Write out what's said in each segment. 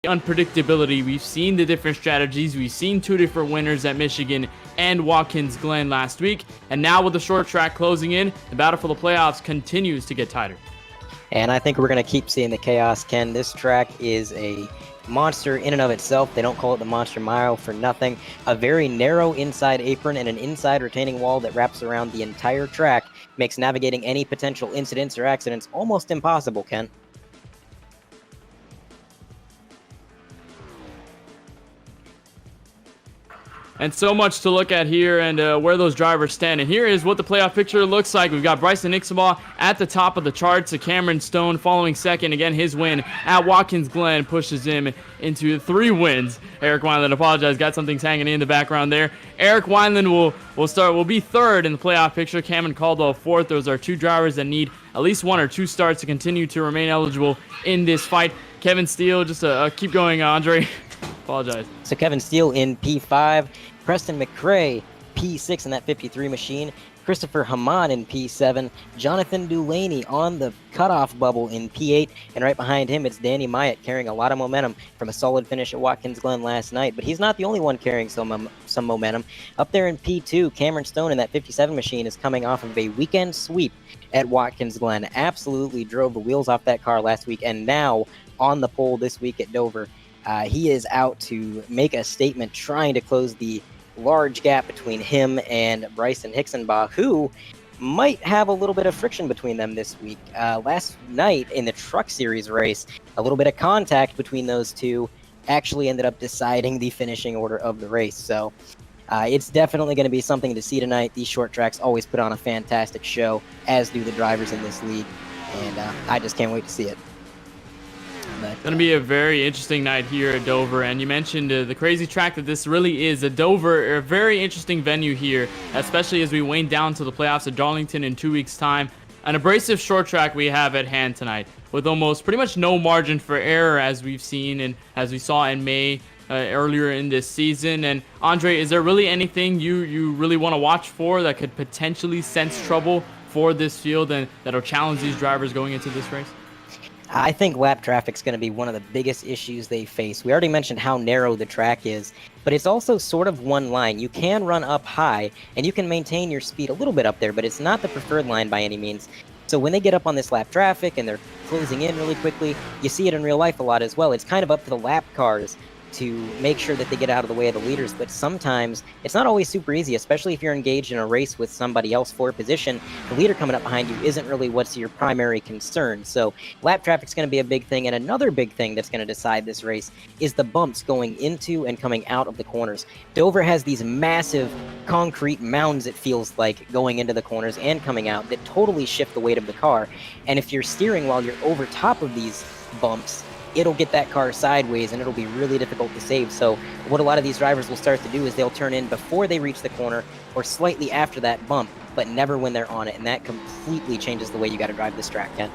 unpredictability. We've seen the different strategies. We've seen two different winners at Michigan and Watkins Glen last week. And now with the short track closing in, the battle for the playoffs continues to get tighter. And I think we're going to keep seeing the chaos, Ken. This track is a monster in and of itself. They don't call it the Monster Mile for nothing. A very narrow inside apron and an inside retaining wall that wraps around the entire track makes navigating any potential incidents or accidents almost impossible, Ken. And so much to look at here and where those drivers stand. And here is what the playoff picture looks like. We've got Bryson Ixenbaugh at the top of the charts. Cameron Stone following second. Again, his win at Watkins Glen pushes him into 3 wins. Eric Wineland, apologize, got something hanging in the background there. Eric Wineland will be third in the playoff picture. Cameron Caldwell fourth. Those are 2 drivers that need at least 1 or 2 starts to continue to remain eligible in this fight. Kevin Steele, just keep going, Andre. Apologize. So Kevin Steele in P5, Preston McRae P6 in that 53 machine, Christopher Haman in P7, Jonathan Dulaney on the cutoff bubble in P8, and right behind him it's Danny Myatt carrying a lot of momentum from a solid finish at Watkins Glen last night. But he's not the only one carrying some momentum. Up there in P2, Cameron Stone in that 57 machine is coming off of a weekend sweep at Watkins Glen. Absolutely drove the wheels off that car last week, and now on the pole this week at Dover. He is out to make a statement trying to close the large gap between him and Bryson Ixenbaugh, who might have a little bit of friction between them this week. Last night in the Truck Series race, a little bit of contact between those two actually ended up deciding the finishing order of the race. So it's definitely going to be something to see tonight. These short tracks always put on a fantastic show, as do the drivers in this league, and I just can't wait to see it. It's going to be a very interesting night here at Dover, and you mentioned the crazy track that this really is. Dover, a very interesting venue here, especially as we wane down to the playoffs at Darlington in 2 weeks' time. An abrasive short track we have at hand tonight, with almost pretty much no margin for error, as we've seen and as we saw in May earlier in this season. And Andre, is there really anything you really want to watch for that could potentially sense trouble for this field and that'll challenge these drivers going into this race? I think lap traffic is going to be one of the biggest issues they face. We already mentioned how narrow the track is, but it's also sort of one line. You can run up high, and you can maintain your speed a little bit up there, but it's not the preferred line by any means. So when they get up on this lap traffic and they're closing in really quickly, you see it in real life a lot as well. It's kind of up to the lap cars to make sure that they get out of the way of the leaders, but sometimes it's not always super easy, especially if you're engaged in a race with somebody else for position. The leader coming up behind you isn't really what's your primary concern. So lap traffic's going to be a big thing, and another big thing that's going to decide this race is the bumps going into and coming out of the corners. Dover has these massive concrete mounds, it feels like, going into the corners and coming out that totally shift the weight of the car, and if you're steering while you're over top of these bumps, it'll get that car sideways and it'll be really difficult to save. So what a lot of these drivers will start to do is they'll turn in before they reach the corner or slightly after that bump, but never when they're on it. And that completely changes the way you got to drive this track, Ken.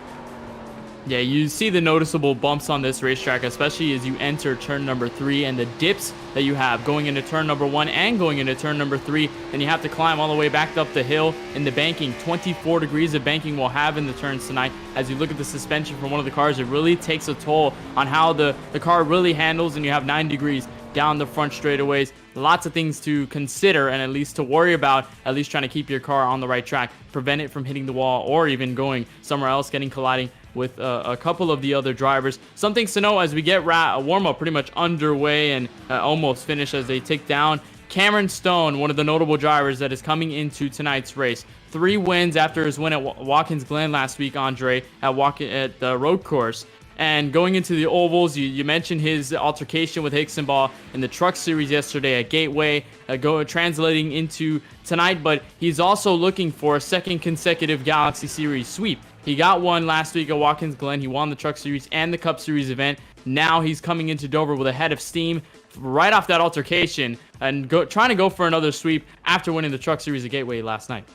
Yeah, you see the noticeable bumps on this racetrack, especially as you enter turn number 3 and the dips that you have going into turn number 1 and going into turn number 3. Then you have to climb all the way back up the hill in the banking. 24 degrees of banking we'll have in the turns tonight. As you look at the suspension from one of the cars, it really takes a toll on how the car really handles, and you have 9 degrees down the front straightaways. Lots of things to consider and at least to worry about, at least trying to keep your car on the right track, prevent it from hitting the wall or even going somewhere else, colliding with a couple of the other drivers. Some things to know as we get a warm-up pretty much underway and almost finished as they take down Cameron Stone, one of the notable drivers that is coming into tonight's race. 3 wins after his win at Watkins Glen last week, Andre, at the road course. And going into the ovals, you mentioned his altercation with Ixenbaugh in the Truck Series yesterday at Gateway, translating into tonight, but he's also looking for a second consecutive Galaxy Series sweep. He got one last week at Watkins Glen. He won the Truck Series and the Cup Series event. Now he's coming into Dover with a head of steam right off that altercation and trying to go for another sweep after winning the Truck Series at Gateway last night.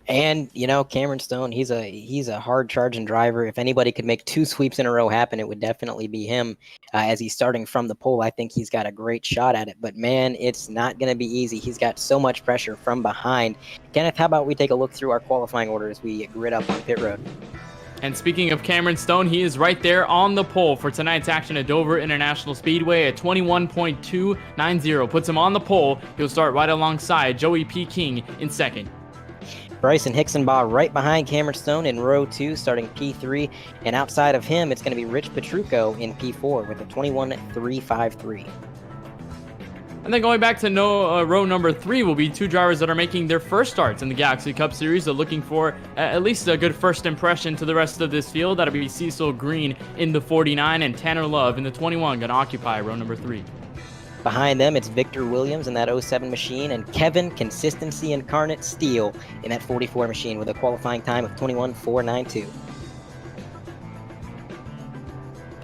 And, you know, Cameron Stone, he's a hard-charging driver. If anybody could make 2 sweeps in a row happen, it would definitely be him. As he's starting from the pole, I think he's got a great shot at it. But, man, it's not going to be easy. He's got so much pressure from behind. Kenneth, how about we take a look through our qualifying order as we grid up on pit road? And speaking of Cameron Stone, he is right there on the pole for tonight's action at Dover International Speedway at 21.290. Puts him on the pole. He'll start right alongside Joey P. King in second. Bryson Hicksonbaugh right behind Cameron Stone in row 2, starting P3. And outside of him, it's going to be Rich Petrucco in P4 with a 21.353. And then going back to row number 3 will be two drivers that are making their first starts in the Galaxy Cup Series. They're looking for at least a good first impression to the rest of this field. That'll be Cecil Green in the 49 and Tanner Love in the 21, going to occupy row number 3. Behind them, it's Victor Williams in that 07 machine and Kevin Consistency Incarnate Steele in that 44 machine with a qualifying time of 21.492.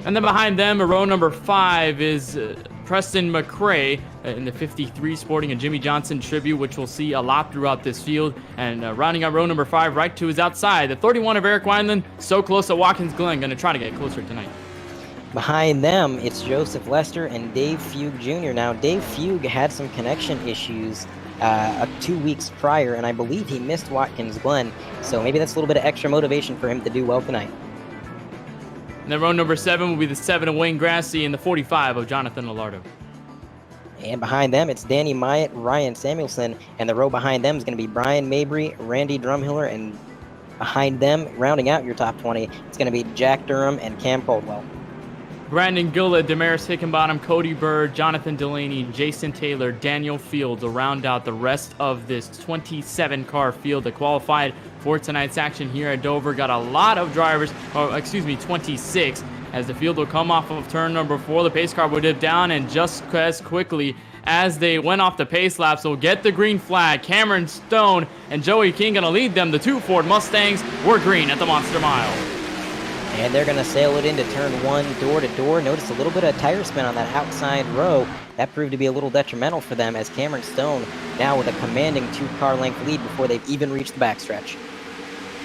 And then behind them, row number 5 is Preston McRae in the 53, sporting a Jimmy Johnson tribute, which we'll see a lot throughout this field. And rounding out row number 5, right to his outside, the 31 of Eric Wineland, so close to Watkins Glen, going to try to get closer tonight. Behind them, it's Joseph Lester and Dave Fugue Jr. Now, Dave Fugue had some connection issues 2 weeks prior, and I believe he missed Watkins Glen, so maybe that's a little bit of extra motivation for him to do well tonight. And then row number 7 will be the 7 of Wayne Grassy and the 45 of Jonathan Alardo. And behind them, it's Danny Myatt, Ryan Samuelson, and the row behind them is going to be Brian Mabry, Randy Drumhiller, and behind them, rounding out your top 20, it's going to be Jack Durham and Cam Caldwell. Brandon Gillett, Damaris Hickenbottom, Cody Bird, Jonathan Delaney, Jason Taylor, Daniel Field to round out the rest of this 27-car field that qualified for tonight's action here at Dover. Got a lot of drivers, 26, as the field will come off of turn number 4. The pace car will dip down, and just as quickly as they went off the pace laps, will get the green flag. Cameron Stone and Joey King going to lead them. The 2 Ford Mustangs were green at the Monster Mile. And they're going to sail it into turn 1 door to door. Notice a little bit of tire spin on that outside row. That proved to be a little detrimental for them, as Cameron Stone now with a commanding 2-car length lead before they've even reached the backstretch.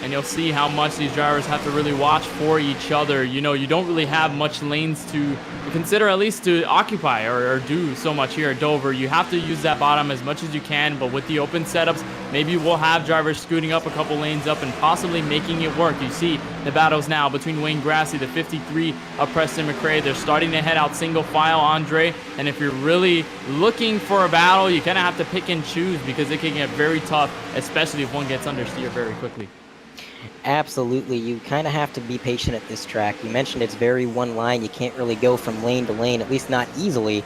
And you'll see how much these drivers have to really watch for each other. You know, you don't really have much lanes to consider, at least to occupy or do so much here at Dover. You have to use that bottom as much as you can, but with the open setups, maybe we'll have drivers scooting up a couple lanes up and possibly making it work. You see the battles now between Wayne Grassy, the 53 of Preston McRae. They're starting to head out single file, Andre, and if you're really looking for a battle, you kind of have to pick and choose, because it can get very tough, especially if one gets understeer very quickly. Absolutely. You kind of have to be patient at this track. You mentioned it's very one line. You can't really go from lane to lane, at least not easily.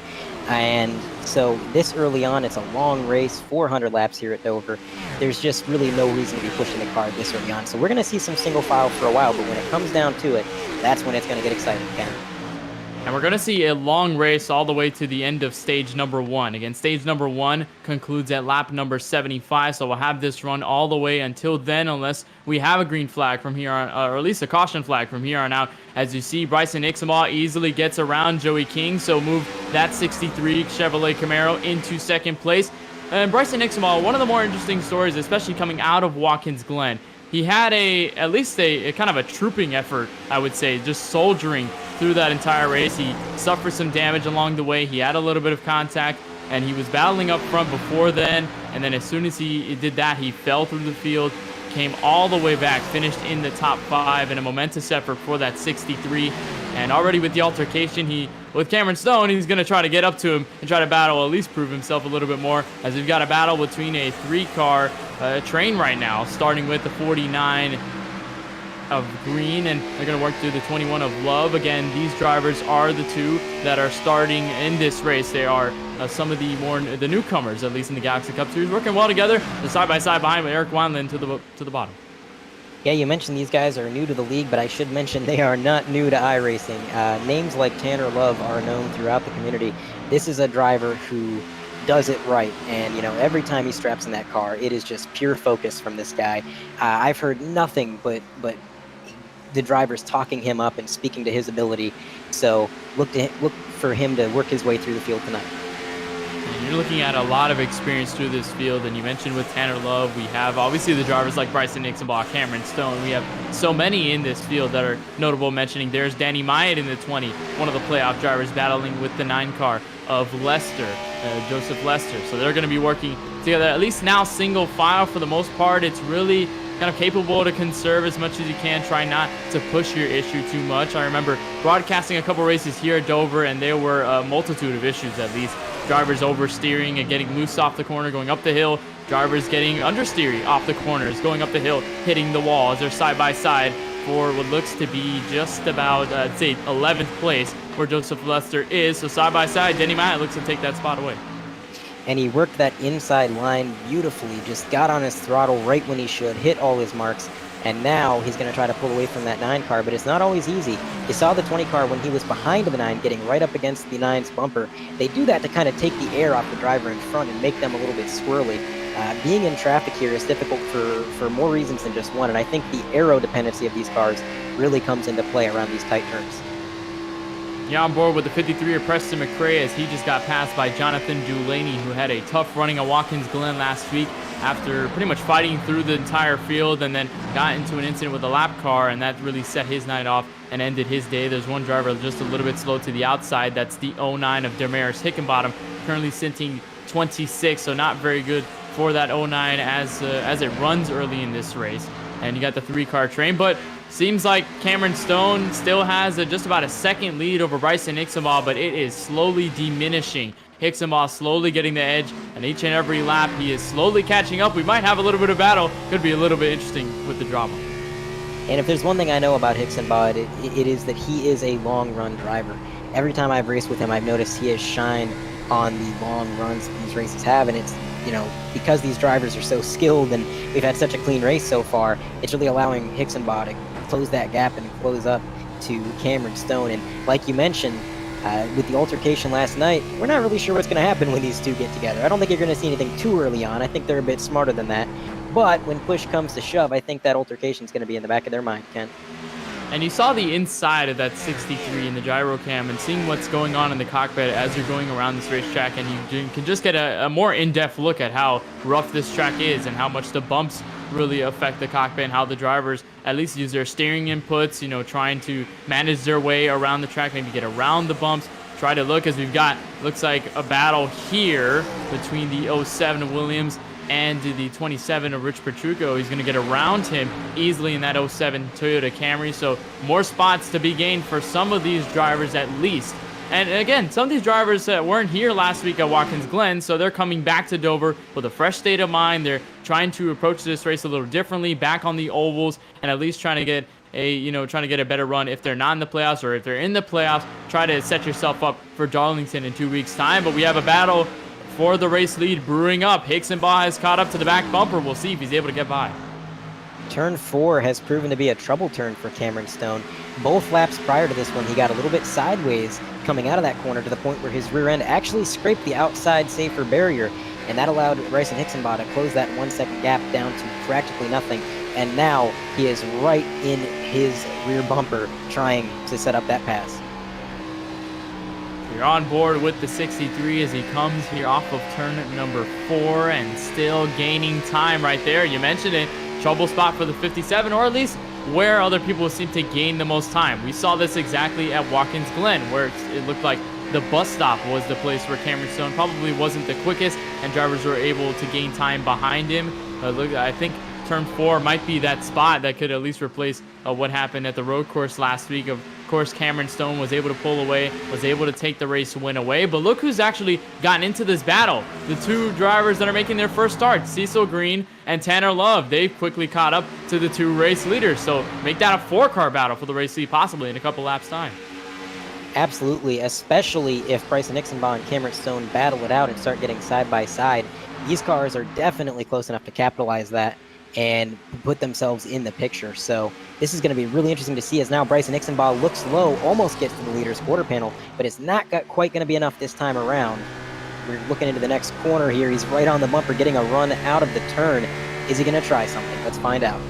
And so this early on, it's a long race, 400 laps here at Dover. There's just really no reason to be pushing the car this early on. So we're going to see some single file for a while, but when it comes down to it, that's when it's going to get exciting again. And we're going to see a long race all the way to the end of stage number 1. Again, stage number 1 concludes at lap number 75, so we'll have this run all the way until then, unless we have a green flag from here on, or at least a caution flag from here on out. As you see, Bryson Hicksonbaugh easily gets around Joey King, so move that 63 Chevrolet Camaro into second place. And Bryson Hicksonbaugh, one of the more interesting stories, especially coming out of Watkins Glen. He had at least a kind of a trooping effort, I would say, just soldiering through that entire race. He suffered some damage along the way. He had a little bit of contact, and he was battling up front before then. And then as soon as he did that, he fell through the field, came all the way back, finished in the top 5 in a momentous effort for that 63. And already with the altercation, with Cameron Stone, he's going to try to get up to him and try to battle, at least prove himself a little bit more, as we've got a battle between a 3-car train right now, starting with the 49 of Green, and they're going to work through the 21 of Love. Again, these drivers are the 2 that are starting in this race. They are some of the newcomers, at least in the Galaxy Cup Series, working well together. They're side by side behind with Eric Wineland to the bottom. Yeah, you mentioned these guys are new to the league, but I should mention they are not new to iRacing. Names like Tanner Love are known throughout the community. This is a driver who does it right, and every time he straps in that car, it is just pure focus from this guy. I've heard nothing but the drivers talking him up and speaking to his ability. So look for him to work his way through the field tonight. And you're looking at a lot of experience through this field, and you mentioned with Tanner Love, we have obviously the drivers like Bryson Hicksonbaugh, Cameron Stone. We have so many in this field that are notable mentioning. There's Danny Myatt in the 20, one of the playoff drivers battling with the 9-car of Lester, Joseph Lester. So they're going to be working together, at least now single file for the most part. It's really kind of capable to conserve as much as you can. Try not to push your issue too much. I remember broadcasting a couple races here at Dover, and there were a multitude of issues at least. Drivers oversteering and getting loose off the corner, going up the hill. Drivers getting understeery off the corners, going up the hill, hitting the wall as they're side by side for what looks to be just about, I'd say, 11th place where Joseph Lester is. So side by side, Denny Matt looks to take that spot away. And he worked that inside line beautifully, just got on his throttle right when he should, hit all his marks, and now he's going to try to pull away from that 9 car, but it's not always easy. You saw the 20 car when he was behind the 9, getting right up against the 9's bumper. They do that to kind of take the air off the driver in front and make them a little bit squirrely. Being in traffic here is difficult for more reasons than just one, and I think the aero dependency of these cars really comes into play around these tight turns. Yeah, on board with the 53er Preston McRae as he just got passed by Jonathan Dulaney, who had a tough running at Watkins Glen last week after pretty much fighting through the entire field and then got into an incident with a lap car, and that really set his night off and ended his day. There's one driver just a little bit slow to the outside. That's the 09 of Damaris Hickenbottom, currently sitting 26, so not very good for that 09 as it runs early in this race. And you got the 3-car train, but seems like Cameron Stone still has just about a second lead over Bryson Hixenbaugh, but it is slowly diminishing. Hixenbaugh slowly getting the edge, and each and every lap he is slowly catching up. We might have a little bit of battle. Could be a little bit interesting with the drama. And if there's one thing I know about Hixenbaugh, it is that he is a long-run driver. Every time I've raced with him, I've noticed he has shined on the long runs that these races have, and it's, you know, because these drivers are so skilled and we've had such a clean race so far, it's really allowing Hixenbaugh to close that gap and close up to Cameron Stone. And like you mentioned, with the altercation last night, we're not really sure what's going to happen when these two get together. I don't think you're going to see anything too early on. I think they're a bit smarter than that. But when push comes to shove, I think that altercation is going to be in the back of their mind, Ken. And you saw the inside of that 63 in the gyro cam and seeing what's going on in the cockpit as you're going around this racetrack, and you can just get a more in-depth look at how rough this track is and how much the bumps really affect the cockpit and how the drivers at least use their steering inputs, you know, trying to manage their way around the track, maybe get around the bumps, try to look, as we've got, looks like a battle here between the 07 Williams and the 27 of Rich Petrucco. He's going to get around him easily in that 07 Toyota Camry. So more spots to be gained for some of these drivers at least. And again, some of these drivers weren't here last week at Watkins Glen, so they're coming back to Dover with a fresh state of mind. They're trying to approach this race a little differently, back on the ovals, and at least trying to get a better run if they're not in the playoffs, or if they're in the playoffs, try to set yourself up for Darlington in 2 weeks' time. But we have a battle for the race lead brewing up. Hixenbaugh has caught up to the back bumper. We'll see if he's able to get by. Turn 4 has proven to be a trouble turn for Cameron Stone. Both laps prior to this one, he got a little bit sideways coming out of that corner to the point where his rear end actually scraped the outside safer barrier, and that allowed Bryson Hixenbaugh to close that 1 second gap down to practically nothing. And now he is right in his rear bumper trying to set up that pass. You're on board with the 63 as he comes here off of turn number 4 and still gaining time right there. You mentioned it, trouble spot for the 57, or at least where other people seem to gain the most time. We saw this exactly at Watkins Glen, where it looked like the bus stop was the place where Cameron Stone probably wasn't the quickest, and drivers were able to gain time behind him. I think turn 4 might be that spot that could at least replace what happened at the road course last week. Of course, Cameron Stone was able to pull away, was able to take the race win away. But look who's actually gotten into this battle. The two drivers that are making their first start, Cecil Green and Tanner Love. They've quickly caught up to the two race leaders. So make that a 4-car battle for the race lead, possibly in a couple laps' time. Absolutely, especially if Bryson Hixenbaugh and Cameron Stone battle it out and start getting side by side. These cars are definitely close enough to capitalize that and put themselves in the picture. So this is going to be really interesting to see, as now Bryson Hixenbaugh looks low, almost gets to the leader's quarter panel, but it's not quite going to be enough this time around. We're looking into the next corner here. He's right on the bumper, getting a run out of the turn. Is he going to try something? Let's find out.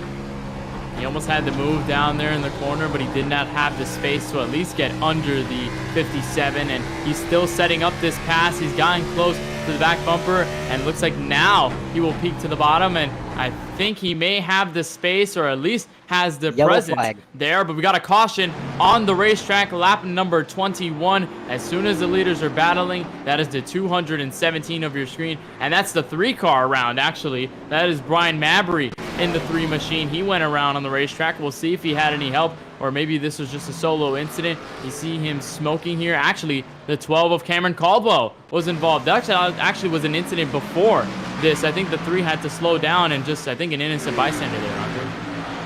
He almost had to move down there in the corner, but he did not have the space to at least get under the 57, and he's still setting up this pass. He's gotten close to the back bumper, and it looks like now he will peak to the bottom, and I think he may have the space, or at least has the Yellow presence flag there. But we got a caution on the racetrack, lap number 21. As soon as the leaders are battling, that is the 217 of your screen, and that's the 3-car round, actually. That is Brian Mabry in the 3 machine. He went around on the racetrack. We'll see if he had any help, or maybe this was just a solo incident. You see him smoking here. Actually, the 12 of Cameron Caldwell was involved. That actually was an incident before this. I think the 3 had to slow down, and just, I think, an innocent bystander there, Andre.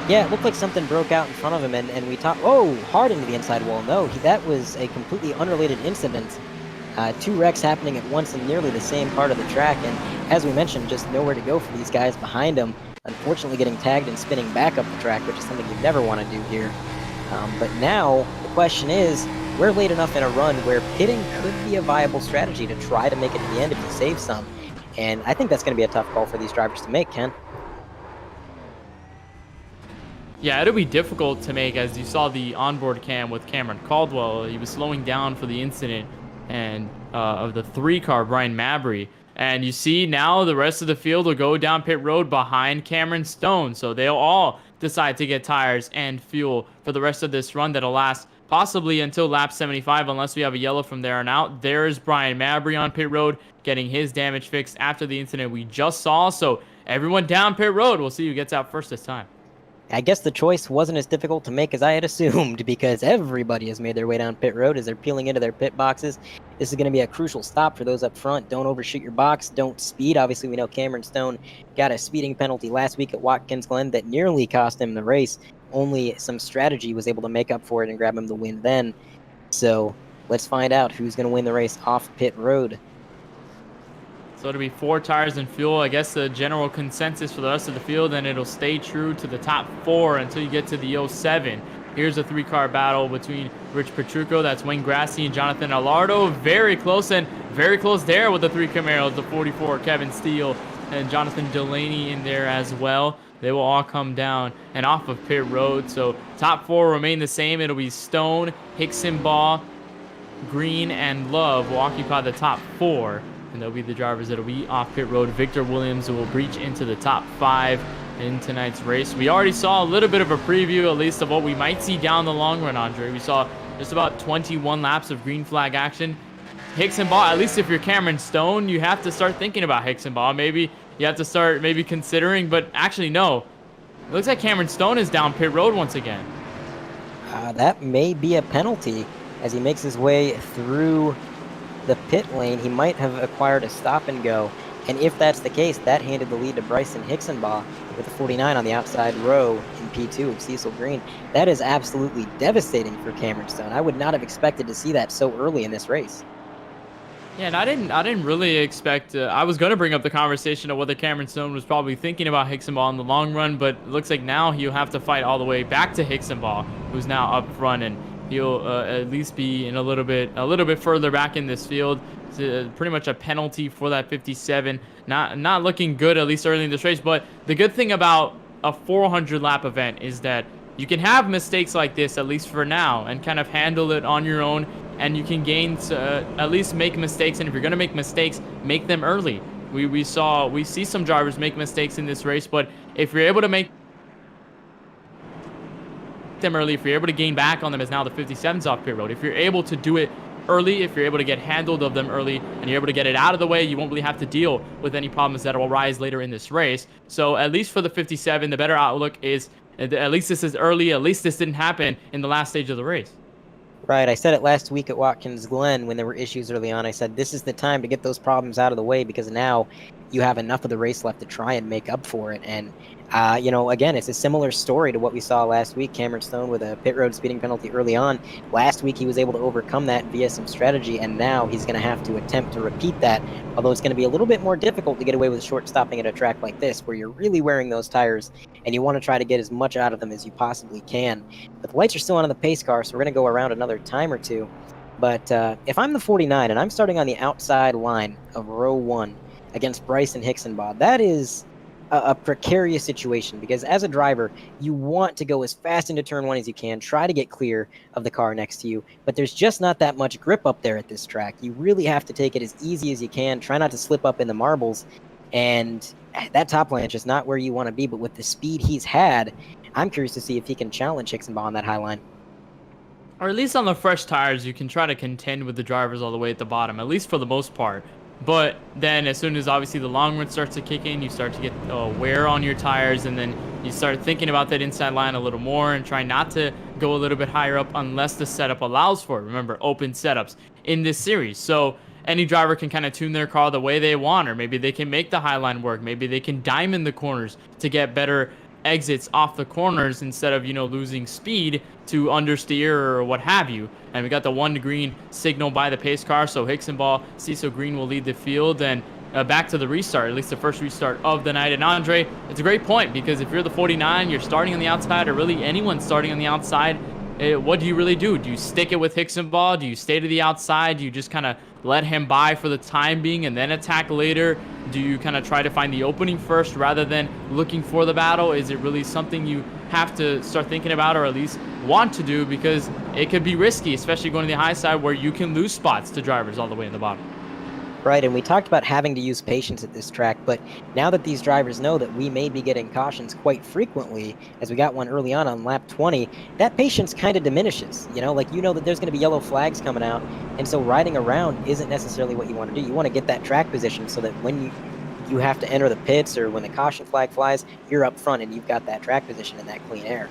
Yeah, it looked like something broke out in front of him, and we talked. Oh, hard into the inside wall. No, that was a completely unrelated incident. 2 wrecks happening at once in nearly the same part of the track, and as we mentioned, just nowhere to go for these guys behind him. Unfortunately, getting tagged and spinning back up the track, which is something you never want to do here. But now the question is, we're late enough in a run where pitting could be a viable strategy to try to make it to the end if you save some, and I think that's going to be a tough call for these drivers to make, Ken. Yeah, it'll be difficult to make, as you saw the onboard cam with Cameron Caldwell. He was slowing down for the incident and of the 3 car, Brian Mabry. And you see now the rest of the field will go down pit road behind Cameron Stone. So they'll all decide to get tires and fuel for the rest of this run that'll last possibly until lap 75, unless we have a yellow from there on out. There's Brian Mabry on pit road getting his damage fixed after the incident we just saw. So everyone down pit road. We'll see who gets out first this time. I guess the choice wasn't as difficult to make as I had assumed, because everybody has made their way down pit road as they're peeling into their pit boxes. This is going to be a crucial stop for those up front. Don't overshoot your box. Don't speed. Obviously, we know Cameron Stone got a speeding penalty last week at Watkins Glen that nearly cost him the race. Only some strategy was able to make up for it and grab him the win then. So let's find out who's going to win the race off pit road. So it'll be 4 tires and fuel. I guess the general consensus for the rest of the field, and it'll stay true to the top 4 until you get to the 07. Here's a 3-car battle between Rich Petrucco, that's Wayne Grassi, and Jonathan Alardo. Very close, and very close there with the 3 Camaros, the 44, Kevin Steele, and Jonathan Delaney in there as well. They will all come down and off of pit road. So top 4 remain the same. It'll be Stone, Hickson-Baugh, Green, and Love will occupy the top 4. And they'll be the drivers that'll be off pit road. Victor Williams will breach into the top 5 in tonight's race. We already saw a little bit of a preview, at least, of what we might see down the long run, Andre. We saw just about 21 laps of green flag action. Hickson-Baugh, at least if you're Cameron Stone, you have to start thinking about Hickson-Baugh. Maybe you have to start considering, but actually, no. It looks like Cameron Stone is down pit road once again. That may be a penalty as he makes his way through the pit lane. He might have acquired a stop and go, and if that's the case, that handed the lead to Bryson Hickson-Baugh with a 49 on the outside row in P2 of Cecil Green. That is absolutely devastating for Cameron Stone. I would not have expected to see that so early in this race. Yeah, and I didn't really expect. I was going to bring up the conversation of whether Cameron Stone was probably thinking about Hickson-Baugh in the long run, but it looks like now he'll have to fight all the way back to Hickson-Baugh, who's now up front, and he'll at least be in a little bit further back in this field. It's pretty much a penalty for that 57. Not looking good, at least early in this race. But the good thing about a 400 lap event is that you can have mistakes like this, at least for now, and kind of handle it on your own. And you can gain at least make mistakes. And if you're going to make mistakes, make them early. We see some drivers make mistakes in this race, but if you're able to make them early, if you're able to gain back on them, as now the 57's off pit road, if you're able to do it early, if you're able to get handled of them early, and you're able to get it out of the way, you won't really have to deal with any problems that will arise later in this race. So at least for the 57, the better outlook is at least this is early, at least this didn't happen in the last stage of the race. Right, I said it last week at Watkins Glen when there were issues early on. I said this is the time to get those problems out of the way, because now you have enough of the race left to try and make up for it. And again, it's a similar story to what we saw last week. Cameron Stone with a pit road speeding penalty early on. Last week, he was able to overcome that via some strategy, and now he's going to have to attempt to repeat that, although it's going to be a little bit more difficult to get away with short stopping at a track like this, where you're really wearing those tires, and you want to try to get as much out of them as you possibly can. But the lights are still on in the pace car, so we're going to go around another time or two. But if I'm the 49, and I'm starting on the outside line of row 1 against Bryson Hickson-Baugh, that is a precarious situation, because as a driver, you want to go as fast into turn 1 as you can, try to get clear of the car next to you, but there's just not that much grip up there at this track. You really have to take it as easy as you can, try not to slip up in the marbles, and that top line is just not where you want to be. But with the speed he's had, I'm curious to see if he can challenge Hickson-Baugh on that high line. Or at least on the fresh tires, you can try to contend with the drivers all the way at the bottom, at least for the most part. But then as soon as obviously the long run starts to kick in, you start to get wear on your tires, and then you start thinking about that inside line a little more and try not to go a little bit higher up unless the setup allows for it. Remember, open setups in this series. So any driver can kind of tune their car the way they want, or maybe they can make the high line work. Maybe they can diamond the corners to get better exits off the corners instead of, losing speed to understeer or what have you. And we got the 1 to green signal by the pace car, so Hicksonball, Cecil Green will lead the field, and back to the restart, at least the first restart of the night. And Andre, it's a great point, because if you're the 49, you're starting on the outside, or really anyone starting on the outside, what do you really do? Do you stick it with Hicksonball? Do you stay to the outside? Do you just kind of let him by for the time being and then attack later? Do you kind of try to find the opening first rather than looking for the battle? Is it really something you have to start thinking about, or at least want to do, because it could be risky, especially going to the high side where you can lose spots to drivers all the way in the bottom? Right, and we talked about having to use patience at this track, but now that these drivers know that we may be getting cautions quite frequently, as we got one early on lap 20, that patience kind of diminishes. Like that there's going to be yellow flags coming out, and so riding around isn't necessarily what you want to do. You want to get that track position so that when you have to enter the pits, or when the caution flag flies, you're up front and you've got that track position in that clean air.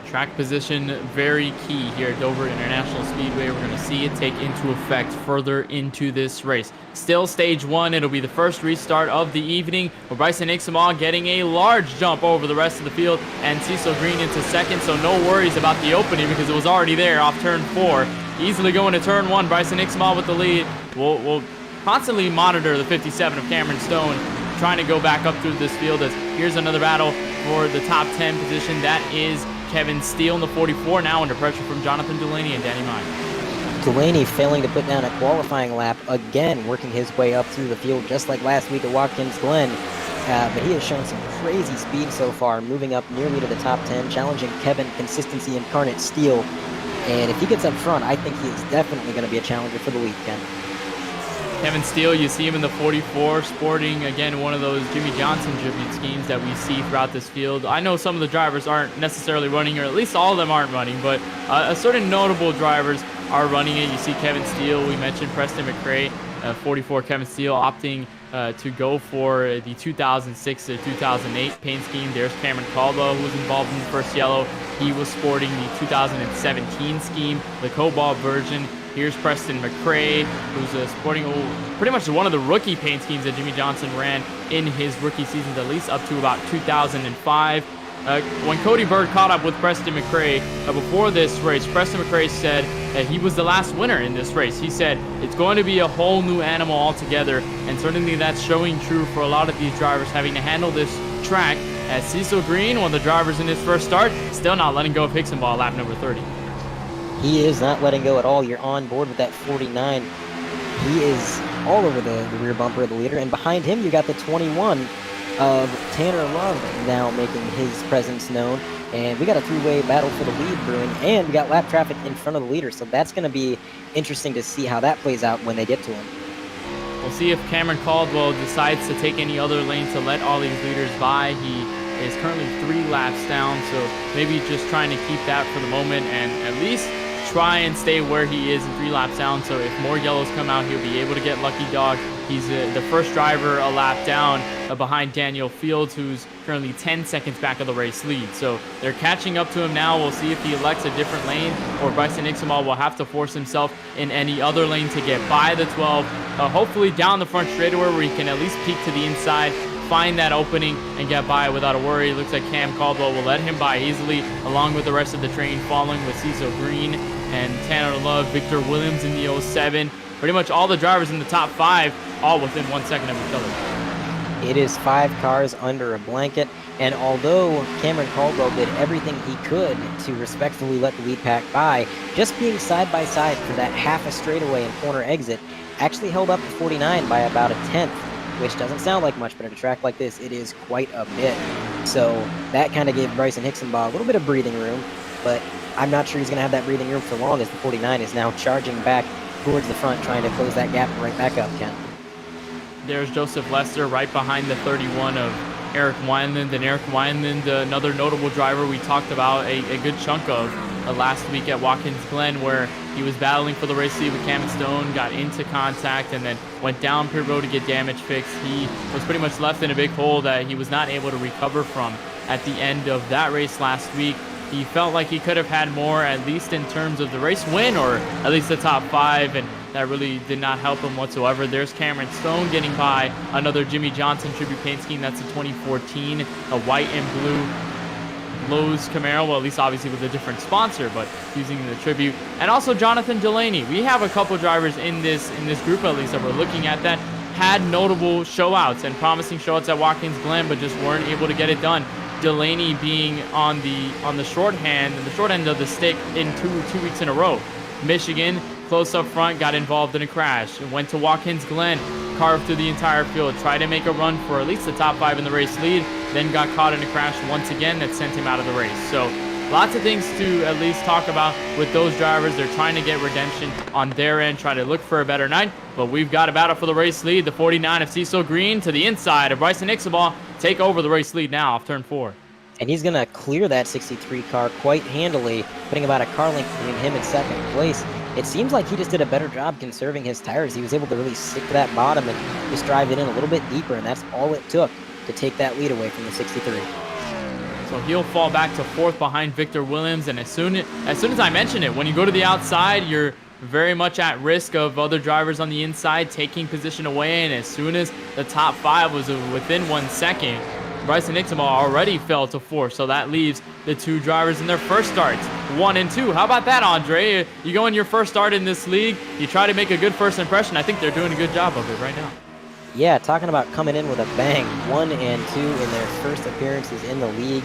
Track position, very key here at Dover International Speedway. We're going to see it take into effect further into this race. Still stage 1. It'll be the first restart of the evening, with Bryson Hicksonball getting a large jump over the rest of the field, and Cecil Green into second, so no worries about the opening because it was already there off turn 4. Easily going to turn 1. Bryson Hicksonball with the lead. We'll constantly monitor the 57 of Cameron Stone, trying to go back up through this field, as here's another battle for the top 10 position. That is Kevin Steele in the 44, now under pressure from Jonathan Delaney and Danny Meyer. Delaney failing to put down a qualifying lap, again working his way up through the field just like last week at Watkins Glen. But he has shown some crazy speed so far, moving up nearly to the top 10, challenging Kevin Consistency Incarnate Steele. And if he gets up front, I think he is definitely going to be a challenger for the lead, Ken. Kevin Steele, you see him in the 44, sporting, again, one of those Jimmy Johnson tribute schemes that we see throughout this field. I know some of the drivers aren't necessarily running, or at least all of them aren't running, but certain notable drivers are running it. You see Kevin Steele, we mentioned Preston McRae, 44 Kevin Steele opting to go for the 2006 to 2008 paint scheme. There's Cameron Caldwell, who was involved in the first yellow. He was sporting the 2017 scheme, the Cobalt version. Here's Preston McRae, who's sporting pretty much one of the rookie paint schemes that Jimmy Johnson ran in his rookie seasons, at least up to about 2005. When Cody Bird caught up with Preston McRae before this race, Preston McRae said that he was the last winner in this race. He said it's going to be a whole new animal altogether, and certainly that's showing true for a lot of these drivers having to handle this track. As Cecil Green, one of the drivers in his first start, still not letting go of Hicksonball, lap number 30. He is not letting go at all. You're on board with that 49. He is all over the rear bumper of the leader, and behind him you got the 21 of Tanner Love now making his presence known. And we got a three-way battle for the lead brewing, and we got lap traffic in front of the leader, so that's going to be interesting to see how that plays out when they get to him. We'll see if Cameron Caldwell decides to take any other lane to let all these leaders by. He is currently 3 laps down, so maybe just trying to keep that for the moment and at least try and stay where he is in 3 laps down, so if more yellows come out, he'll be able to get Lucky Dog. He's the first driver a lap down behind Daniel Fields, who's currently 10 seconds back of the race lead. So they're catching up to him now. We'll see if he elects a different lane, or Bryson Hicksonball will have to force himself in any other lane to get by the 12. Hopefully down the front straightaway where he can at least peek to the inside, find that opening, and get by without a worry. It looks like Cam Caldwell will let him by easily, along with the rest of the train, following with Cecil Green and Tanner Love, Victor Williams in the 07. Pretty much all the drivers in the top 5, all within 1 second of each other. It is 5 cars under a blanket, and although Cameron Caldwell did everything he could to respectfully let the lead pack by, just being side by side for that half a straightaway and corner exit actually held up the 49 by about a 10th, which doesn't sound like much, but at a track like this, it is quite a bit. So that kind of gave Bryson Hicksonball a little bit of breathing room, but I'm not sure he's going to have that breathing room for long, as the 49 is now charging back towards the front, trying to close that gap right back up, Ken. There's Joseph Lester right behind the 31 of Eric Wineland, and Eric Wineland, another notable driver we talked about a good chunk of last week at Watkins Glen, where he was battling for the race lead with Cam and Stone, got into contact, and then went down pit road to get damage fixed. He was pretty much left in a big hole that he was not able to recover from at the end of that race last week. He felt like he could have had more, at least in terms of the race win, or at least the top 5, and that really did not help him whatsoever. There's Cameron Stone getting by another Jimmy Johnson tribute paint scheme. That's a 2014, a white and blue Lowe's Camaro. Well, at least obviously with a different sponsor, but using the tribute. And also Jonathan Delaney. We have a couple drivers in this group, at least, that we're looking at that had notable showouts and promising showouts at Watkins Glen, but just weren't able to get it done. Delaney being on the shorthand, the short end of the stick in two weeks in a row. Michigan, close up front, got involved in a crash. Went to Watkins Glen, carved through the entire field, tried to make a run for at least the top 5 in the race lead, then got caught in a crash once again that sent him out of the race. So lots of things to at least talk about with those drivers. They're trying to get redemption on their end, try to look for a better night. But we've got a battle for the race lead. The 49 of Cecil Green to the inside of Bryson Ixabal take over the race lead now off turn 4. And he's going to clear that 63 car quite handily, putting about a car length between him and second place. It seems like he just did a better job conserving his tires. He was able to really stick to that bottom and just drive it in a little bit deeper, and that's all it took to take that lead away from the 63. So he'll fall back to 4th behind Victor Williams, and as soon as I mentioned it, when you go to the outside, you're very much at risk of other drivers on the inside taking position away, and as soon as the top 5 was within 1 second, Bryson Ixabal already fell to 4th, so that leaves the 2 drivers in their first starts, 1 and 2. How about that, Andre? You go in your first start in this league, you try to make a good first impression. I think they're doing a good job of it right now. Yeah, talking about coming in with a bang, 1 and 2 in their first appearances in the league.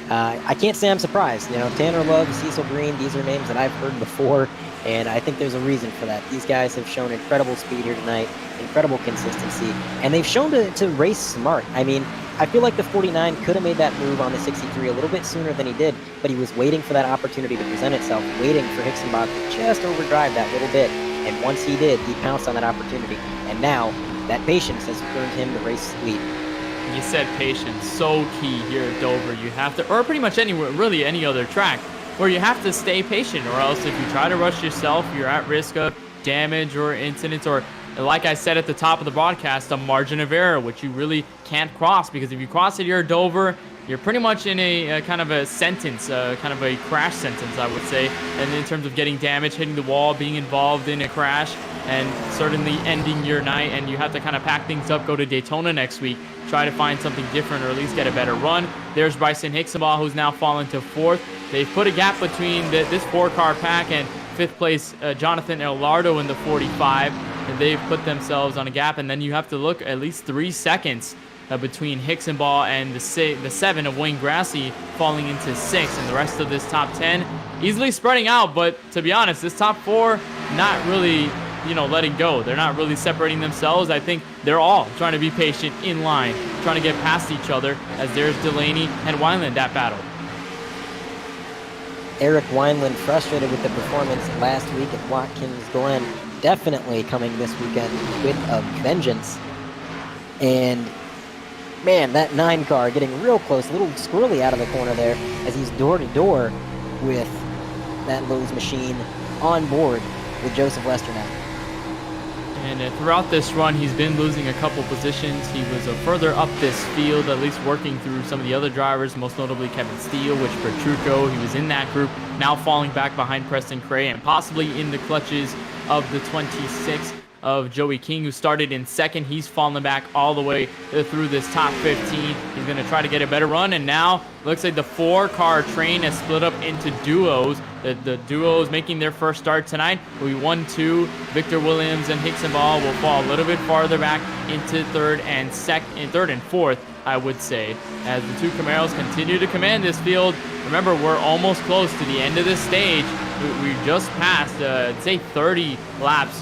I can't say I'm surprised. You know, Tanner Love, Cecil Green, these are names that I've heard before, and I think there's a reason for that. These guys have shown incredible speed here tonight, incredible consistency, and they've shown to race smart. I mean, I feel like the 49 could have made that move on the 63 a little bit sooner than he did, but he was waiting for that opportunity to present itself, waiting for Hixenbach to just overdrive that little bit, and once he did, he pounced on that opportunity, and now that patience has earned him the race lead. You said patience, so key here at Dover. You have to, or pretty much anywhere, really any other track, where you have to stay patient, or else if you try to rush yourself, you're at risk of damage or incidents, or like I said at the top of the broadcast, a margin of error, which you really can't cross, because if you cross it here at Dover, you're pretty much in a kind of a sentence, kind of a crash sentence, I would say, and in terms of getting damage, hitting the wall, being involved in a crash, and certainly ending your night, and you have to kind of pack things up, go to Daytona next week, try to find something different, or at least get a better run. There's Bryson Ixabal, who's now fallen to 4th. They've put a gap between this 4-car pack and 5th place Jonathan Elardo in the 45, and they've put themselves on a gap, and then you have to look at least 3 seconds between Ixabal and the 7 of Wayne Grassley falling into 6th, and the rest of this top 10 easily spreading out. But to be honest, this top 4 not really, letting go. They're not really separating themselves. I think they're all trying to be patient in line, trying to get past each other, as there's Delaney and Wineland that battle. Eric Wineland, frustrated with the performance last week at Watkins Glen, definitely coming this weekend with a vengeance. And man, that 9 car getting real close, a little squirrely out of the corner there, as he's door to door with that Lowe's machine on board with Joseph Lester now. And throughout this run, he's been losing a couple positions. He was further up this field, at least working through some of the other drivers, most notably Kevin Steele, which Petrucco, he was in that group, now falling back behind Preston Cray, and possibly in the clutches of the 26 of Joey King, who started in 2nd. He's fallen back all the way through this top 15. He's going to try to get a better run, and now looks like the 4-car train has split up into duos. The duos making their first start tonight will be 1-2. Victor Williams and Ixabal will fall a little bit farther back into 3rd and 4th, I would say, as the 2 Camaros continue to command this field. Remember, we're almost close to the end of this stage. We just passed, say, 30 laps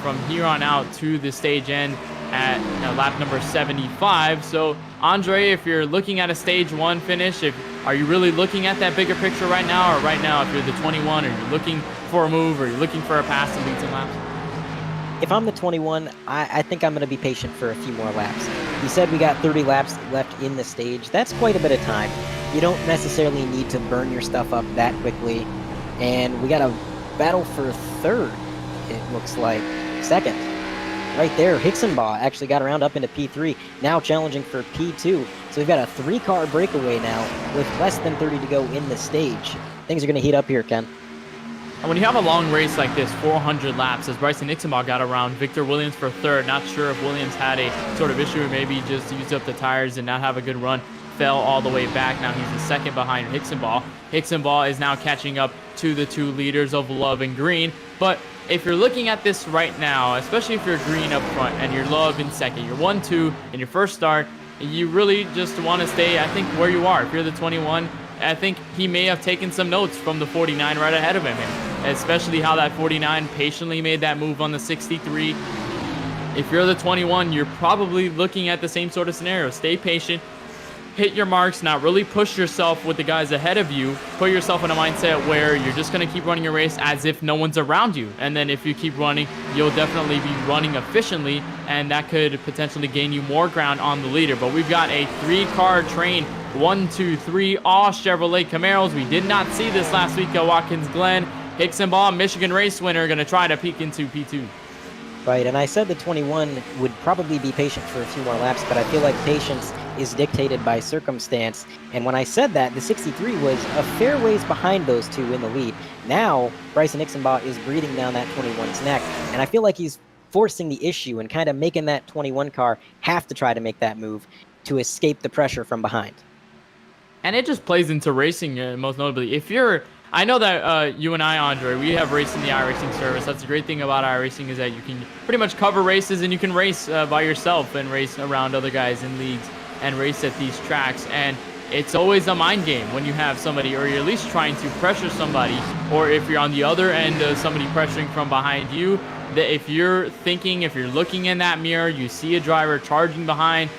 from here on out to the stage end at lap number 75. So, Andre, if you're looking at a stage 1 finish, are you really looking at that bigger picture right now? Or right now, if you're the 21, or you're looking for a move, or you're looking for a pass to lead some laps? If I'm the 21, I think I'm going to be patient for a few more laps. You said we got 30 laps left in the stage. That's quite a bit of time. You don't necessarily need to burn your stuff up that quickly. And we got a battle for third, it looks like. Second. Right there, Hixenbaugh actually got around up into P3, now challenging for P2. So we've got a 3-car breakaway now with less than 30 to go in the stage. Things are going to heat up here, Ken. And when you have a long race like this, 400 laps, as Bryson Hixenbaugh got around Victor Williams for third, not sure if Williams had a sort of issue or maybe just used up the tires and not have a good run, fell all the way back. Now he's the second behind Hixenbaugh. Hixenbaugh is now catching up to the 2 leaders of Love and Green. But if you're looking at this right now, especially if you're Green up front and you're Love in second, you're 1-2 in your first start, you really just want to stay, I think, where you are. If you're the 21, I think he may have taken some notes from the 49 right ahead of him, and especially how that 49 patiently made that move on the 63. If you're the 21, you're probably looking at the same sort of scenario. Stay patient, hit your marks, not really push yourself with the guys ahead of you. Put yourself in a mindset where you're just going to keep running your race as if no one's around you. And then if you keep running, you'll definitely be running efficiently, and that could potentially gain you more ground on the leader. But we've got a 3-car train, 1, 2, 3, all Chevrolet Camaros. We did not see this last week at Watkins Glen. Hixenbaugh, Michigan race winner, going to try to peek into P2. Right, and I said the 21 would probably be patient for a few more laps, but I feel like patience is dictated by circumstance. And when I said that, the 63 was a fair ways behind those 2 in the lead. Now, Bryson Hixenbaugh is breathing down that 21's neck, and I feel like he's forcing the issue and kind of making that 21 car have to try to make that move to escape the pressure from behind. And it just plays into racing, most notably. If you're, I know that you and I, Andre, we have raced in the iRacing service. That's the great thing about iRacing, is that you can pretty much cover races and you can race by yourself and race around other guys in leagues and race at these tracks. And it's always a mind game when you have somebody, or you're at least trying to pressure somebody, or if you're on the other end of somebody pressuring from behind you, that if you're thinking, if you're looking in that mirror, you see a driver charging behind,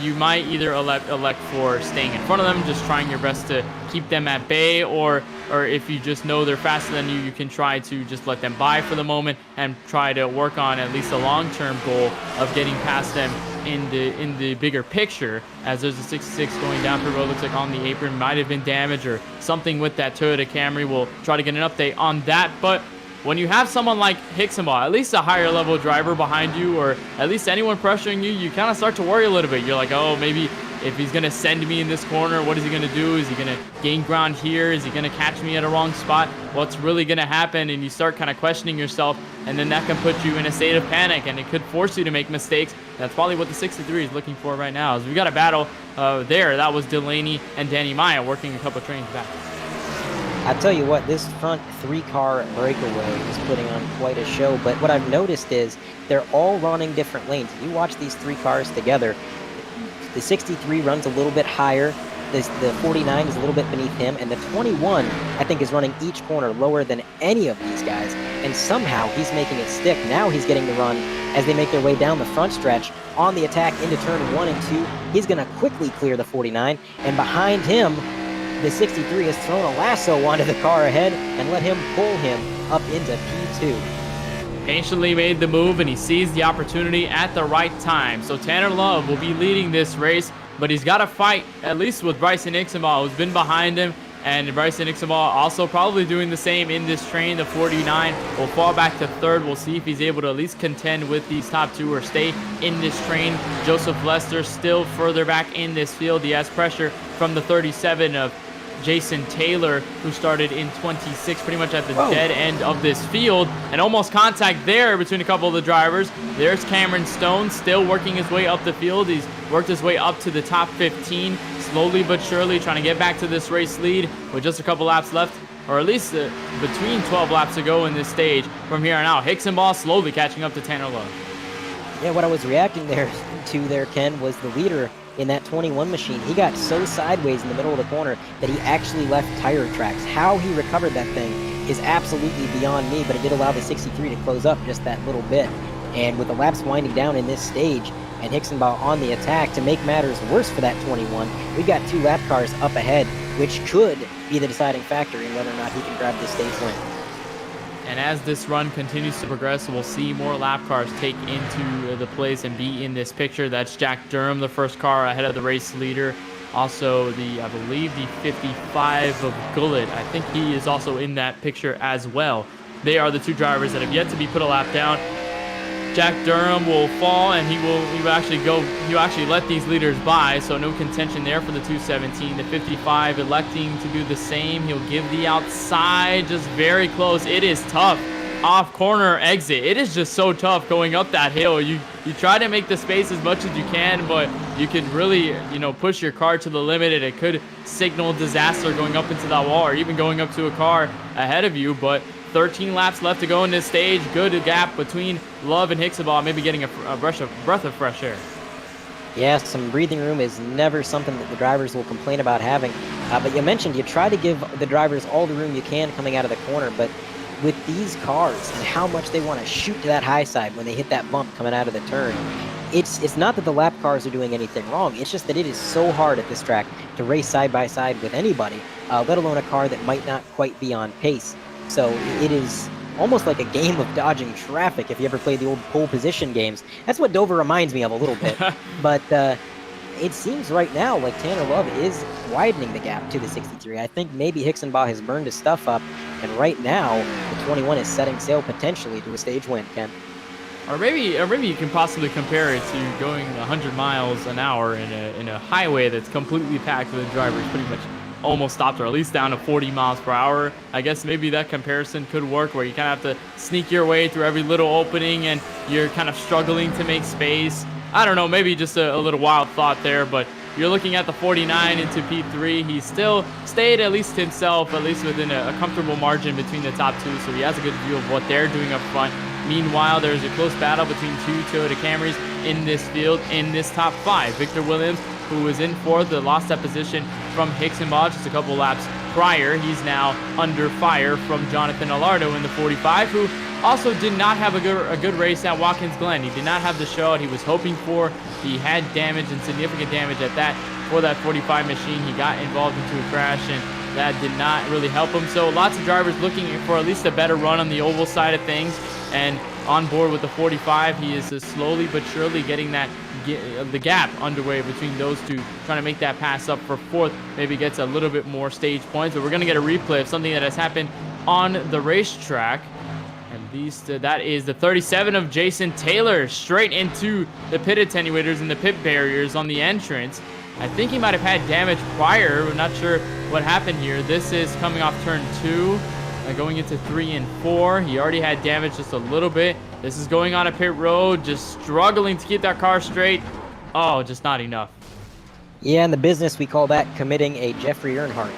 you might either elect for staying in front of them, just trying your best to keep them at bay, or if you just know they're faster than you, you can try to just let them by for the moment and try to work on at least a long-term goal of getting past them in the bigger picture. As there's a 66 going down the road, looks like on the apron, might have been damaged or something with that Toyota Camry. We'll try to get an update on that. But when you have someone like Hixenbaugh, at least a higher level driver behind you, or at least anyone pressuring you, you kind of start to worry a little bit. You're like, oh, maybe if he's going to send me in this corner, what is he going to do? Is he going to gain ground here? Is he going to catch me at a wrong spot? What's really going to happen? And you start kind of questioning yourself, and then that can put you in a state of panic, and it could force you to make mistakes. That's probably what the 63 is looking for right now. As we got a battle there. That was Delaney and Danny Maya working a couple trains back. I tell you what, this front 3-car breakaway is putting on quite a show, but what I've noticed is they're all running different lanes. You watch these 3 cars together, the 63 runs a little bit higher, the 49 is a little bit beneath him, and the 21, I think, is running each corner lower than any of these guys, and somehow he's making it stick. Now he's getting the run as they make their way down the front stretch on the attack into turn 1 and 2. He's going to quickly clear the 49, and behind him, the 63 has thrown a lasso onto the car ahead and let him pull him up into P2. Patiently made the move, and he seized the opportunity at the right time. So Tanner Love will be leading this race, but he's got to fight, at least with Bryson Hixenbaugh, who's been behind him. And Bryson Hixenbaugh also probably doing the same in this train. The 49 will fall back to third. We'll see if he's able to at least contend with these top 2 or stay in this train. Joseph Lester still further back in this field. He has pressure from the 37 of Jason Taylor, who started in 26, pretty much at the dead end of this field, and almost contact there between a couple of the drivers. There's Cameron Stone still working his way up the field. He's worked his way up to the top 15, slowly but surely trying to get back to this race lead with just a couple laps left, or at least between 12 laps to go in this stage. From here on out, Hixenbaugh slowly catching up to Tanner Love. Yeah, what I was reacting there, Ken, was the leader in that 21 machine. He got so sideways in the middle of the corner that he actually left tire tracks. How he recovered that thing is absolutely beyond me, but it did allow the 63 to close up just that little bit. And with the laps winding down in this stage and Hixenbaugh on the attack, to make matters worse for that 21, we've got 2 lap cars up ahead, which could be the deciding factor in whether or not he can grab this stage win. And as this run continues to progress, we'll see more lap cars take into the place and be in this picture. That's Jack Durham, the first car ahead of the race leader. Also, I believe the 55 of Gullit. I think he is also in that picture as well. They are the two drivers that have yet to be put a lap down. Jack Durham will fall, and he will actually let these leaders by, so no contention there for the 217. The 55 electing to do the same. He'll give the outside, just very close. It is tough. Off corner exit. It is just so tough going up that hill. You try to make the space as much as you can, but you can really, push your car to the limit, and it could signal disaster going up into that wall or even going up to a car ahead of you. But 13 laps left to go in this stage. Good gap between Love and Hicksaball, maybe getting a breath of fresh air. Yeah, some breathing room is never something that the drivers will complain about having. But you mentioned you try to give the drivers all the room you can coming out of the corner, but with these cars and how much they want to shoot to that high side when they hit that bump coming out of the turn, it's not that the lap cars are doing anything wrong. It's just that it is so hard at this track to race side by side with anybody, let alone a car that might not quite be on pace. So it is almost like a game of dodging traffic if you ever played the old pole position games. That's what Dover reminds me of a little bit. But it seems right now like Tanner Love is widening the gap to the 63. I think maybe Hicksonbaugh has burned his stuff up, and right now the 21 is setting sail potentially to a stage win, Ken. Or maybe you can possibly compare it to going 100 miles an hour in a highway that's completely packed with drivers pretty much almost stopped, or at least down to 40 miles per hour. I guess maybe that comparison could work, where you kind of have to sneak your way through every little opening and you're kind of struggling to make space. I don't know, maybe just a little wild thought there, but you're looking at the 49 into P3. He still stayed at least himself, at least within a comfortable margin between the top two, so he has a good view of what they're doing up front. Meanwhile, there's a close battle between two Toyota Camrys in this field, in this top five. Victor Williams, who was in fourth, lost that position from Hicksonbaugh just a couple laps prior. He's now under fire from Jonathan Alardo in the 45, who also did not have a good race at Watkins Glen. He did not have the show he was hoping for. He had damage, and significant damage at that, for that 45 machine. He got involved into a crash, and that did not really help him. So lots of drivers looking for at least a better run on the oval side of things, and on board with the 45, he is slowly but surely getting the gap underway between those two, trying to make that pass up for fourth. Maybe gets a little bit more stage points, but we're going to get a replay of something that has happened on the racetrack. And that is the 37 of Jason Taylor straight into the pit attenuators and the pit barriers on the entrance. I think he might have had damage prior. We're not sure what happened here. This is coming off turn 2, going into 3 and 4. He already had damage just a little bit. This is going on a pit road, just struggling to keep that car straight. Oh, just not enough. Yeah, in the business, we call that committing a Jeffrey Earnhardt.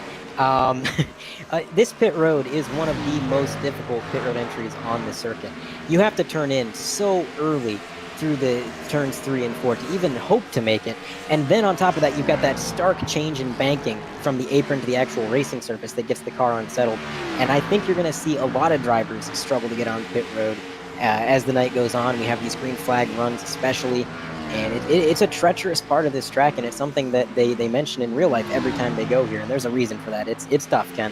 This pit road is one of the most difficult pit road entries on the circuit. You have to turn in so early through the turns 3 and 4 to even hope to make it. And then on top of that, you've got that stark change in banking from the apron to the actual racing surface that gets the car unsettled. And I think you're going to see a lot of drivers struggle to get on pit road as the night goes on. We have these green flag runs especially. And it's a treacherous part of this track, and it's something that they mention in real life every time they go here, and there's a reason for that. It's tough, Ken.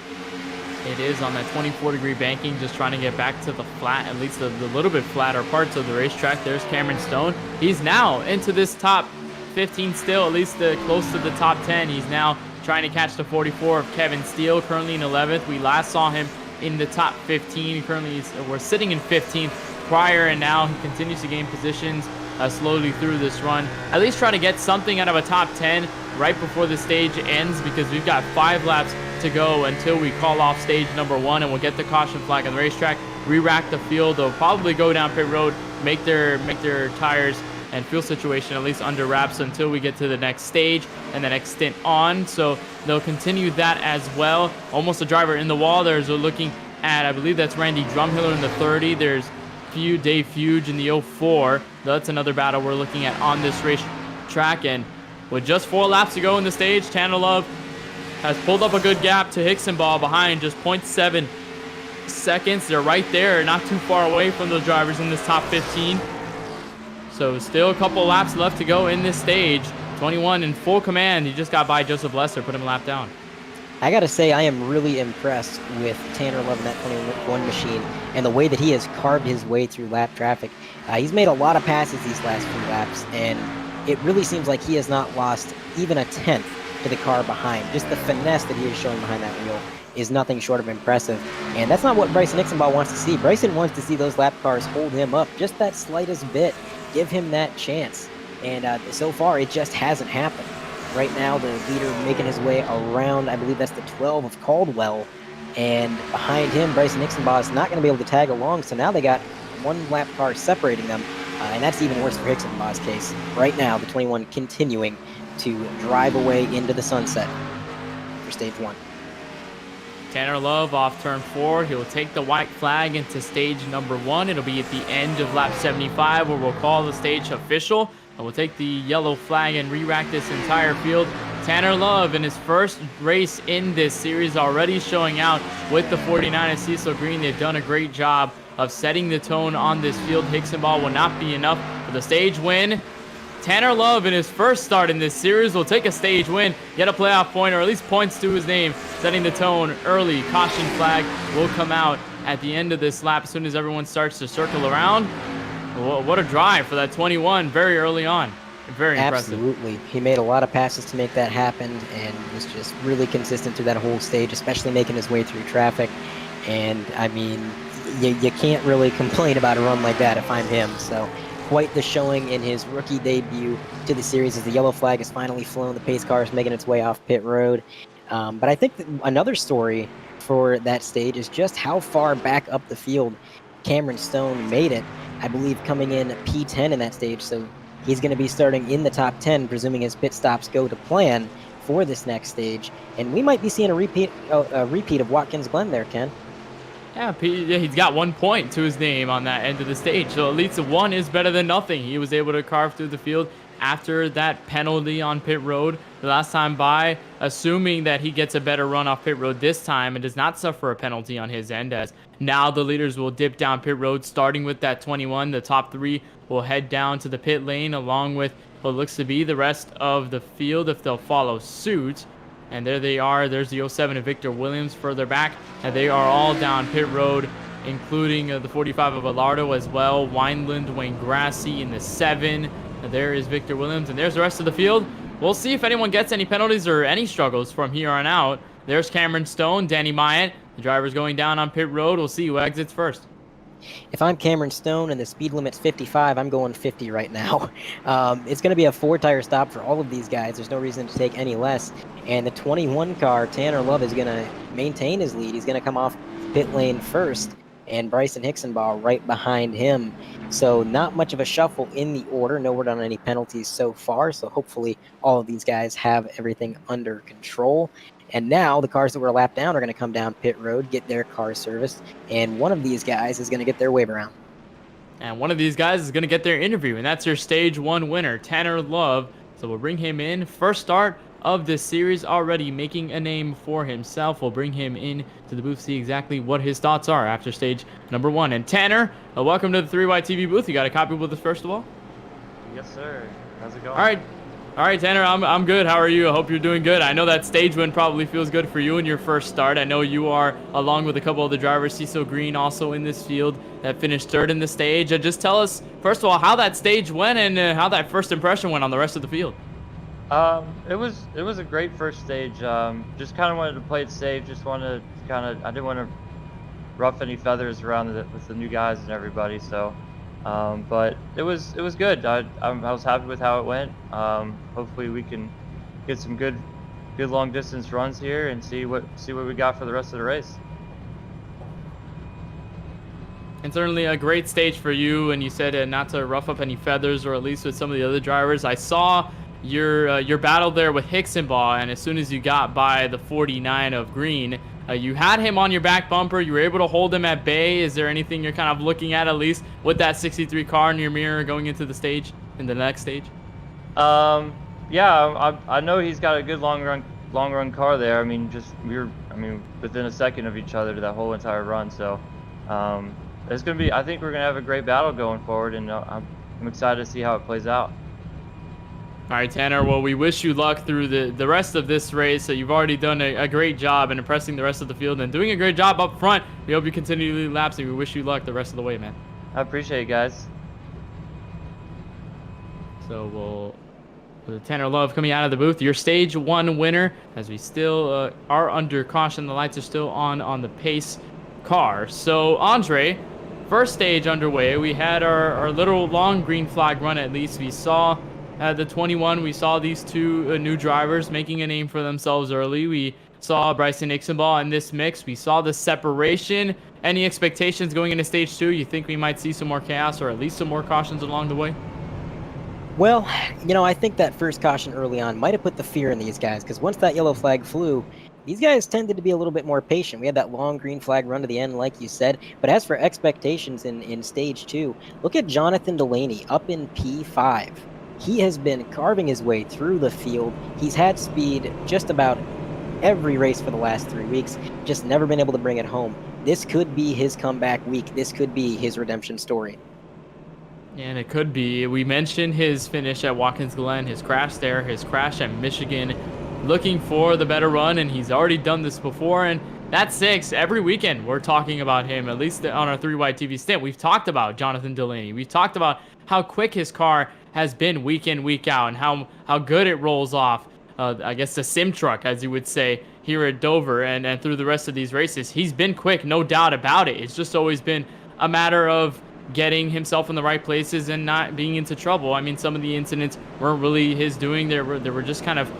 It is on that 24-degree banking, just trying to get back to the flat, at least the little bit flatter parts of the racetrack. There's Cameron Stone. He's now into this top 15 still, at least close to the top 10. He's now trying to catch the 44 of Kevin Steele, currently in 11th. We last saw him in the top 15. Currently, we're sitting in 15th prior, and now he continues to gain positions slowly through this run. At least try to get something out of a top 10 right before the stage ends, because we've got 5 laps to go until we call off stage number 1, and we'll get the caution flag on the racetrack, re-rack the field. They'll probably go down pit road, make their tires and fuel situation at least under wraps until we get to the next stage and the next stint on. So they'll continue that as well. Almost a driver in the wall. There's looking at, I believe that's Randy Drumhiller in the 30. There's Dave Fuge in the 04. That's another battle we're looking at on this racetrack. And with just 4 laps to go in the stage, Tanner Love has pulled up a good gap to Hicksonbaugh behind just 0.7 seconds. They're right there, not too far away from those drivers in this top 15. So still a couple laps left to go in this stage. 21 in full command. He just got by Joseph Lesser, put him a lap down. I gotta say, I am really impressed with Tanner Love in that 21 machine and the way that he has carved his way through lap traffic. He's made a lot of passes these last few laps, and it really seems like he has not lost even a tenth to the car behind. Just the finesse that he is showing behind that wheel is nothing short of impressive. And that's not what Bryson Nixonbaugh wants to see. Bryson wants to see those lap cars hold him up just that slightest bit, give him that chance. And so far, it just hasn't happened. Right now, the leader making his way around, I believe that's the 12 of Caldwell. And behind him, Bryson Nixonbaugh is not going to be able to tag along. So now they got one lap car separating them. And that's even worse for Nixonbaugh's case. Right now, the 21 continuing to drive away into the sunset for stage 1. Tanner Love off turn 4. He'll take the white flag into stage number 1. It'll be at the end of lap 75 where we'll call the stage official. And we'll take the yellow flag and re-rack this entire field. Tanner Love in his first race in this series already showing out with the 49 of Cecil Green. They've done a great job of setting the tone on this field. Nixonbaugh will not be enough for the stage win. Tanner Love in his first start in this series will take a stage win, get a playoff point, or at least points to his name, setting the tone early. Caution flag will come out at the end of this lap as soon as everyone starts to circle around. What a drive for that 21 very early on. Very impressive. Absolutely. He made a lot of passes to make that happen and was just really consistent through that whole stage, especially making his way through traffic. And, I mean, you can't really complain about a run like that if I'm him. So quite the showing in his rookie debut to the series as the yellow flag has finally flown. The pace car is making its way off pit road. But I think that another story for that stage is just how far back up the field Cameron Stone made it. I believe coming in P10 in that stage, so he's going to be starting in the top 10, presuming his pit stops go to plan for this next stage. And we might be seeing a repeat of Watkins Glen there, Ken. Yeah, he's got 1 point to his name on that end of the stage. So at least 1 is better than nothing. He was able to carve through the field after that penalty on pit road the last time by, assuming that he gets a better run off pit road this time and does not suffer a penalty on his end, as now the leaders will dip down pit road starting with that 21. The top 3 will head down to the pit lane along with what looks to be the rest of the field if they'll follow suit. And there they are. There's the 07 of Victor Williams further back, and they are all down pit road, including the 45 of Alardo as well. Wineland, Wayne Grassy in the 7. There is Victor Williams, and there's the rest of the field. We'll see if anyone gets any penalties or any struggles from here on out. There's Cameron Stone, Danny Myatt. The driver's going down on pit road. We'll see who exits first. If I'm Cameron Stone and the speed limit's 55, I'm going 50 right now. It's going to be a 4-tire stop for all of these guys. There's no reason to take any less. And the 21 car, Tanner Love, is going to maintain his lead. He's going to come off pit lane first, and Bryson Nixonbaugh right behind him. So not much of a shuffle in the order. No word on any penalties so far. So hopefully all of these guys have everything under control. And now the cars that were lapped down are going to come down pit road, get their car serviced, and one of these guys is going to get their wave around. And one of these guys is going to get their interview, and that's your stage 1 winner, Tanner Love. So we'll bring him in. First start of this series, already making a name for himself. We'll bring him in to the booth, see exactly what his thoughts are after stage number 1. And Tanner, welcome to the 3Y TV booth. You got a copy with us first of all? Yes, sir. How's it going? All right, Tanner, I'm good. How are you? I hope you're doing good. I know that stage win probably feels good for you in your first start. I know you are, along with a couple of the drivers, Cecil Green also in this field that finished 3rd in the stage. Just tell us, first of all, how that stage went and how that first impression went on the rest of the field. It was a great first stage. Just kind of wanted to play it safe. Just wanted to I didn't want to ruff any feathers around with the new guys and everybody. So, but it was good. I was happy with how it went. Hopefully we can get some good long distance runs here and see what we got for the rest of the race. And certainly a great stage for you. And you said not to rough up any feathers, or at least with some of the other drivers. I saw your battle there with Nixonbaugh, and as soon as you got by the 49 of Green, you had him on your back bumper. You were able to hold him at bay. Is there anything you're kind of looking at least with that 63 car in your mirror going into the stage, in the next stage? Yeah, I know he's got a good long run car there. I mean, within a second of each other to that whole entire run. So it's gonna be. I think we're gonna have a great battle going forward, and I'm excited to see how it plays out. All right, Tanner, well, we wish you luck through the rest of this race. So you've already done a great job in impressing the rest of the field and doing a great job up front. We hope you continue to lead laps, and we wish you luck the rest of the way, man. I appreciate it, guys. So we'll Tanner Love coming out of the booth, your stage 1 winner, as we still are under caution. The lights are still on the pace car. So, Andre, first stage underway. We had our little long green flag run at least. We saw the 21. We saw these two new drivers making a name for themselves early. We saw Bryson Ixenbaugh in this mix. We saw the separation. Any expectations going into stage 2? You think we might see some more chaos or at least some more cautions along the way? Well, I think that first caution early on might have put the fear in these guys, because once that yellow flag flew, these guys tended to be a little bit more patient. We had that long green flag run to the end, like you said. But as for expectations in stage 2, look at Jonathan Delaney up in P5. He has been carving his way through the field. He's had speed just about every race for the last 3 weeks, just never been able to bring it home. This could be his comeback week. This could be his redemption story. And it could be. We mentioned his finish at Watkins Glen, his crash there, his crash at Michigan, looking for the better run, and he's already done this before. And that's 6. Every weekend we're talking about him, at least on our 3Y TV stint. We've talked about Jonathan Delaney. We've talked about how quick his car has been week in, week out, and how good it rolls off. I guess the sim truck, as you would say, here at Dover and through the rest of these races. He's been quick, no doubt about it. It's just always been a matter of getting himself in the right places and not being into trouble. I mean, some of the incidents weren't really his doing. There were just kind of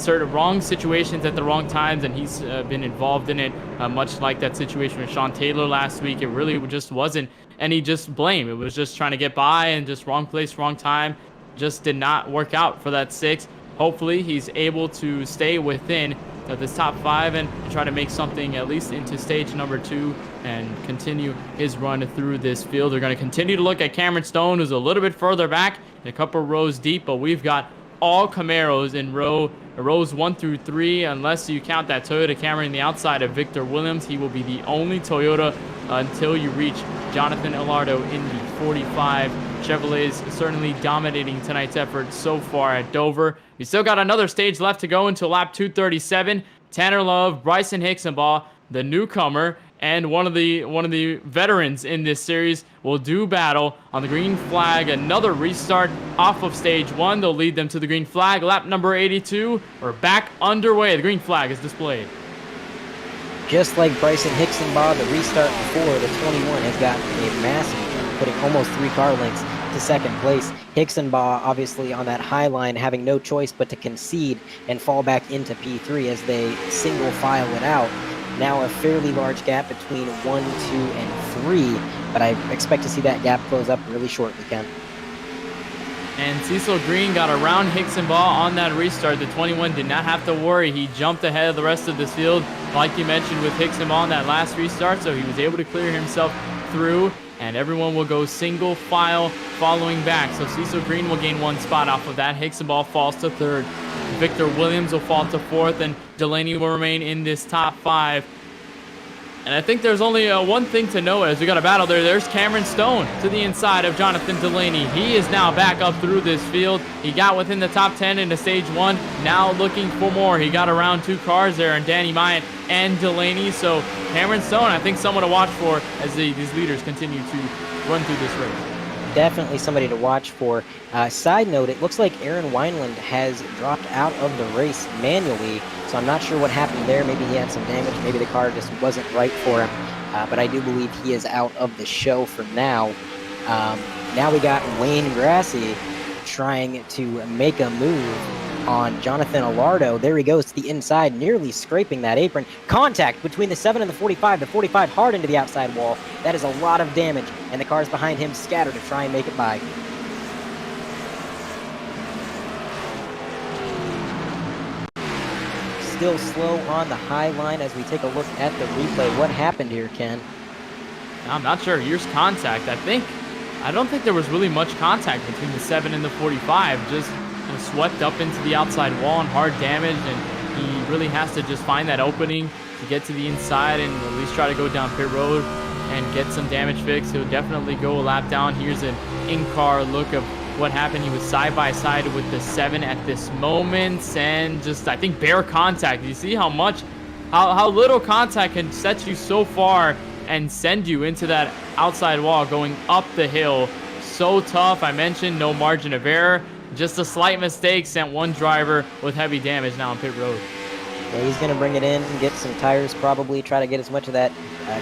sort of wrong situations at the wrong times, and he's been involved in it, much like that situation with Sean Taylor last week. It really just wasn't any just blame. It was just trying to get by and just wrong place, wrong time. Just did not work out for that 6. Hopefully he's able to stay within this top 5 and try to make something at least into stage number 2 and continue his run through this field. We're going to continue to look at Cameron Stone, who's a little bit further back, a couple rows deep, but we've got all Camaros in rows 1 through 3, unless you count that Toyota Camry on the outside of Victor Williams. He will be the only Toyota until you reach Jonathan Alardo in the 45. Chevrolet's certainly dominating tonight's effort so far at Dover. We still got another stage left to go until lap 237. Tanner Love, Bryson Ixenbaugh, the newcomer, and one of the veterans in this series will do battle on the green flag. Another restart off of stage 1. They'll lead them to the green flag. Lap number 82. We're back underway. The green flag is displayed. Just like Bryson Ixenbaugh, the restart before, the 21 has got a massive jump, putting almost 3 car lengths to second place. Ixenbaugh obviously on that high line, having no choice but to concede and fall back into P3 as they single file it out. Now a fairly large gap between 1, 2, and 3, but I expect to see that gap close up really shortly, Ken. And Cecil Green got around Ixenbaugh on that restart. The 21 did not have to worry. He jumped ahead of the rest of this field, like you mentioned with Ixenbaugh on that last restart, so he was able to clear himself through, and everyone will go single file following back. So Cecil Green will gain 1 spot off of that. Ixenbaugh falls to 3rd. Victor Williams will fall to 4th, and Delaney will remain in this top 5. And I think there's only one thing to know as we got a battle there. There's Cameron Stone to the inside of Jonathan Delaney. He is now back up through this field. He got within the top 10 into stage 1. Now looking for more. He got around 2 cars there, and Danny Myatt and Delaney. So Cameron Stone, I think someone to watch for as these leaders continue to run through this race. Definitely somebody to watch for. Side note, it looks like Aaron Wineland has dropped out of the race manually, so I'm not sure what happened there. Maybe he had some damage. Maybe the car just wasn't right for him. But I do believe he is out of the show for now. Now we got Wayne Grassi trying to make a move on Jonathan Alardo. There he goes to the inside, nearly scraping that apron. Contact between the 7 and the 45. The 45 hard into the outside wall. That is a lot of damage, and the cars behind him scatter to try and make it by. Still slow on the high line as we take a look at the replay. What happened here, Ken? I'm not sure. Here's contact. I don't think there was really much contact between the 7 and the 45. Just swept up into the outside wall and hard damage, and he really has to just find that opening to get to the inside and at least try to go down pit road and get some damage fixed. He'll definitely go a lap down. Here's an in-car look of what happened. He was side by side with the 7 at this moment, and just I think bare contact. You see how little contact can set you so far and send you into that outside wall going up the hill. So tough. I mentioned no margin of error. just a slight mistake sent one driver with heavy damage now on pit road. Yeah, he's going to bring it in, get some tires, probably try to get as much of that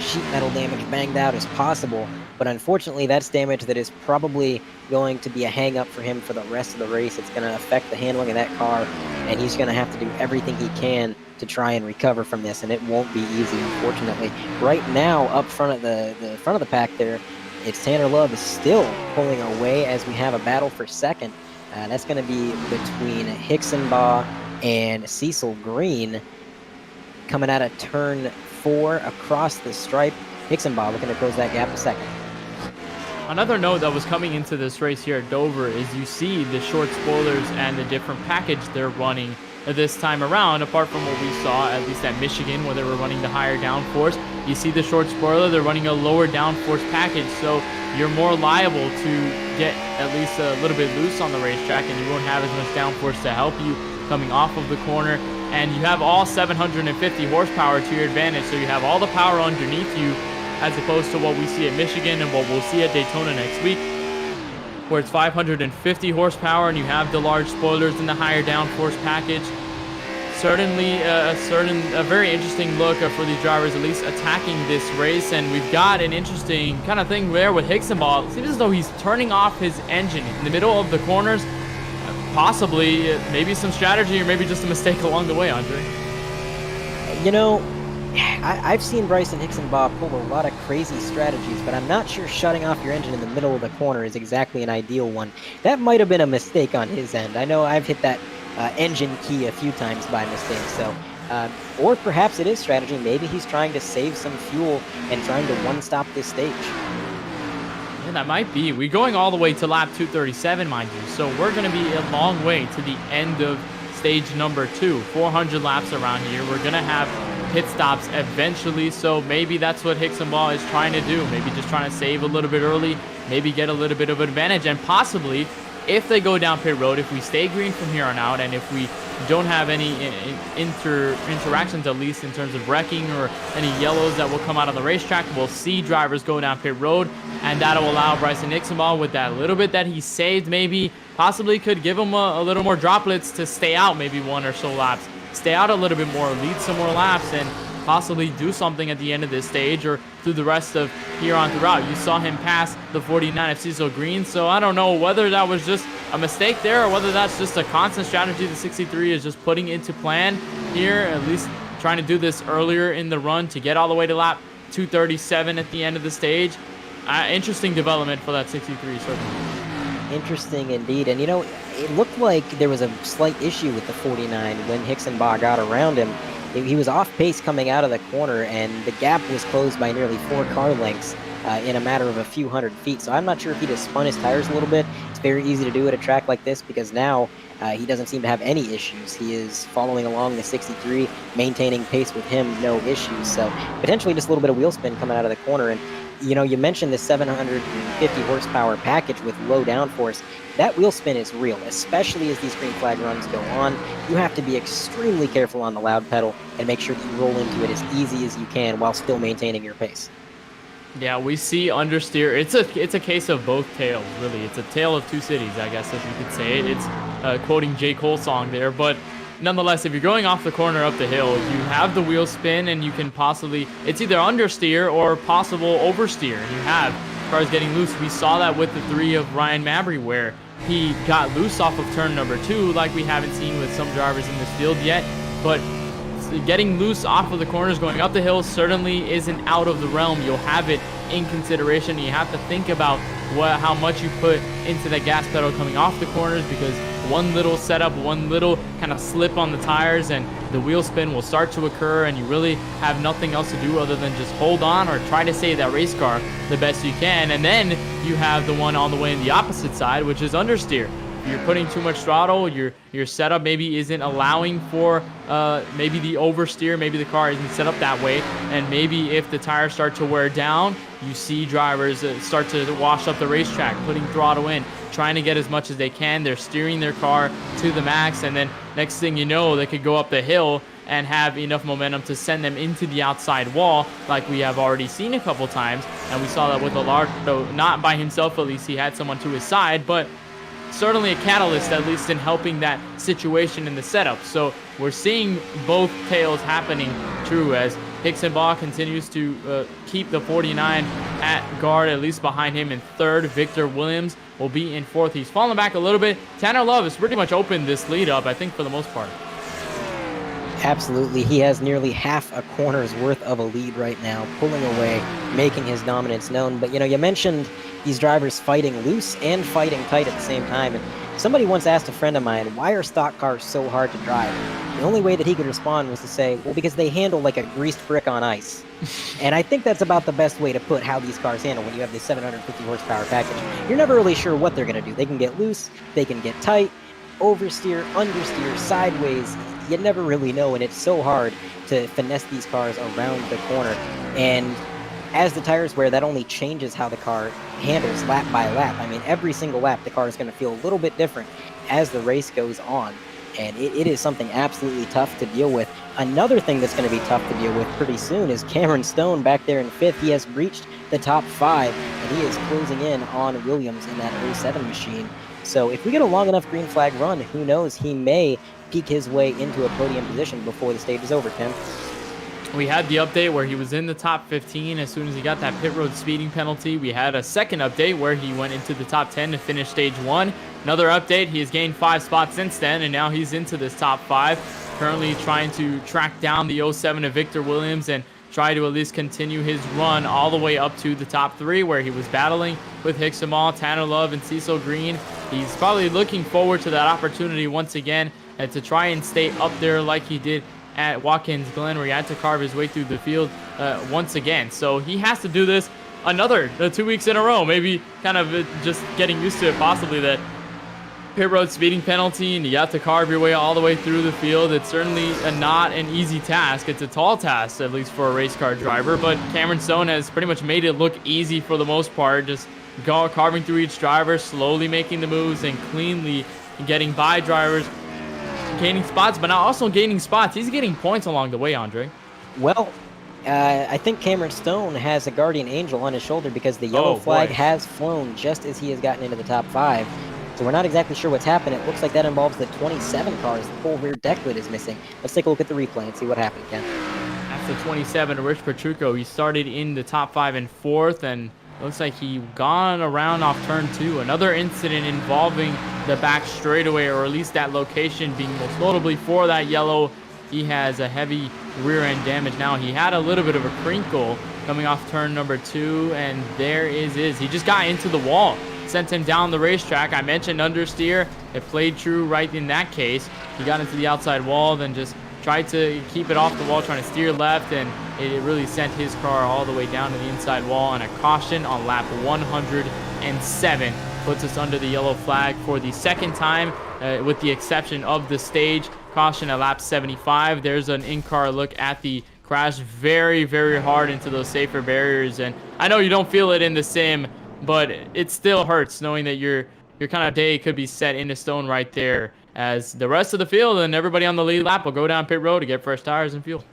sheet metal damage banged out as possible. But unfortunately, that's damage that is probably going to be a hang-up for him for the rest of the race. It's going to affect the handling of that car, and he's going to have to do everything he can to try and recover from this, and it won't be easy, unfortunately. Right now, up front of the front of the pack there, it's Tanner Love is still pulling away as we have a battle for second. That's going to be between Hixenbaugh and Cecil Green coming out of turn 4 across the stripe. Hixenbaugh looking to close that gap to second. Another note that was coming into this race here at Dover is you see the short spoilers and the different package they're running this time around, apart from what we saw at least at Michigan where they were running the higher downforce. You see the short spoiler, they're running a lower downforce package, so you're more liable to get at least a little bit loose on the racetrack, and you won't have as much downforce to help you coming off of the corner. And you have all 750 horsepower to your advantage, so you have all the power underneath you, as opposed to what we see at Michigan and what we'll see at Daytona next week, where it's 550 horsepower and you have the large spoilers in the higher downforce package. Certainly a very interesting look for these drivers, at least attacking this race. And we've got an interesting kind of thing there with Hixenbaugh. It seems as though he's turning off his engine in the middle of the corners. Possibly, maybe some strategy or maybe just a mistake along the way, Andre. You know, I've seen Bryson Hixenbaugh pull a lot of crazy strategies, but I'm not sure shutting off your engine in the middle of the corner is exactly an ideal one. That might have been a mistake on his end. I know I've hit that engine key a few times by mistake, so or perhaps it is strategy. Maybe he's trying to save some fuel and trying to one-stop this stage. Yeah, that might be. We're going all the way to lap 237, mind you, so we're going to be a long way to the end of stage number 2. 400 laps around here. We're going to have pit stops eventually, so maybe that's what Hixenbaugh is trying to do. Maybe just trying to save a little bit early, maybe get a little bit of advantage, and possibly, if they go down pit road, if we stay green from here on out, and if we don't have any interactions, at least in terms of wrecking or any yellows that will come out on the racetrack, we'll see drivers go down pit road, and that'll allow Bryson Hixenbaugh, with that little bit that he saved, maybe possibly could give him a little more droplets to stay out maybe one or so laps, stay out a little bit more, lead some more laps, and possibly do something at the end of this stage or through the rest of here on throughout. You saw him pass the 49 of Cecil Green, so I don't know whether that was just a mistake there or whether that's just a constant strategy the 63 is just putting into plan here, at least trying to do this earlier in the run to get all the way to lap 237 at the end of the stage. Interesting development for that 63, certainly. Interesting indeed. And, you know, it looked like there was a slight issue with the 49 when Hixenbaugh got around him. He was off pace coming out of the corner, and the gap was closed by nearly 4 car lengths in a matter of a few hundred feet. So I'm not sure if he just spun his tires a little bit. It's very easy to do at a track like this because now he doesn't seem to have any issues. He is following along the 63, maintaining pace with him, no issues. So potentially just a little bit of wheel spin coming out of the corner. And, you know, you mentioned the 750 horsepower package with low downforce. That wheel spin is real, especially as these green flag runs go on. You have to be extremely careful on the loud pedal and make sure that you roll into it as easy as you can while still maintaining your pace. Yeah, we see understeer. It's a case of both tales, really. It's a tale of two cities, I guess, if you could say it. It's quoting J. Cole song there, but nonetheless, if you're going off the corner up the hill, you have the wheel spin, and you can possibly, it's either understeer or possible oversteer. You have cars getting loose. We saw that with the 3 of Ryan Mabry, where he got loose off of turn number 2, like we haven't seen with some drivers in this field yet. But getting loose off of the corners going up the hill certainly isn't out of the realm. You'll have it in consideration. You have to think about how much you put into the gas pedal coming off the corners, because one little setup, one little kind of slip on the tires, and the wheel spin will start to occur, and you really have nothing else to do other than just hold on or try to save that race car the best you can. And then you have the one on the way in the opposite side, which is understeer. You're putting too much throttle, your setup maybe isn't allowing for maybe the oversteer, maybe the car isn't set up that way, and maybe if the tires start to wear down, you see drivers start to wash up the racetrack, putting throttle in, trying to get as much as they can. They're steering their car to the max, and then next thing you know, they could go up the hill and have enough momentum to send them into the outside wall, like we have already seen a couple times. And we saw that with Alardo, not by himself, at least he had someone to his side, but certainly a catalyst, at least in helping that situation in the setup. So we're seeing both tales happening true as Hixenbaugh continues to keep the 49 at guard, at least behind him in third. Victor Williams will be in fourth. He's fallen back a little bit. Tanner Love has pretty much opened this lead up, I think, for the most part. Absolutely. He has nearly half a corner's worth of a lead right now, pulling away, making his dominance known. But, you mentioned these drivers fighting loose and fighting tight at the same time. And somebody once asked a friend of mine, why are stock cars so hard to drive? The only way that he could respond was to say, well, because they handle like a greased brick on ice. And I think that's about the best way to put how these cars handle when you have this 750 horsepower package. You're never really sure what they're going to do. They can get loose, they can get tight, oversteer, understeer, sideways. You never really know, and it's so hard to finesse these cars around the corner. And as the tires wear, that only changes how the car handles lap by lap. I mean, every single lap, the car is going to feel a little bit different as the race goes on. And it is something absolutely tough to deal with. Another thing that's going to be tough to deal with pretty soon is Cameron Stone back there in fifth. He has reached the top 5, and he is closing in on Williams in that 07 machine. So if we get a long enough green flag run, who knows, he may peek his way into a podium position before the stage is over, Tim. We had the update where he was in the top 15 as soon as he got that pit road speeding penalty. We had a second update where he went into the top 10 to finish stage 1. Another update, he has gained 5 spots since then, and now he's into this top 5. Currently trying to track down the 07 of Victor Williams and try to at least continue his run all the way up to the top 3 where he was battling with Hixenbaugh, Tanner Love, and Cecil Green. He's probably looking forward to that opportunity once again and to try and stay up there like he did at Watkins Glen, where he had to carve his way through the field once again. So he has to do this another 2 weeks in a row, maybe kind of just getting used to it, possibly that pit road speeding penalty, and you have to carve your way all the way through the field. It's certainly not an easy task. It's a tall task, at least for a race car driver, but Cameron Stone has pretty much made it look easy for the most part, just carving through each driver, slowly making the moves and cleanly getting by drivers, gaining spots, but not also gaining spots. He's getting points along the way, Andre. Well, I think Cameron Stone has a guardian angel on his shoulder because the yellow flag has flown just as he has gotten into the top 5. So we're not exactly sure what's happened. It looks like that involves the 27 cars. The full rear deck lid is missing. Let's take a look at the replay and see what happened, Ken. That's the 27, Rich Petrucco. He started in the top 5 and 4th, and looks like he gone around off turn 2. Another incident involving the back straightaway, or at least that location being most notably for that yellow. He has a heavy rear end damage now. He had a little bit of a crinkle coming off turn number 2, and there is he just got into the wall, sent him down the racetrack. I mentioned understeer. It played true right in that case. He got into the outside wall, then just tried to keep it off the wall, trying to steer left, and it really sent his car all the way down to the inside wall. And a caution on lap 107 puts us under the yellow flag for the second time, with the exception of the stage. Caution at lap 75. There's an in-car look at the crash, very, very hard into those safer barriers. And I know you don't feel it in the sim, but it still hurts knowing that your kind of day could be set into stone right there, as the rest of the field and everybody on the lead lap will go down pit road to get fresh tires and fuel.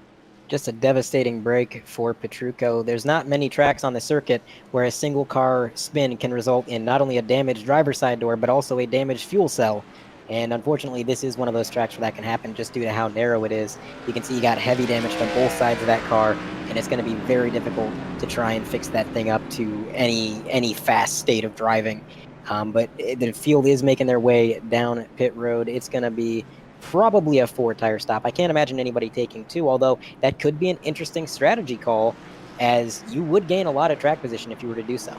Just a devastating break for Petrucco. There's not many tracks on the circuit where a single car spin can result in not only a damaged driver's side door, but also a damaged fuel cell. And unfortunately, this is one of those tracks where that can happen just due to how narrow it is. You can see you got heavy damage to both sides of that car, and it's going to be very difficult to try and fix that thing up to any fast state of driving. But the field is making their way down pit road. It's going to be probably a 4-tire stop. I can't imagine anybody taking 2, although that could be an interesting strategy call, as you would gain a lot of track position if you were to do so.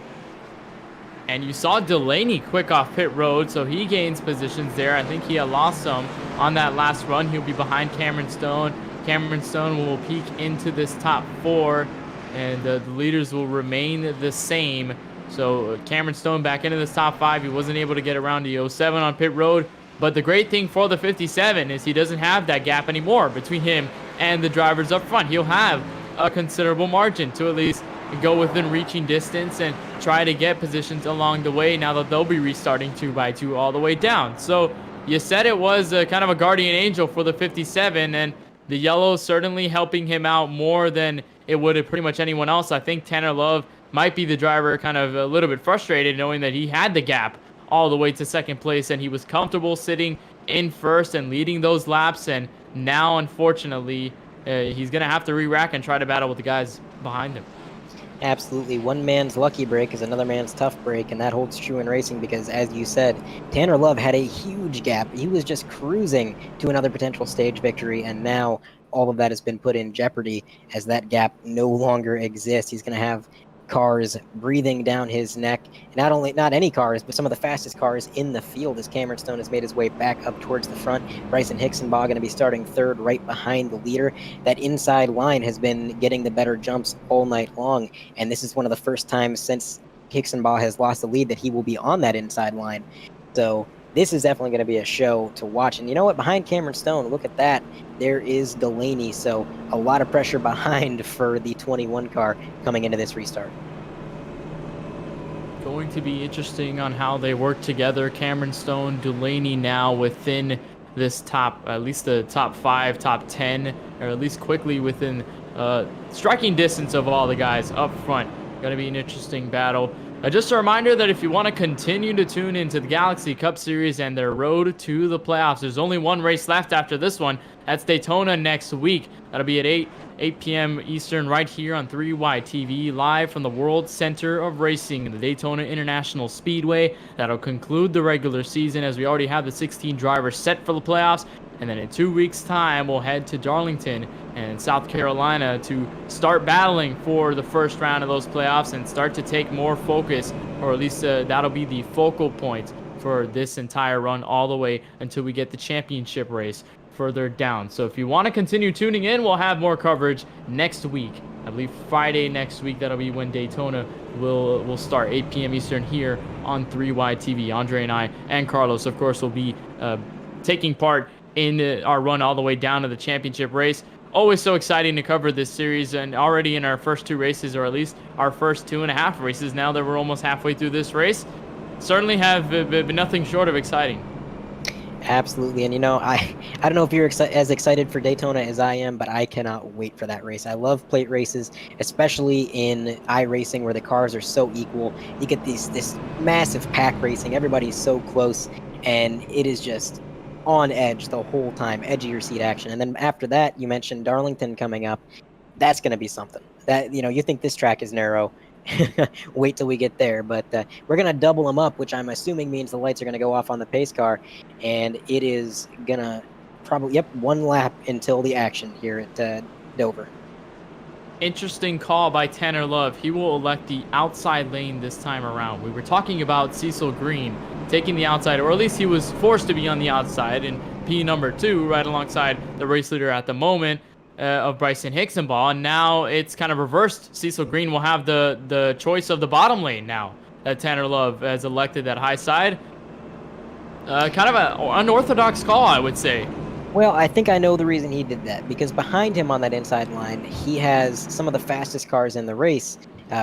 And you saw Delaney quick off pit road, so he gains positions there. I think he had lost some on that last run. He'll be behind Cameron Stone. Cameron Stone will peek into this top 4, and the leaders will remain the same. So Cameron Stone back into this top 5. He wasn't able to get around the 07 on pit road. But the great thing for the 57 is he doesn't have that gap anymore between him and the drivers up front. He'll have a considerable margin to at least go within reaching distance and try to get positions along the way now that they'll be restarting 2 by 2 all the way down. So you said it was a kind of a guardian angel for the 57, and the yellow certainly helping him out more than it would have pretty much anyone else. I think Tanner Love might be the driver kind of a little bit frustrated knowing that he had the gap all the way to second place, and he was comfortable sitting in first and leading those laps. And now, unfortunately, he's going to have to re-rack and try to battle with the guys behind him. Absolutely. One man's lucky break is another man's tough break, and that holds true in racing because, as you said, Tanner Love had a huge gap. He was just cruising to another potential stage victory, and now all of that has been put in jeopardy as that gap no longer exists. He's going to have cars breathing down his neck. Not any cars, but some of the fastest cars in the field as Cameron Stone has made his way back up towards the front. Bryson Hixenbaugh going to be starting third right behind the leader. That inside line has been getting the better jumps all night long, and this is one of the first times since Hixenbaugh has lost the lead that he will be on that inside line. So this is definitely going to be a show to watch. And you know what? Behind Cameron Stone, look at that. There is Delaney. So a lot of pressure behind for the 21 car coming into this restart. Going to be interesting on how they work together. Cameron Stone, Delaney now within this top, at least the top 5, top 10, or at least quickly within striking distance of all the guys up front. Going to be an interesting battle. Just a reminder that if you want to continue to tune into the Galaxy Cup Series and their road to the playoffs, there's only one race left after this one. That's Daytona next week. That'll be at 8 p.m. Eastern right here on 3Y TV, live from the World Center of Racing, the Daytona International Speedway. That'll conclude the regular season as we already have the 16 drivers set for the playoffs. And then in 2 weeks' time, we'll head to Darlington and South Carolina to start battling for the first round of those playoffs and start to take more focus, or at least that'll be the focal point for this entire run all the way until we get the championship race further down. So if you want to continue tuning in, we'll have more coverage next week. I believe Friday next week, that'll be when Daytona will start, 8 p.m. Eastern here on 3Y TV. Andre and I and Carlos, of course, will be taking part in our run all the way down to the championship race. Always so exciting to cover this series, and already in our first 2 races, or at least our first 2.5 races, now that we're almost halfway through this race, certainly have been nothing short of exciting. Absolutely. And, you know, I don't know if you're as excited for Daytona as I am, but I cannot wait for that race. I love plate races, especially in iRacing where the cars are so equal. You get this massive pack racing. Everybody's so close, and it is just on edge the whole time, edge of your seat action. And then after that, you mentioned Darlington coming up. That's going to be something. That, you know, you think this track is narrow. Wait till we get there. But we're going to double them up, which I'm assuming means the lights are going to go off on the pace car. And it is going to probably, 1 lap until the action here at Dover. Interesting call by Tanner Love. He will elect the outside lane this time around. We were talking about Cecil Green taking the outside, or at least he was forced to be on the outside in P number 2, right alongside the race leader at the moment of Bryson Hixenbaugh. And now it's kind of reversed. Cecil Green will have the choice of the bottom lane now that Tanner Love has elected that high side. Kind of an unorthodox call, I would say. Well, I think I know the reason he did that, because behind him on that inside line, he has some of the fastest cars in the race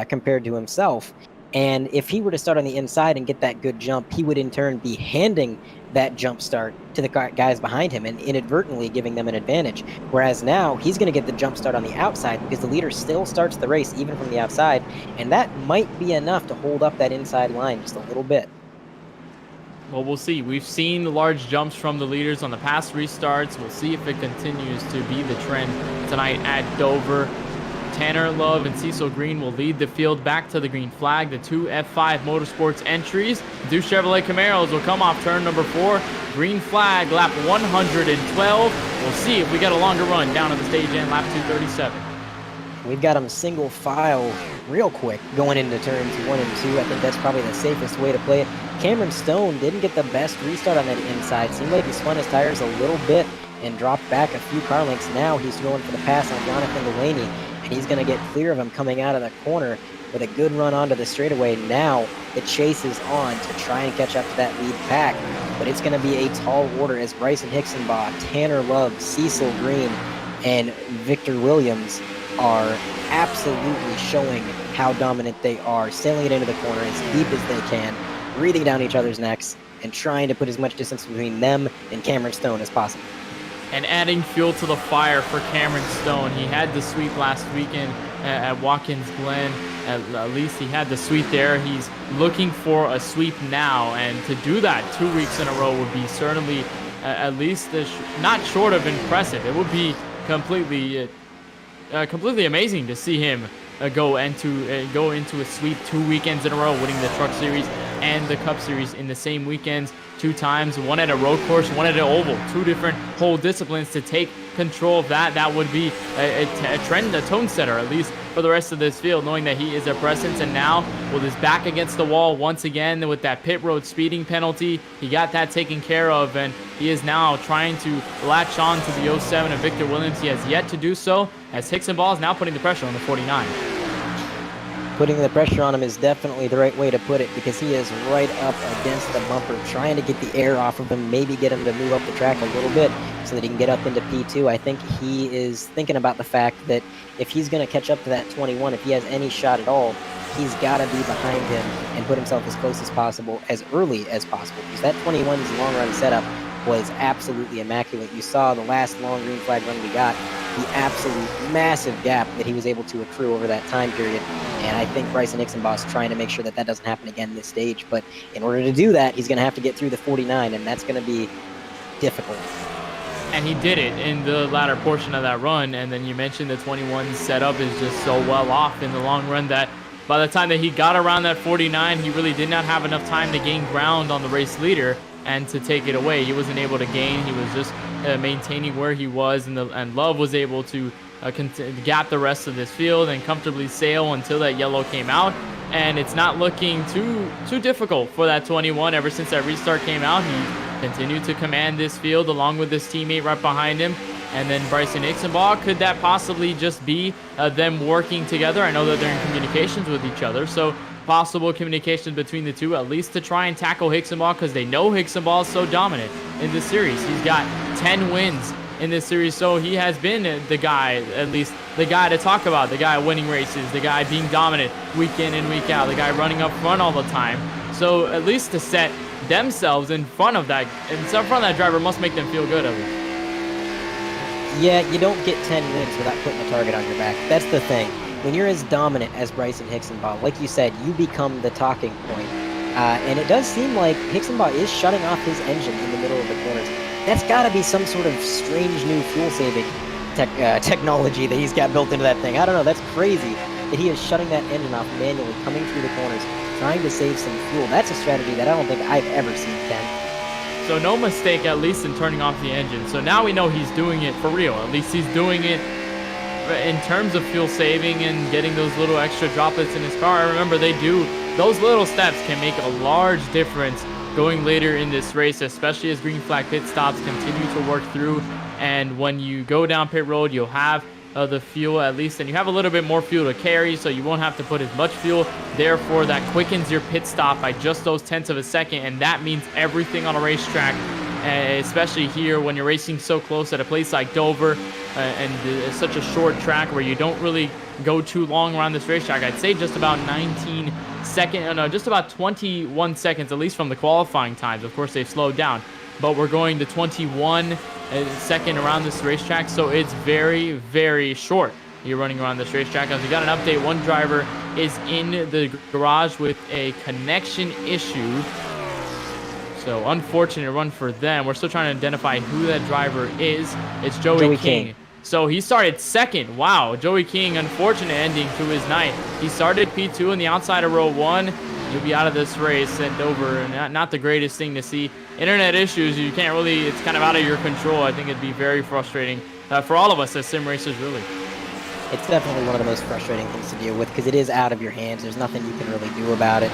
compared to himself. And if he were to start on the inside and get that good jump, he would in turn be handing that jump start to the guys behind him and inadvertently giving them an advantage. Whereas now he's going to get the jump start on the outside because the leader still starts the race even from the outside. And that might be enough to hold up that inside line just a little bit. Well, we'll see. We've seen large jumps from the leaders on the past restarts. We'll see if it continues to be the trend tonight at Dover. Tanner Love and Cecil Green will lead the field back to the green flag. The 2 F5 Motorsports entries, the 2 Chevrolet Camaros will come off turn number 4. Green flag, lap 112. We'll see if we get a longer run down to the stage end, lap 237. We've got them single file real quick going into turns 1 and 2. I think that's probably the safest way to play it. Cameron Stone didn't get the best restart on that inside. Seemed like he spun his tires a little bit and dropped back a few car lengths. Now he's going for the pass on Jonathan Delaney, and he's going to get clear of him coming out of the corner with a good run onto the straightaway. Now the chase is on to try and catch up to that lead pack, but it's going to be a tall order as Bryson Hixenbaugh, Tanner Love, Cecil Green, and Victor Williams are absolutely showing how dominant they are, sailing it into the corner as deep as they can, breathing down each other's necks, and trying to put as much distance between them and Cameron Stone as possible. And adding fuel to the fire for Cameron Stone. He had the sweep last weekend at Watkins Glen. At least he had the sweep there. He's looking for a sweep now, and to do that 2 weeks in a row would be certainly at least not short of impressive. It would be completely amazing to see him go into a sweep 2 weekends in a row, winning the Truck Series and the Cup Series in the same weekends 2 times, one at a road course, one at an oval, 2 different whole disciplines. To take control of that would be a trend, a tone setter, at least for the rest of this field, knowing that he is a presence. And now with his back against the wall once again with that pit road speeding penalty, he got that taken care of, and he is now trying to latch on to the 07 of Victor Williams. He has yet to do so, as Hixenbaugh is now putting the pressure on the 49. Putting the pressure on him is definitely the right way to put it, because he is right up against the bumper, trying to get the air off of him, maybe get him to move up the track a little bit so that he can get up into P2. I think he is thinking about the fact that if he's going to catch up to that 21, if he has any shot at all, he's got to be behind him and put himself as close as possible, as early as possible, because that 21's long run setup was absolutely immaculate. You saw the last long green flag run we got, the absolute massive gap that he was able to accrue over that time period. And I think Bryson Hixenbaugh is trying to make sure that that doesn't happen again this stage. But in order to do that, he's going to have to get through the 49, and that's going to be difficult. And he did it in the latter portion of that run. And then you mentioned the 21 setup is just so well off in the long run that by the time that he got around that 49, he really did not have enough time to gain ground on the race leader and to take it away. He wasn't able to gain. He was just maintaining where he was, and Love was able to gap the rest of this field and comfortably sail until that yellow came out. And it's not looking too difficult for that 21. Ever since that restart came out, he continued to command this field along with his teammate right behind him. And then Bryson Hixenbaugh, could that possibly just be them working together? I know that they're in communications with each other, so possible communication between the two, at least to try and tackle Hixenbaugh, because they know Hixenbaugh is so dominant in this series. He's got 10 wins in this series, so he has been the guy, at least the guy to talk about, the guy winning races, the guy being dominant week in and week out, the guy running up front all the time. So at least to set themselves in front of that, driver must make them feel good at least. Yeah, you don't get 10 wins without putting a target on your back. That's the thing. When you're as dominant as Bryson Hixenbaugh, like you said, you become the talking point. And it does seem like Hixenbaugh is shutting off his engine in the middle of the corners. That's got to be some sort of strange new fuel-saving technology that he's got built into that thing. I don't know. That's crazy that he is shutting that engine off manually, coming through the corners, trying to save some fuel. That's a strategy that I don't think I've ever seen, Ken. So no mistake, at least in turning off the engine. So now we know he's doing it for real. At least he's doing it in terms of fuel saving and getting those little extra droplets in his car. Remember, those little steps can make a large difference going later in this race, especially as green flag pit stops continue to work through. And when you go down pit road, you'll have the fuel at least, and you have a little bit more fuel to carry, so you won't have to put as much fuel. Therefore, that quickens your pit stop by just those tenths of a second, and that means everything on a racetrack, especially here when you're racing so close at a place like Dover, and it's such a short track where you don't really go too long around this racetrack. I'd say just about 21 seconds, at least from the qualifying times. Of course, they've slowed down, but we're going to 21 second around this racetrack, so it's very, very short. You're running around this racetrack. As we got an update, one driver is in the garage with a connection issue. So unfortunate run for them. We're still trying to identify who that driver is. It's Joey King. So he started second. Wow, Joey King, unfortunate ending to his night. He started P2 on the outside of row 1. You'll be out of this race, sent over. Not the greatest thing to see. Internet issues, you can't really, it's kind of out of your control. I think it'd be very frustrating for all of us as sim racers, really. It's definitely one of the most frustrating things to deal with, because it is out of your hands. There's nothing you can really do about it.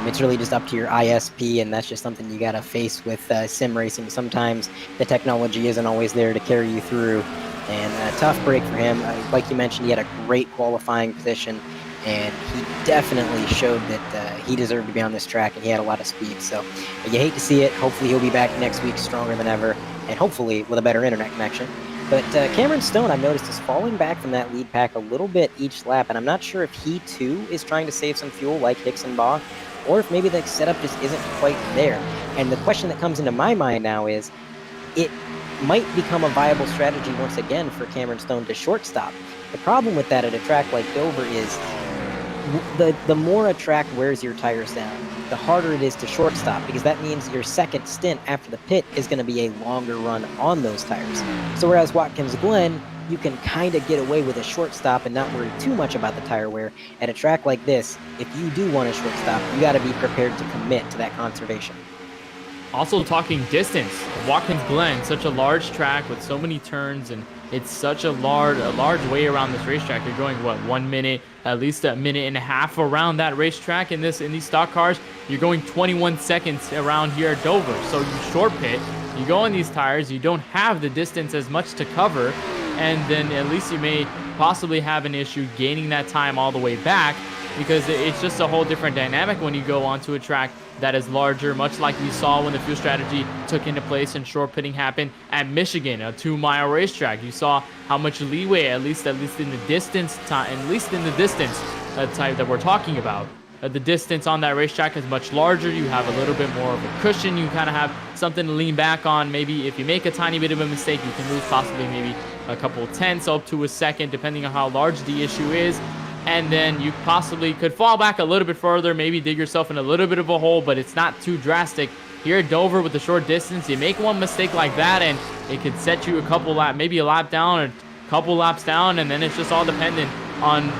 It's really just up to your ISP, and that's just something you got to face with sim racing. Sometimes the technology isn't always there to carry you through, and a tough break for him. Like you mentioned, he had a great qualifying position, and he definitely showed that he deserved to be on this track, and he had a lot of speed. So you hate to see it. Hopefully he'll be back next week stronger than ever, and hopefully with a better internet connection. But Cameron Stone, I've noticed, is falling back from that lead pack a little bit each lap, and I'm not sure if he too is trying to save some fuel like Hixenbaugh, or if maybe the setup just isn't quite there. And the question that comes into my mind now is, it might become a viable strategy once again for Cameron Stone to shortstop. The problem with that at a track like Dover is the more a track wears your tires down, the harder it is to shortstop, because that means your second stint after the pit is going to be a longer run on those tires. So whereas Watkins Glen, you can kind of get away with a shortstop and not worry too much about the tire wear. At a track like this, if you do want a shortstop, you got to be prepared to commit to that conservation. Also talking distance, Watkins Glen, such a large track with so many turns, and it's such a large way around this racetrack. You're going, what, 1 minute, at least a minute and a half around that racetrack in these stock cars. You're going 21 seconds around here at Dover. So you short pit, you go on these tires, you don't have the distance as much to cover, and then at least you may possibly have an issue gaining that time all the way back, because it's just a whole different dynamic when you go onto a track that is larger, much like we saw when the fuel strategy took into place and short pitting happened at Michigan, a 2-mile racetrack. You saw how much leeway, at least in the distance type that we're talking about. The distance on that racetrack is much larger. You have a little bit more of a cushion. You kind of have something to lean back on. Maybe if you make a tiny bit of a mistake, you can lose possibly maybe a couple of tenths up to a second, depending on how large the issue is. And then you possibly could fall back a little bit further, maybe dig yourself in a little bit of a hole, but it's not too drastic. Here at Dover with the short distance, you make one mistake like that and it could set you maybe a lap down or a couple laps down, and then it's just all dependent on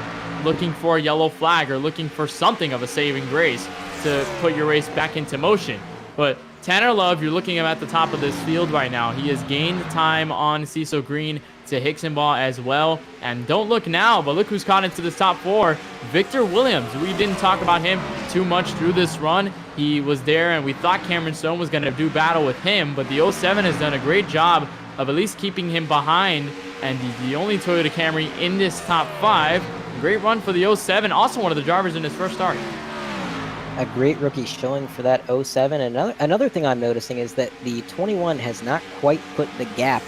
looking for a yellow flag or looking for something of a saving grace to put your race back into motion. But Tanner Love, you're looking at the top of this field right now. He has gained time on Cecil Green to Hicksonball as well. And don't look now, but look who's caught into this top 4. Victor Williams. We didn't talk about him too much through this run. He was there, and we thought Cameron Stone was going to do battle with him, but the 07 has done a great job of at least keeping him behind, and the only Toyota Camry in this top 5. Great run for the 07, also one of the drivers in his first start. A great rookie showing for that 07. Another thing I'm noticing is that the 21 has not quite put the gap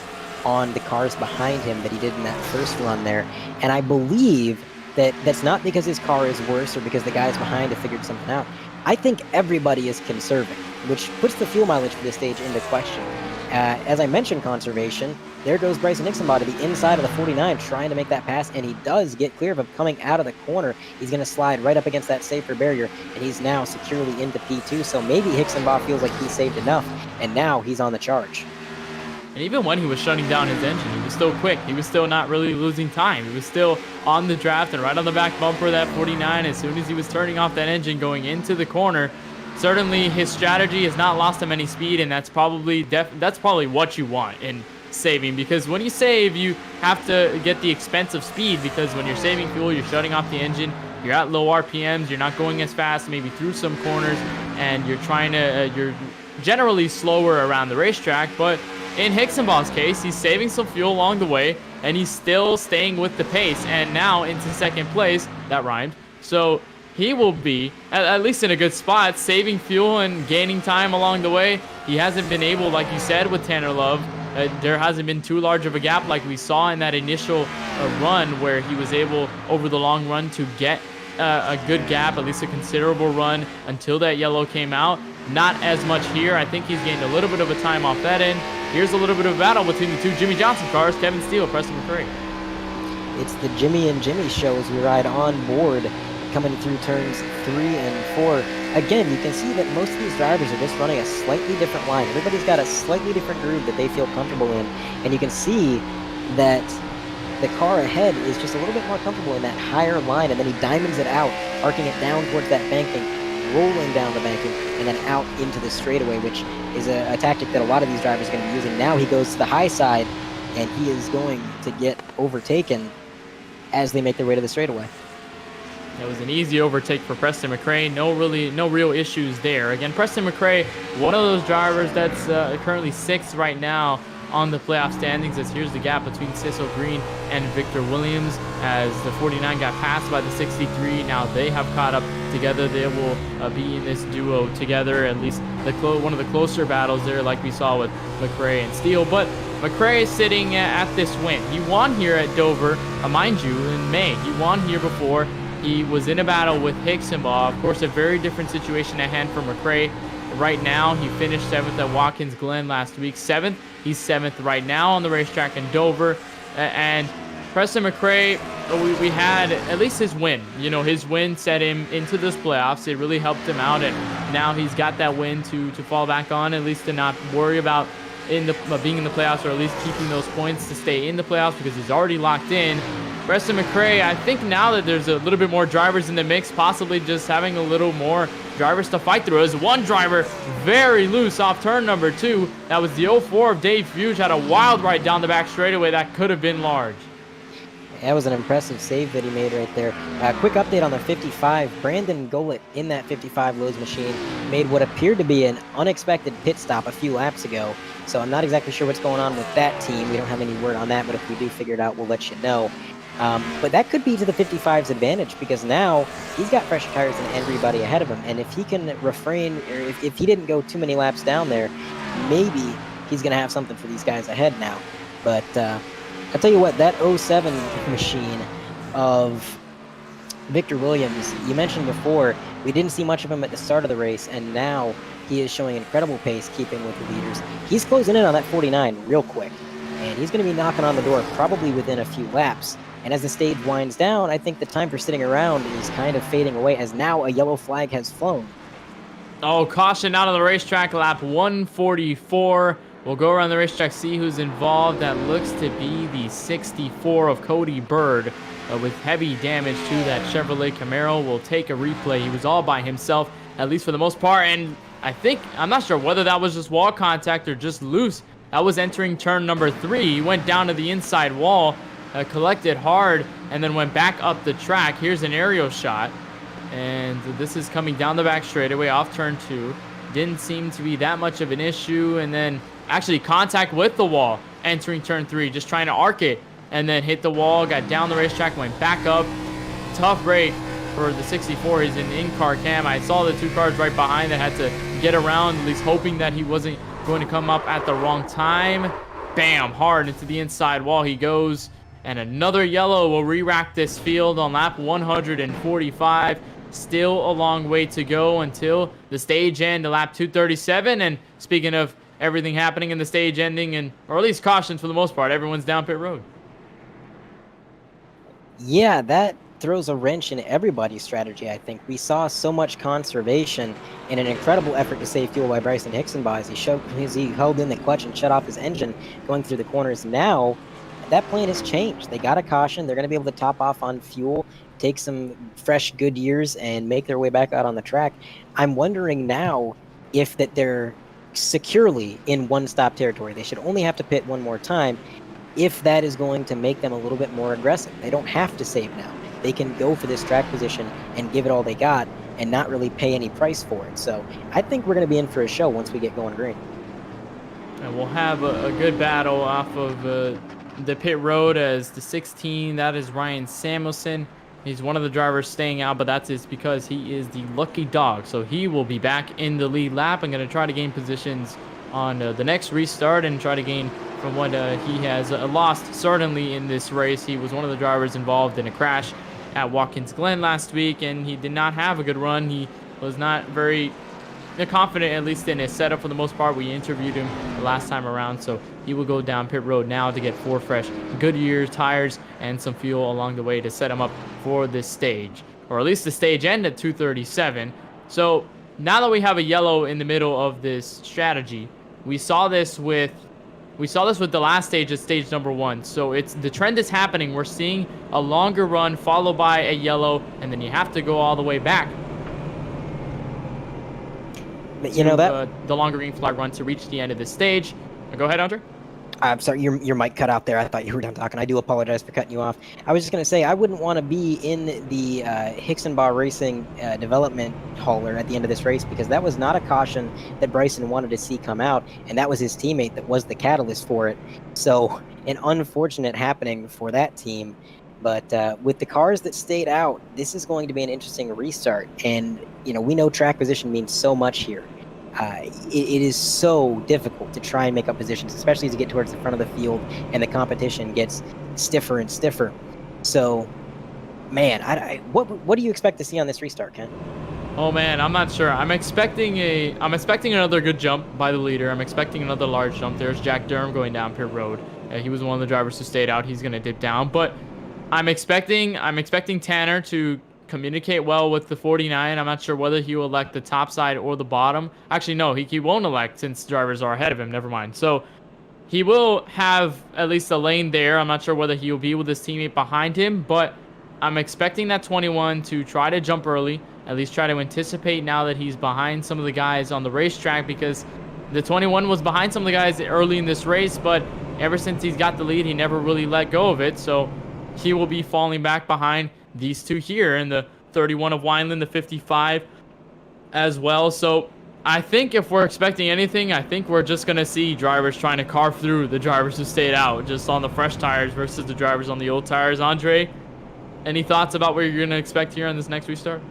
on the cars behind him that he did in that first run there. And I believe that that's not because his car is worse or because the guys behind have figured something out. I think everybody is conserving, which puts the fuel mileage for this stage into question. As I mentioned, conservation, there goes Bryson Hicksonball to the inside of the 49 trying to make that pass, and he does get clear of him coming out of the corner. He's going to slide right up against that safer barrier, and he's now securely into P2, so maybe Hicksonball feels like he saved enough, and now he's on the charge. And even when he was shutting down his engine, he was still quick. He was still not really losing time. He was still on the draft and right on the back bumper of that 49 as soon as he was turning off that engine going into the corner. Certainly his strategy has not lost him any speed, and that's probably what you want in saving, because when you save, you have to get the expense of speed, because when you're saving fuel, you're shutting off the engine, you're at low RPMs, you're not going as fast, maybe through some corners, and you're generally slower around the racetrack. But in Hicksonball's case, he's saving some fuel along the way, and he's still staying with the pace, and now into second place. That rhymed. So he will be, at least in a good spot, saving fuel and gaining time along the way. He hasn't been able, like you said, with Tanner Love, there hasn't been too large of a gap like we saw in that initial run, where he was able, over the long run, to get a good gap, at least a considerable run, until that yellow came out. Not as much here. I think he's gained a little bit of a time off that end. Here's a little bit of battle between the two Jimmy Johnson cars, Kevin Steele, Preston McRae. It's the Jimmy and Jimmy show as we ride on board, coming through turns 3 and 4. Again, you can see that most of these drivers are just running a slightly different line. Everybody's got a slightly different groove that they feel comfortable in, and you can see that the car ahead is just a little bit more comfortable in that higher line, and then he diamonds it out, arcing it down towards that banking, rolling down the banking, and then out into the straightaway, which is a tactic that a lot of these drivers are going to be using. Now he goes to the high side, and he is going to get overtaken as they make their way to the straightaway. It was an easy overtake for Preston McRae. No real issues there. Again, Preston McRae, one of those drivers that's currently 6th right now on the playoff standings, as here's the gap between Cecil Green and Victor Williams, as the 49 got passed by the 63. Now they have caught up together. They will be in this duo together, at least one of the closer battles there, like we saw with McRae and Steele. But McRae is sitting at this win. He won here at Dover, mind you, in May. He won here before. He was in a battle with Hicksonball. Of course, a very different situation at hand for McRae. right now. He finished 7th at Watkins Glen last week. 7th. He's 7th right now on the racetrack in Dover. And Preston McRae, we had at least his win. You know, his win set him into this playoffs. It really helped him out, and now he's got that win to fall back on, at least to not worry about being in the playoffs, or at least keeping those points to stay in the playoffs, because he's already locked in. Preston McRae, I think now that there's a little bit more drivers in the mix, possibly just having a little more drivers to fight through. As one driver very loose off turn number 2. That was the 04 of Dave Fuge. Had a wild ride down the back straightaway that could have been large. That was an impressive save that he made right there. Quick update on the 55. Brandon Golick in that 55 Lowe's machine made what appeared to be an unexpected pit stop a few laps ago. So I'm not exactly sure what's going on with that team. We don't have any word on that, but if we do figure it out, we'll let you know. But that could be to the 55's advantage, because now he's got fresher tires than everybody ahead of him. And if he can refrain, or if he didn't go too many laps down there, maybe he's going to have something for these guys ahead now. But I'll tell you what, that 07 machine of Victor Williams, you mentioned before, we didn't see much of him at the start of the race, and now he is showing incredible pace, keeping with the leaders. He's closing in on that 49 real quick, and he's going to be knocking on the door probably within a few laps. And as the stage winds down, I think the time for sitting around is kind of fading away, as now a yellow flag has flown. Oh, caution out of the racetrack, lap 144. We'll go around the racetrack, see who's involved. That looks to be the 64 of Cody Bird with heavy damage to that Chevrolet Camaro. We'll take a replay. He was all by himself, at least for the most part. And I'm not sure whether that was just wall contact or just loose. That was entering turn number 3. He went down to the inside wall, collected hard, and then went back up the track. Here's an aerial shot. And this is coming down the back straightaway off turn 2. Didn't seem to be that much of an issue. And then actually contact with the wall entering turn 3, just trying to arc it, and then hit the wall, got down the racetrack, went back up. Tough break for the 64. He's an in-car cam. I saw the 2 cars right behind that had to get around, at least hoping that he wasn't going to come up at the wrong time. Bam, hard into the inside wall he goes. And another yellow will re-rack this field on lap 145. Still a long way to go until the stage end, lap 237. And speaking of everything happening in the stage ending, or at least cautions for the most part, everyone's down pit road. Yeah, that throws a wrench in everybody's strategy, I think. We saw so much conservation and an incredible effort to save fuel by Bryson Hixenbaugh as he held in the clutch and shut off his engine going through the corners. Now, that plan has changed. They got a caution. They're going to be able to top off on fuel, take some fresh Goodyears, and make their way back out on the track. I'm wondering now if that they're securely in one-stop territory. They should only have to pit one more time, if that is going to make them a little bit more aggressive. They don't have to save now. They can go for this track position and give it all they got and not really pay any price for it. So I think we're going to be in for a show once we get going green. And we'll have a good battle off of the pit road as the 16, that is Ryan Samuelson. He's one of the drivers staying out, but that's just because he is the lucky dog. So he will be back in the lead lap. I'm going to try to gain positions on the next restart and try to gain from what he has lost certainly in this race. He was one of the drivers involved in a crash at Watkins Glen last week, and he did not have a good run. He was not very confident, at least in his setup for the most part. We interviewed him the last time around, so he will go down pit road now to get 4 fresh Goodyear tires and some fuel along the way to set him up for this stage, or at least the stage end at 237. So now that we have a yellow in the middle of this strategy, we saw this with the last stage at stage number 1. So the trend is happening. We're seeing a longer run followed by a yellow, and then you have to go all the way back. But you know that the longer green flag run to reach the end of this stage. Go ahead, Hunter. I'm sorry, your mic cut out there. I thought you were done talking. I do apologize for cutting you off. I was just going to say, I wouldn't want to be in the Hixenbaugh Racing development hauler at the end of this race, because that was not a caution that Bryson wanted to see come out, and that was his teammate that was the catalyst for it. So an unfortunate happening for that team. But with the cars that stayed out, this is going to be an interesting restart. And, we know track position means so much here. It is so difficult to try and make up positions, especially as you get towards the front of the field and the competition gets stiffer and stiffer. So, man, what do you expect to see on this restart, Ken? Oh man, I'm not sure. I'm expecting another good jump by the leader. I'm expecting another large jump. There's Jack Durham going down pit road. He was one of the drivers who stayed out. He's gonna dip down, but I'm expecting Tanner to communicate well with the 49. I'm not sure whether he will elect the top side or the bottom. Actually, no, he won't elect since drivers are ahead of him. Never mind. So he will have at least a lane there. I'm not sure whether he will be with his teammate behind him, but I'm expecting that 21 to try to jump early, at least try to anticipate now that he's behind some of the guys on the racetrack, because the 21 was behind some of the guys early in this race, but ever since he's got the lead, he never really let go of it. So he will be falling back behind these two here, and the 31 of Wineland, the 55 as well. So I think if we're expecting anything, I think we're just going to see drivers trying to carve through the drivers who stayed out just on the fresh tires versus the drivers on the old tires. Andre, any thoughts about what you're going to expect here on this next restart?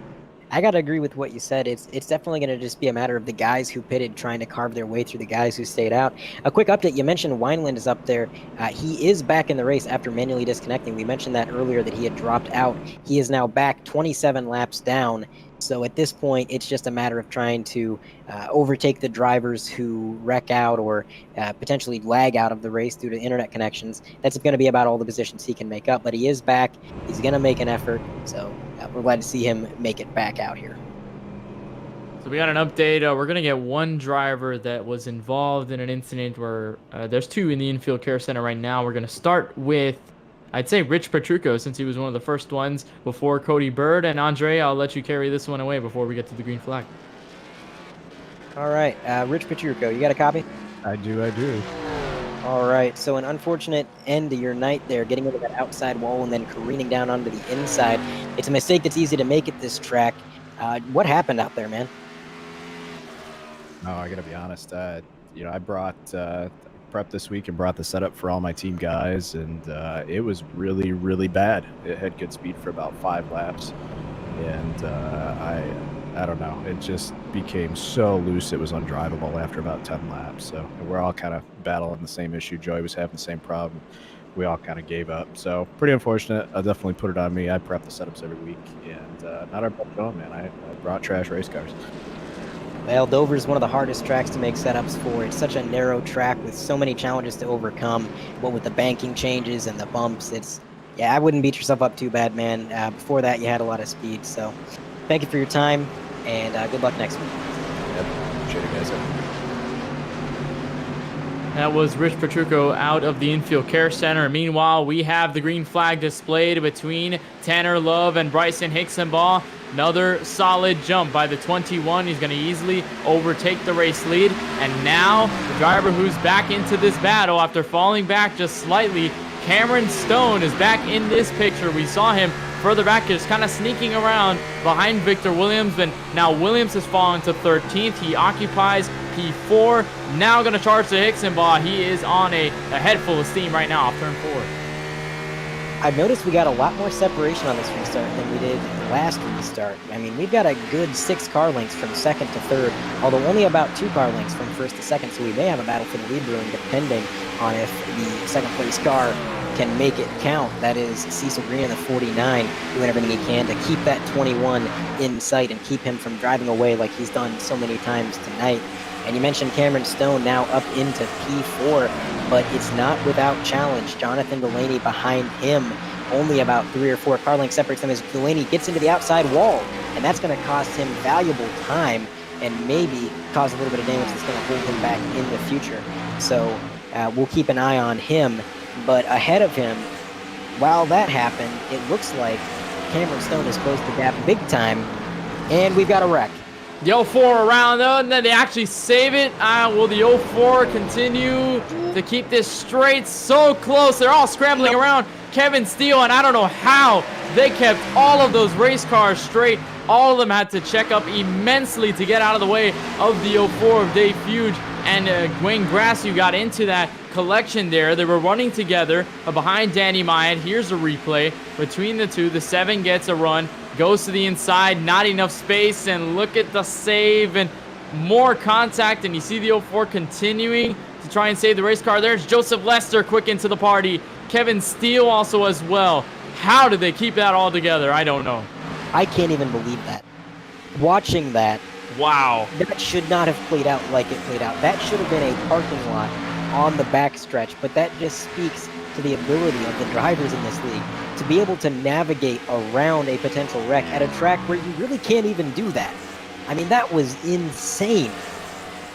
I gotta agree with what you said. It's definitely gonna just be a matter of the guys who pitted trying to carve their way through the guys who stayed out. A quick update: you mentioned Wineland is up there. He is back in the race after manually disconnecting. We mentioned that earlier that he had dropped out. He is now back 27 laps down. So at this point, it's just a matter of trying to overtake the drivers who wreck out or potentially lag out of the race due to internet connections. That's going to be about all the positions he can make up. But he is back. He's going to make an effort. So we're glad to see him make it back out here. So we got an update. We're going to get one driver that was involved in an incident where there's two in the infield care center right now. We're going to start with, I'd say, Rich Petrucco, since he was one of the first ones before Cody Bird. And Andre, I'll let you carry this one away before we get to the green flag. All right, Rich Petrucco, you got a copy? I do. All right, so an unfortunate end to your night there, getting into that outside wall and then careening down onto the inside. It's a mistake that's easy to make at this track. What happened out there, man? No, I gotta be honest. I brought prep this week and brought the setup for all my team guys, and it was really, really bad. It had good speed for about 5 laps, and I don't know. It just became so loose it was undrivable after about 10 laps. So we're all kind of battling the same issue. Joey was having the same problem. We all kind of gave up. So pretty unfortunate. I'll definitely put it on me. I prep the setups every week, and not our best going, man. I brought trash race cars. Well, Dover's one of the hardest tracks to make setups for. It's such a narrow track with so many challenges to overcome. What with the banking changes and the bumps, yeah, I wouldn't beat yourself up too bad, man. Before that, you had a lot of speed. So thank you for your time, and good luck next week. Yep. Appreciate it, guys. That was Rich Petrucco out of the infield care center. Meanwhile, we have the green flag displayed between Tanner Love and Bryson Hicksonbaugh. Another solid jump by the 21. He's going to easily overtake the race lead. And now, the driver who's back into this battle after falling back just slightly, Cameron Stone, is back in this picture. We saw him further back, just kind of sneaking around behind Victor Williams. And now Williams has fallen to 13th. He occupies P4. Now going to charge to Hicksonbaugh. He is on a head full of steam right now off turn 4. I've noticed we got a lot more separation on this restart than we did last restart. I mean, we've got a good 6 car lengths from second to third, although only about 2 car lengths from first to second, so we may have a battle for the lead brewing depending on if the second place car can make it count. That is Cecil Green in the 49 doing everything he can to keep that 21 in sight and keep him from driving away like he's done so many times tonight. And you mentioned Cameron Stone now up into P4, but it's not without challenge. Jonathan Delaney behind him, only about 3 or 4 car lengths separates them as Delaney gets into the outside wall, and that's going to cost him valuable time and maybe cause a little bit of damage that's going to hold him back in the future. So we'll keep an eye on him. But ahead of him, while that happened, it looks like Cameron Stone has closed the gap big time, and we've got a wreck. The 04 around though, and then they actually save it. Will the 04 continue to keep this straight? So close. They're all scrambling around Kevin Steele, and I don't know how they kept all of those race cars straight. All of them had to check up immensely to get out of the way of the 04 of Dave Fuge and Wayne Grassu got into that collection there. They were running together behind Danny Myatt. Here's a replay between the two. The 7 gets a run, goes to the inside, not enough space, and look at the save and more contact, and you see the 04 continuing to try and save the race car. There's Joseph Lester quick into the party. Kevin Steele also as well. How did they keep that all together? I don't know. I can't even believe that. Watching that, Wow. that should not have played out like it played out. That should have been a parking lot on the backstretch, but that just speaks to the ability of the drivers in this league to be able to navigate around a potential wreck at a track where you really can't even do that. I mean, that was insane.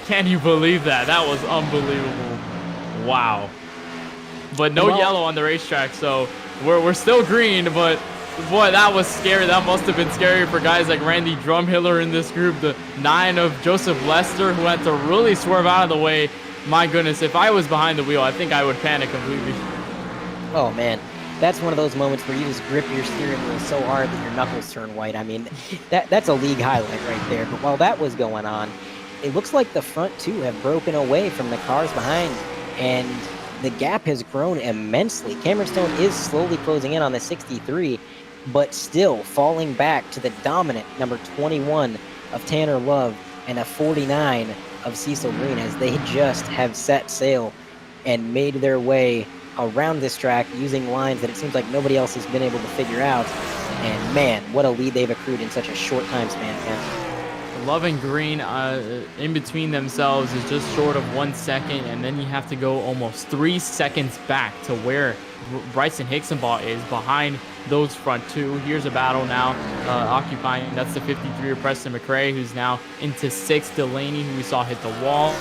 Can you believe that? That was unbelievable. Wow. But no Well- yellow on the racetrack, so we're still green, but boy, that was scary. That must have been scary for guys like Randy Drumhiller in this group, the 9 of Joseph Lester, who had to really swerve out of the way. My goodness, if I was behind the wheel, I think I would panic completely. Oh man, that's one of those moments where you just grip your steering wheel so hard that your knuckles turn white. I mean, that's a league highlight right there. But while that was going on, it looks like the front two have broken away from the cars behind, and the gap has grown immensely. Cameron Stone is slowly closing in on the 63, but still falling back to the dominant number 21 of Tanner Love and a 49 of Cecil Green, as they just have set sail and made their way around this track using lines that it seems like nobody else has been able to figure out. And man, what a lead they've accrued in such a short time span, Ken. Love and Green in between themselves is just short of 1 second, and then you have to go almost 3 seconds back to where Bryson Hicksonball is behind those front two. Here's a battle now occupying. That's the 53 of Preston McRae, who's now into 6th. Delaney, who we saw hit the wall.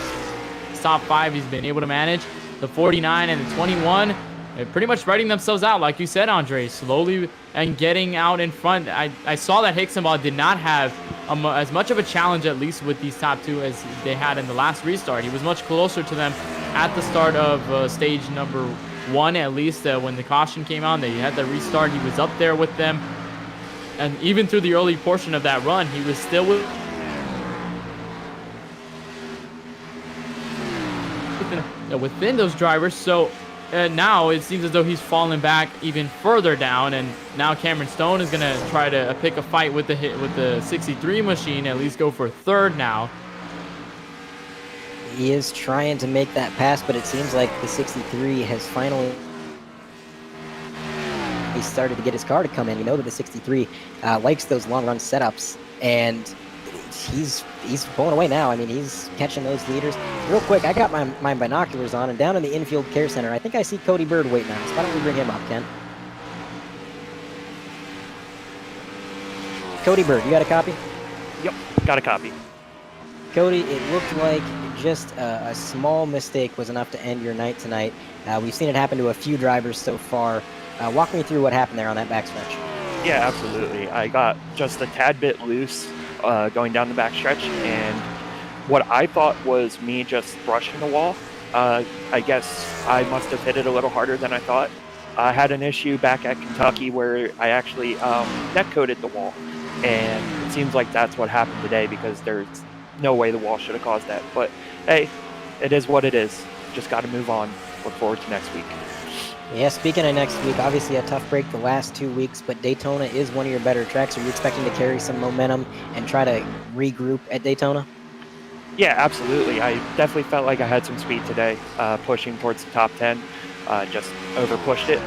Top 5 he's been able to manage. The 49 and the 21 pretty much writing themselves out, like you said, Andre, slowly and getting out in front. I saw that Hicksonball did not have as much of a challenge, at least with these top two, as they had in the last restart. He was much closer to them at the start of stage number 1, at least when the caution came out. They had the restart. He was up there with them. And even through the early portion of that run, he was still within those drivers. So now it seems as though he's fallen back even further down, and now Cameron Stone is going to try to pick a fight with the 63 machine, at least go for 3rd now. He is trying to make that pass, but it seems like the 63 has finally started to get his car to come in. You know that the 63 likes those long run setups, and he's pulling away now. I mean, he's catching those leaders. Real quick, I got my binoculars on, and down in the infield care center, I think I see Cody Bird waiting on us. Why don't we bring him up, Ken? Cody Bird, you got a copy? Yep, got a copy. Cody, it looked like just a small mistake was enough to end your night tonight. We've seen it happen to a few drivers so far. Walk me through what happened there on that backstretch. Yeah, absolutely. I got just a tad bit loose going down the backstretch, and what I thought was me just brushing the wall. I guess I must have hit it a little harder than I thought. I had an issue back at Kentucky where I actually net coated the wall, and it seems like that's what happened today, because there's no way the wall should have caused that. But hey, it is what it is. Just got to move on. Look forward to next week. Yeah, speaking of next week, obviously a tough break the last 2 weeks, but Daytona is one of your better tracks. Are you expecting to carry some momentum and try to regroup at Daytona? Yeah, absolutely. I definitely felt like I had some speed today, pushing towards the top 10. Just over-pushed it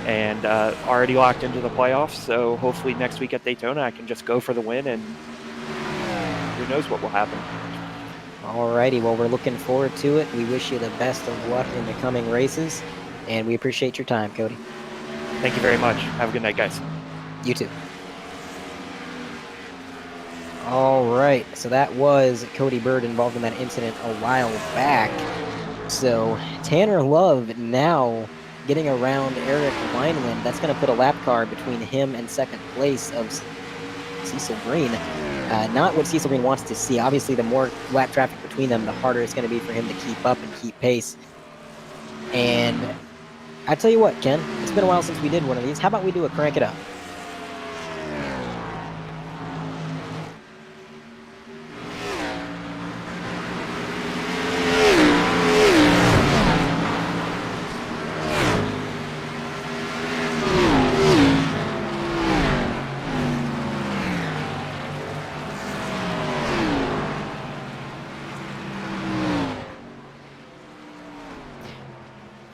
and already locked into the playoffs. So hopefully next week at Daytona, I can just go for the win, and who knows what will happen. Alrighty, well, we're looking forward to it. We wish you the best of luck in the coming races, and we appreciate your time, Cody. Thank you very much. Have a good night, guys. You too. All right, so that was Cody Bird involved in that incident a while back. So Tanner Love now getting around Eric Wineland. That's going to put a lap car between him and second place of Cecil Green. Not what Cecil Green wants to see. Obviously, the more lap traffic between them, the harder it's going to be for him to keep up and keep pace. And I tell you what, Ken, it's been a while since we did one of these. How about we do a crank it up?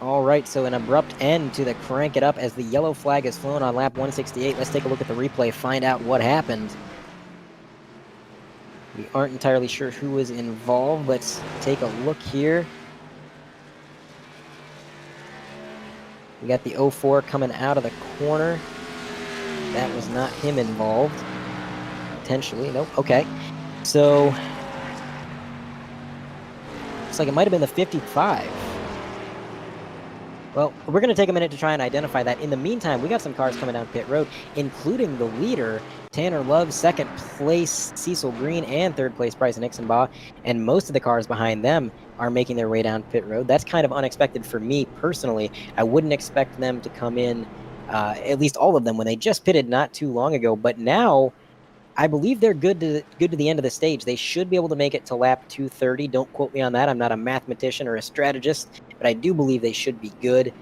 All right, so an abrupt end to the crank it up as the yellow flag is flown on lap 168. Let's take a look at the replay, find out what happened. We aren't entirely sure who is involved. Let's take a look here. We got the 04 coming out of the corner. That was not him involved. Potentially. Nope. Okay. So, looks like it might have been the 55. Well, we're going to take a minute to try and identify that. In the meantime, we got some cars coming down pit road, including the leader, Tanner Love, second place, Cecil Green, and third place, Bryson Ixenbaugh. And most of the cars behind them are making their way down pit road. That's kind of unexpected for me personally. I wouldn't expect them to come in, at least all of them, when they just pitted not too long ago. But now, I believe they're good to the end of the stage. They should be able to make it to lap 230. Don't quote me on that. I'm not a mathematician or a strategist, but I do believe they should be good.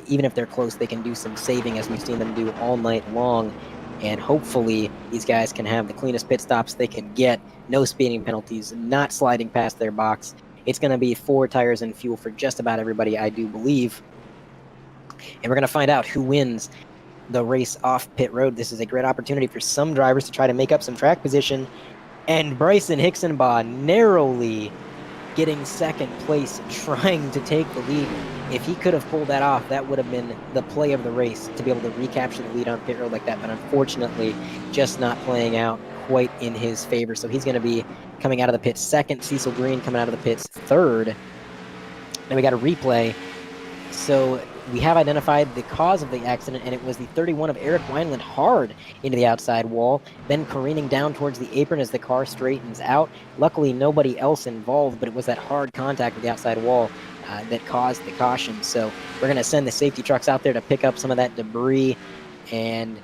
Even if they're close, they can do some saving, as we've seen them do all night long. And hopefully, these guys can have the cleanest pit stops they can get. No speeding penalties, not sliding past their box. It's going to be 4 tires and fuel for just about everybody, I do believe. And we're going to find out who wins the race off pit road. This is a great opportunity for some drivers to try to make up some track position. And Bryson Ixenbaugh narrowly getting second place, trying to take the lead. If he could have pulled that off, that would have been the play of the race, to be able to recapture the lead on pit road like that. But unfortunately, just not playing out quite in his favor. So he's going to be coming out of the pits second. Cecil Green coming out of the pits third. Then we got a replay. So we have identified the cause of the accident, and it was the 31 of Eric Wineland hard into the outside wall, then careening down towards the apron as the car straightens out. Luckily, nobody else involved, but it was that hard contact with the outside wall that caused the caution. So we're going to send the safety trucks out there to pick up some of that debris, and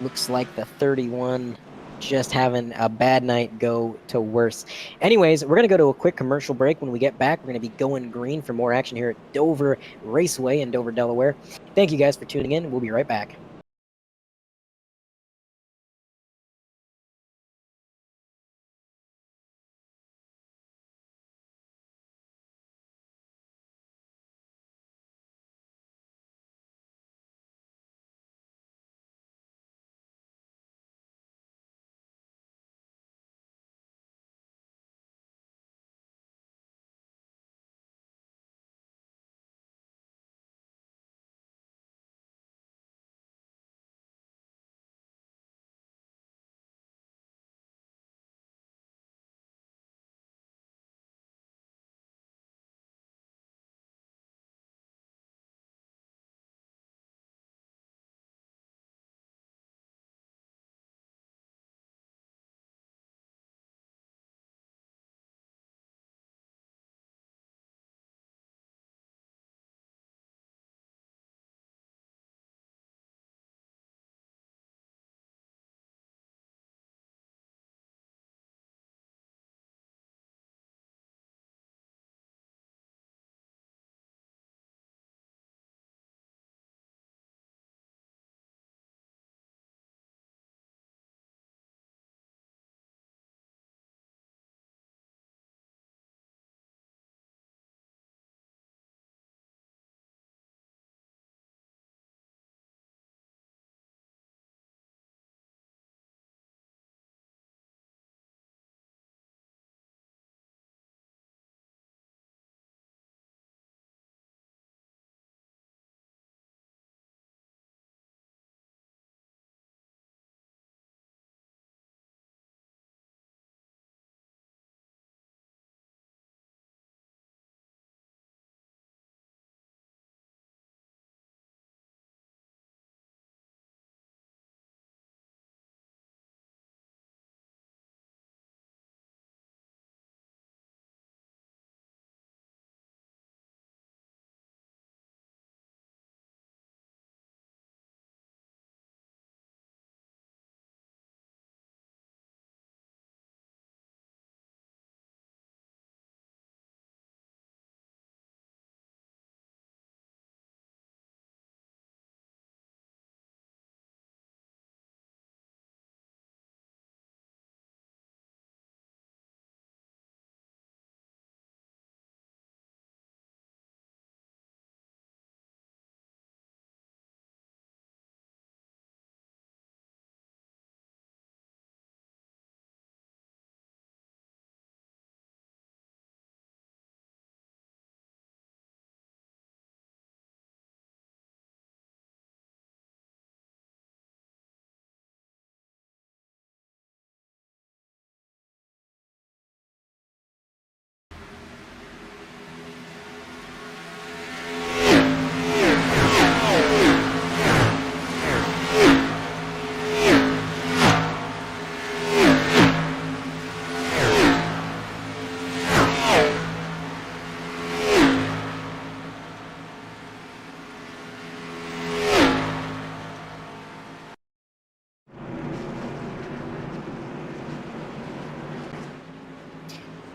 looks like the 31 just having a bad night go to worse. Anyways, we're going to go to a quick commercial break. When we get back, we're going to be going green for more action here at Dover Raceway in Dover, Delaware. Thank you guys for tuning in. We'll be right back.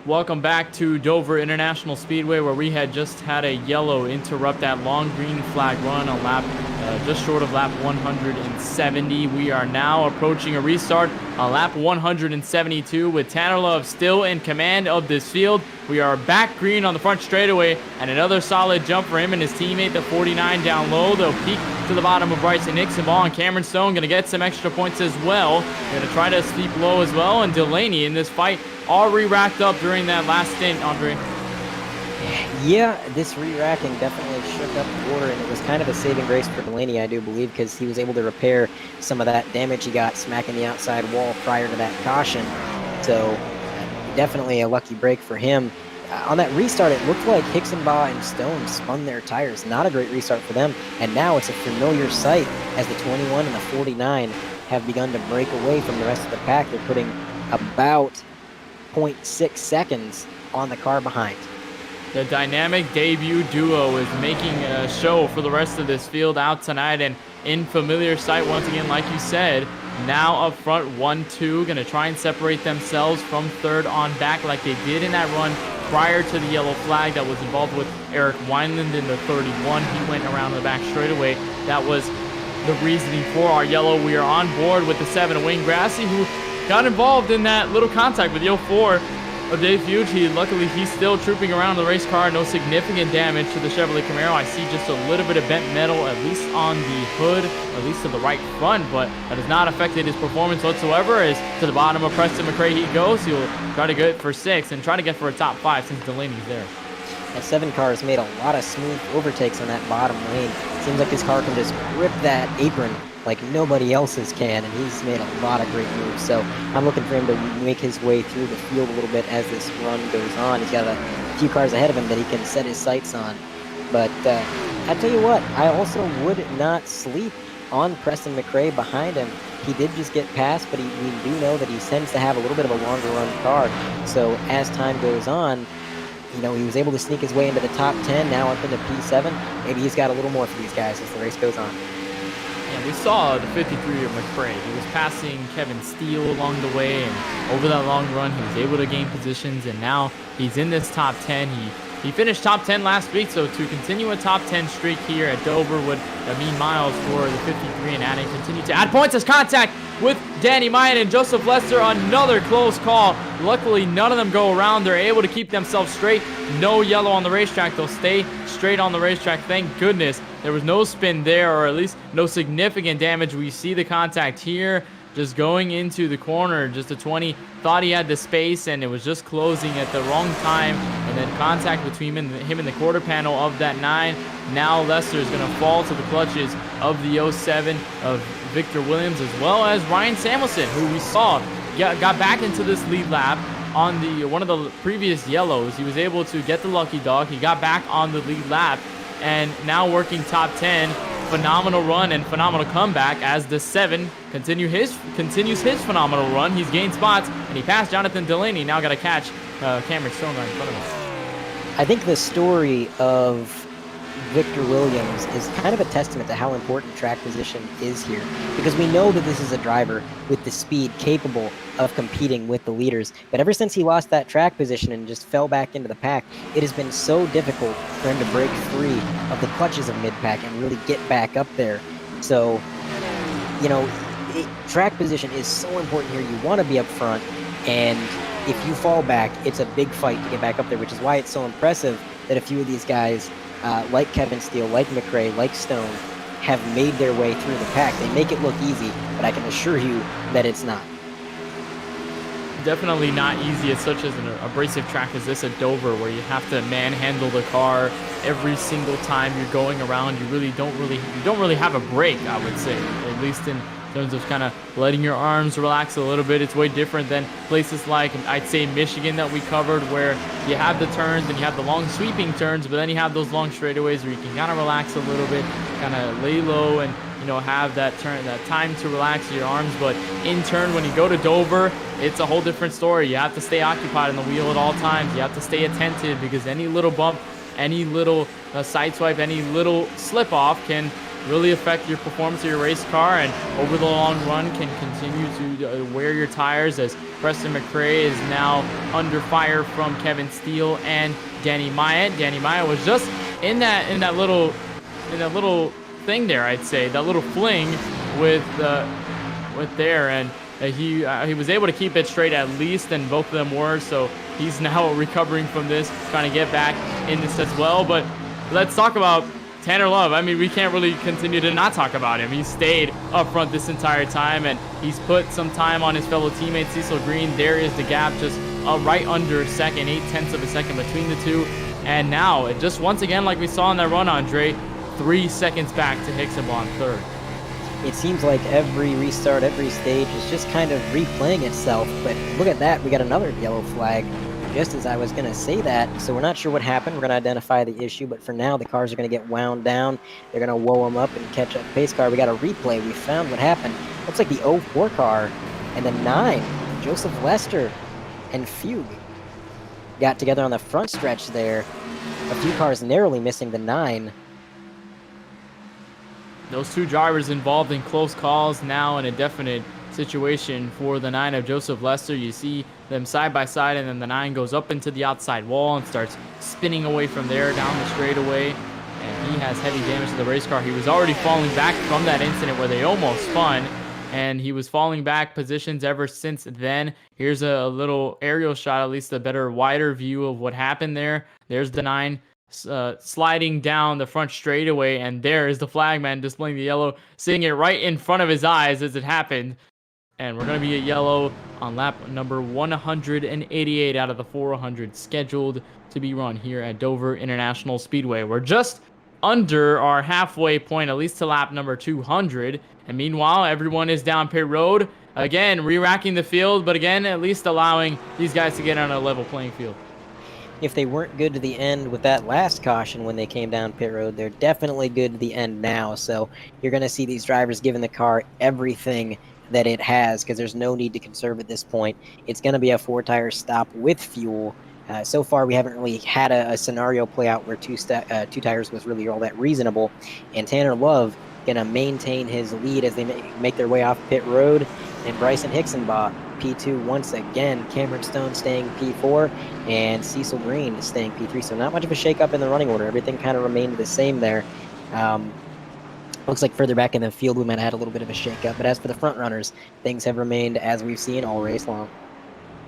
Welcome back to Dover International Speedway, where we had just had a yellow interrupt that long green flag run on lap just short of lap 170. We are now approaching a restart on lap 172 with Tanner Love still in command of this field. We are back green on the front straightaway, and another solid jump for him and his teammate, the 49 down low. They'll peak to the bottom of Bryson Nixon Ball, and Cameron Stone going to get some extra points as well. Going to try to sweep low as well, and Delaney in this fight already racked up during that last stint, Andre. Yeah, this re-racking definitely shook up the order, and it was kind of a saving grace for Delaney, I do believe, because he was able to repair some of that damage he got smacking the outside wall prior to that caution. So definitely a lucky break for him. On that restart, it looked like Hixenbaugh and Stone spun their tires. Not a great restart for them, and now it's a familiar sight as the 21 and the 49 have begun to break away from the rest of the pack. They're putting about 0.6 seconds on the car behind. The dynamic debut duo is making a show for the rest of this field out tonight, and in familiar sight once again, like you said. Now up front, 1-2, going to try and separate themselves from third on back like they did in that run prior to the yellow flag that was involved with Eric Wineland in the 31. He went around the back straightaway. That was the reasoning for our yellow. We are on board with the 7, Wayne Grassy, who got involved in that little contact with the 04 of Dave Fuge. Luckily, he's still trooping around the race car. No significant damage to the Chevrolet Camaro. I see just a little bit of bent metal, at least on the hood, at least to the right front, but that has not affected his performance whatsoever. As to the bottom of Preston McRae he goes. He'll try to get for 6 and try to get for a top 5 since Delaney's there. That 7 car has made a lot of smooth overtakes on that bottom lane. Seems like his car can just grip that apron like nobody else's can, and he's made a lot of great moves. So I'm looking for him to make his way through the field a little bit as this run goes on. He's got a few cars ahead of him that he can set his sights on. But I tell you what, I also would not sleep on Preston McRae behind him. He did just get past, but we do know that he tends to have a little bit of a longer run car. So as time goes on, you know, he was able to sneak his way into the top 10, now up into P7. Maybe he's got a little more for these guys as the race goes on. Yeah, we saw the 53 of McRae. He was passing Kevin Steele along the way, and over that long run, he was able to gain positions, and now he's in this top 10. He finished top 10 last week, so to continue a top 10 streak here at Dover would mean miles for the 53 and adding continue to add points as contact with Danny Mayan and Joseph Lester. Another close call. Luckily, none of them go around. They're able to keep themselves straight. No yellow on the racetrack. They'll stay straight on the racetrack. Thank goodness there was no spin there, or at least no significant damage. We see the contact here just going into the corner. Just a 20 thought he had the space, and it was just closing at the wrong time, and then contact between him and the quarter panel of that 9. Now Lester is going to fall to the clutches of the 07 of Victor Williams, as well as Ryan Samuelson, who we saw got back into this lead lap on the one of the previous yellows. He was able to get the lucky dog. He got back on the lead lap, and now working top 10. Phenomenal run and phenomenal comeback as the 7 continues his phenomenal run. He's gained spots, and he passed Jonathan Delaney. Now got to catch Cameron Stone right in front of him. I think the story of Victor Williams is kind of a testament to how important track position is here, because we know that this is a driver with the speed capable of competing with the leaders, but ever since he lost that track position and just fell back into the pack, it has been so difficult for him to break free of the clutches of mid-pack and really get back up there. So, you know, track position is so important here. You want to be up front, and if you fall back, it's a big fight to get back up there, which is why it's so impressive that a few of these guys like Kevin Steele, like McRae, like Stone, have made their way through the pack. They make it look easy, but I can assure you that it's not. Definitely not easy at such as an abrasive track as this at Dover, where you have to manhandle the car every single time you're going around. You don't really have a break, I would say, at least in terms of kind of letting your arms relax a little bit. It's way different than places like, I'd say, Michigan that we covered, where you have the turns and you have the long sweeping turns, but then you have those long straightaways where you can kind of relax a little bit, kind of lay low, and have that time to relax your arms. But in turn, when you go to Dover, it's a whole different story. You have to stay occupied on the wheel at all times. You have to stay attentive, because any little bump, any little side swipe, any little slip off can really affect your performance of your race car, and over the long run can continue to wear your tires, as Preston McRae is now under fire from Kevin Steele and Danny Myatt. Danny Myatt was just in that little thing there, I'd say, that little fling with there, and he was able to keep it straight at least, and both of them were. So he's now recovering from this, trying to get back in this as well. But let's talk about Tanner Love. I mean, we can't really continue to not talk about him. He stayed up front this entire time, and he's put some time on his fellow teammate Cecil Green. There is the gap, just right under second, 0.8 of a second between the two. And now, it just once again, like we saw in that run, Andre, 3 seconds back to Hixenbaugh in third. It seems like every restart, every stage is just kind of replaying itself. But look at that, we got another yellow flag just as I was going to say that. So we're not sure what happened. We're going to identify the issue, but for now the cars are going to get wound down. They're going to whoa them up and catch up pace car. We got a replay. We found what happened. Looks like the 04 car and the 9, Joseph Lester and Fugue, got together on the front stretch there. A few cars narrowly missing the 9. Those two drivers involved in close calls now in a definite situation for the 9 of Joseph Lester. You see them side by side, and then the 9 goes up into the outside wall and starts spinning away from there down the straightaway. And he has heavy damage to the race car. He was already falling back from that incident where they almost spun, and he was falling back positions ever since then. Here's a little aerial shot, at least a better, wider view of what happened there. There's the 9 sliding down the front straightaway, and there is the flagman displaying the yellow, seeing it right in front of his eyes as it happened. And we're going to be at yellow on lap number 188 out of the 400 scheduled to be run here at Dover International Speedway. We're just under our halfway point, at least to lap number 200. And meanwhile, everyone is down pit road. Again, re-racking the field, but again, at least allowing these guys to get on a level playing field. If they weren't good to the end with that last caution when they came down pit road, they're definitely good to the end now. So you're going to see these drivers giving the car everything that it has, because there's no need to conserve at this point. It's going to be a 4-tire stop with fuel. So far, we haven't really had a scenario play out where two tires was really all that reasonable. And Tanner Love going to maintain his lead as they make their way off pit road. And Bryson Hixenbaugh, P2 once again. Cameron Stone staying P4, and Cecil Green staying P3. So not much of a shakeup in the running order. Everything kind of remained the same there. Looks like further back in the field we might have had a little bit of a shakeup. But as for the front runners, things have remained as we've seen all race long.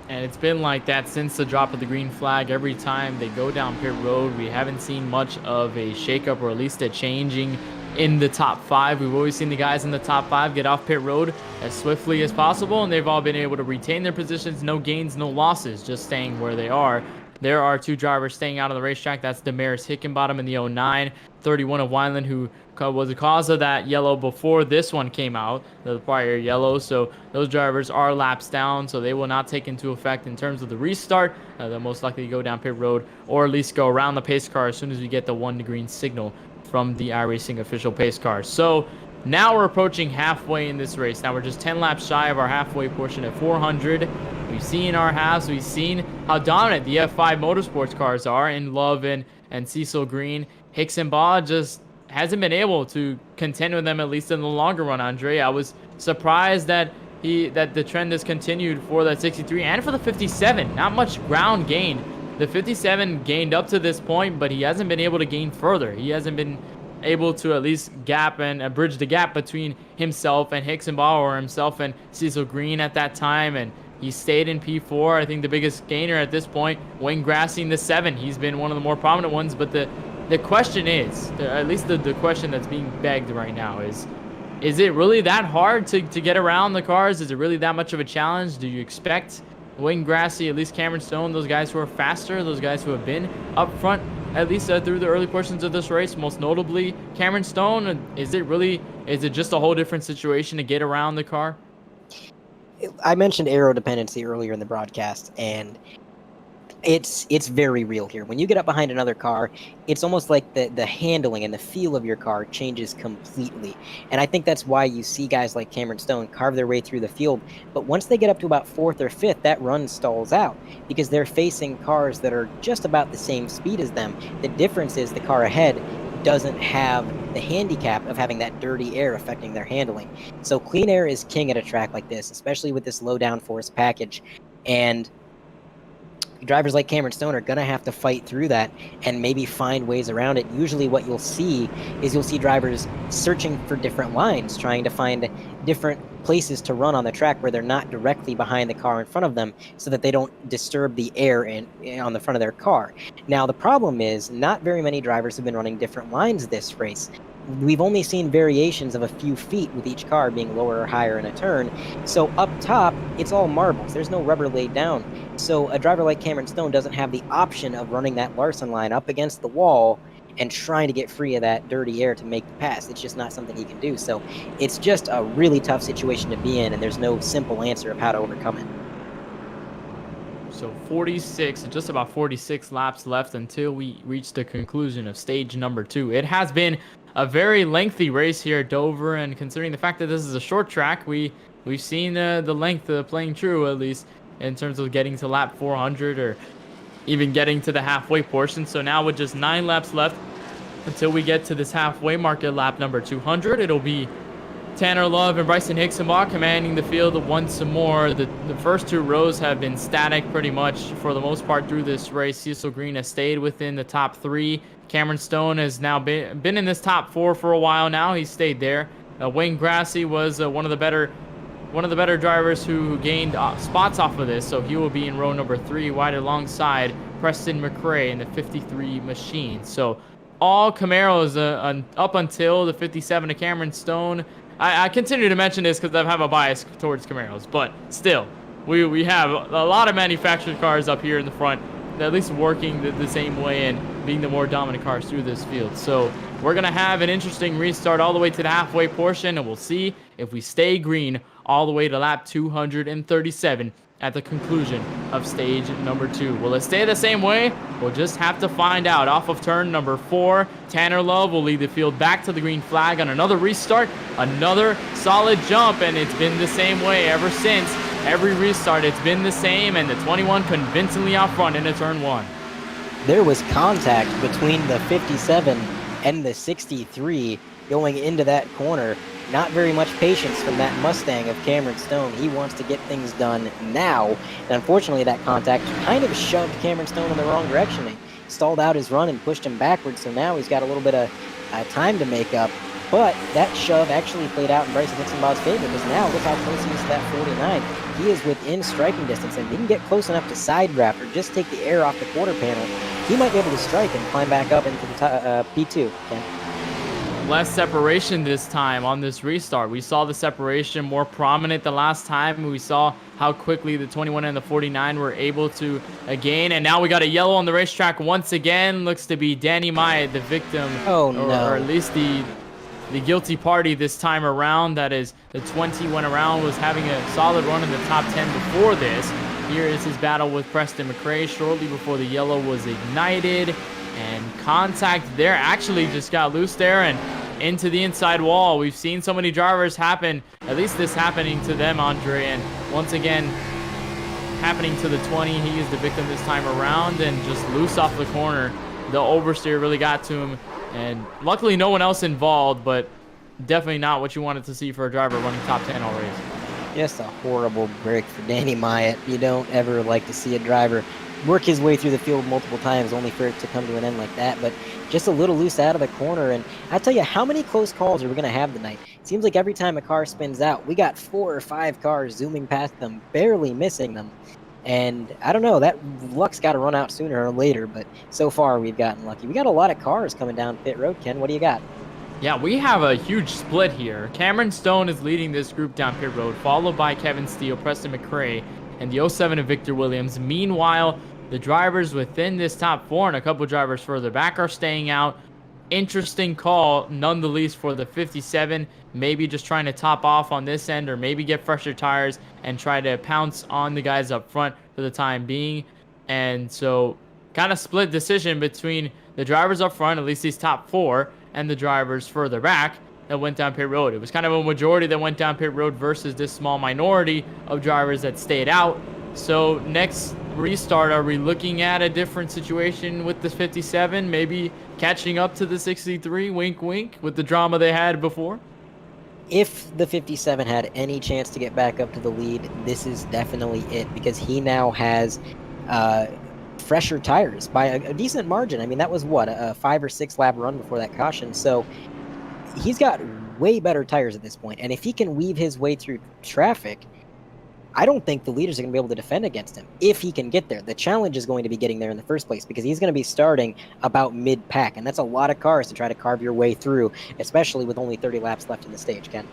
And it's been like that since the drop of the green flag. Every time they go down pit road, we haven't seen much of a shakeup, or at least a changing in the top 5. We've always seen the guys in the top 5 get off pit road as swiftly as possible, and they've all been able to retain their positions. No gains, no losses, just staying where they are. There are 2 drivers staying out of the racetrack. That's Damaris Hickenbottom in the 09, 31 of Wineland, who was the cause of that yellow before this one came out, the prior yellow. So those drivers are laps down, so they will not take into effect in terms of the restart. They'll most likely go down pit road, or at least go around the pace car as soon as we get the 1 green signal from the iRacing official pace car. So now we're approaching halfway in this race. Now we're just 10 laps shy of our halfway portion at 400. We've seen our halves. We've seen how dominant the F5 Motorsports cars are in Love and Cecil Green. Hixenbaugh just hasn't been able to contend with them, at least in the longer run, Andre. I was surprised that the trend has continued for that 63 and for the 57. Not much ground gained. The 57 gained up to this point, but he hasn't been able to gain further. He hasn't been able to at least gap and bridge the gap between himself and Hixenbaugh, or himself and Cecil Green at that time. And he stayed in P4. I think the biggest gainer at this point, Wayne Grassy in the 7. He's been one of the more prominent ones, but the question is, at least the question that's being begged right now is it really that hard to get around the cars? Is it really that much of a challenge? Do you expect Wayne Grassy, at least Cameron Stone, those guys who are faster, those guys who have been up front, at least through the early portions of this race, most notably Cameron Stone, is it just a whole different situation to get around the car? I mentioned aero dependency earlier in the broadcast, and it's very real here. When you get up behind another car, it's almost like the handling and the feel of your car changes completely. And I think that's why you see guys like Cameron Stone carve their way through the field. But once they get up to about 4th or 5th, that run stalls out because they're facing cars that are just about the same speed as them. The difference is the car ahead doesn't have the handicap of having that dirty air affecting their handling. So clean air is king at a track like this, especially with this low downforce package. And drivers like Cameron Stone are going to have to fight through that and maybe find ways around it. Usually what you'll see is drivers searching for different lines, trying to find different places to run on the track where they're not directly behind the car in front of them so that they don't disturb the air on the front of their car. Now, the problem is not very many drivers have been running different lines this race. We've only seen variations of a few feet with each car being lower or higher in a turn. So up top, it's all marbles. There's no rubber laid down. So a driver like Cameron Stone doesn't have the option of running that Larson line up against the wall and trying to get free of that dirty air to make the pass. It's just not something he can do. So it's just a really tough situation to be in, and there's no simple answer of how to overcome it. So 46, just about 46 laps left until we reach the conclusion of stage number 2. It has been a very lengthy race here at Dover, and considering the fact that this is a short track, we've seen the length playing true, at least in terms of getting to lap 400 or even getting to the halfway portion. So now with just 9 laps left until we get to this halfway mark at lap number 200, it'll be Tanner Love and Bryson Hixenbach commanding the field once more. The first 2 rows have been static pretty much for the most part through this race. Cecil Green has stayed within the top 3. Cameron Stone has now been in this top 4 for a while now. He's stayed there. Wayne Grassi was one of the better drivers who gained spots off of this, so he will be in row number 3 right alongside Preston McRae in the 53 machine. So all Camaros up until the 57 of Cameron Stone. I continue to mention this because I have a bias towards Camaros, but still, we have a lot of manufactured cars up here in the front, at least working the same way and being the more dominant cars through this field. So we're going to have an interesting restart all the way to the halfway portion, and we'll see if we stay green all the way to lap 237 at the conclusion of stage number 2. Will it stay the same way? We'll just have to find out. Off of turn number 4, Tanner Love will lead the field back to the green flag on another restart, another solid jump, and it's been the same way ever since. Every restart, it's been the same, and the 21 convincingly out front into turn 1. There was contact between the 57 and the 63 going into that corner. Not very much patience from that Mustang of Cameron Stone. He wants to get things done now. And unfortunately, that contact kind of shoved Cameron Stone in the wrong direction. He stalled out his run and pushed him backwards, so now he's got a little bit of time to make up. But that shove actually played out in Bryson Hixenbach's favor, because now look how close he is to that 49. He is within striking distance, and if he can get close enough to side draft or just take the air off the quarter panel, he might be able to strike and climb back up into the P2. Okay? Less separation this time on this restart. We saw the separation more prominent the last time. We saw how quickly the 21 and the 49 were able to gain, and now we got a yellow on the racetrack once again. Looks to be Danny Myatt, the victim, oh, no. or at least the guilty party this time around. That is, the 20 went around, was having a solid run in the top 10 before this. Here is his battle with Preston McRae shortly before the yellow was ignited, and contact there actually just got loose there and into the inside wall. We've seen so many drivers happen, at least this happening to them, Andre, and once again happening to the 20. He is the victim this time around, and just loose off the corner. The oversteer really got to him, and luckily no one else involved, but definitely not what you wanted to see for a driver running top 10 all race. Just a horrible break for Danny Myatt. You don't ever like to see a driver work his way through the field multiple times only for it to come to an end like that, but just a little loose out of the corner. And I tell you, how many close calls are we going to have tonight? It seems like every time a car spins out, we got 4 or 5 cars zooming past them, barely missing them. And I don't know, that luck's got to run out sooner or later, but so far we've gotten lucky. We got a lot of cars coming down pit road. Ken, what do you got? Yeah, we have a huge split here. Cameron Stone is leading this group down pit road, followed by Kevin Steele, Preston McRae, and the 07 of Victor Williams. Meanwhile, the drivers within this top 4 and a couple drivers further back are staying out. Interesting call, none the least, for the 57. Maybe just trying to top off on this end, or maybe get fresher tires and try to pounce on the guys up front for the time being. And so kind of split decision between the drivers up front, at least these top 4, and the drivers further back that went down pit road. It was kind of a majority that went down pit road versus this small minority of drivers that stayed out. So next, restart, are we looking at a different situation with this 57? Maybe catching up to the 63, wink, wink, with the drama they had before? If the 57 had any chance to get back up to the lead, this is definitely it, because he now has fresher tires by a decent margin. I mean, that was what, a 5 or 6 lap run before that caution. So he's got way better tires at this point. And if he can weave his way through traffic, I don't think the leaders are going to be able to defend against him if he can get there. The challenge is going to be getting there in the first place, because he's going to be starting about mid-pack, and that's a lot of cars to try to carve your way through, especially with only 30 laps left in the stage, Ken.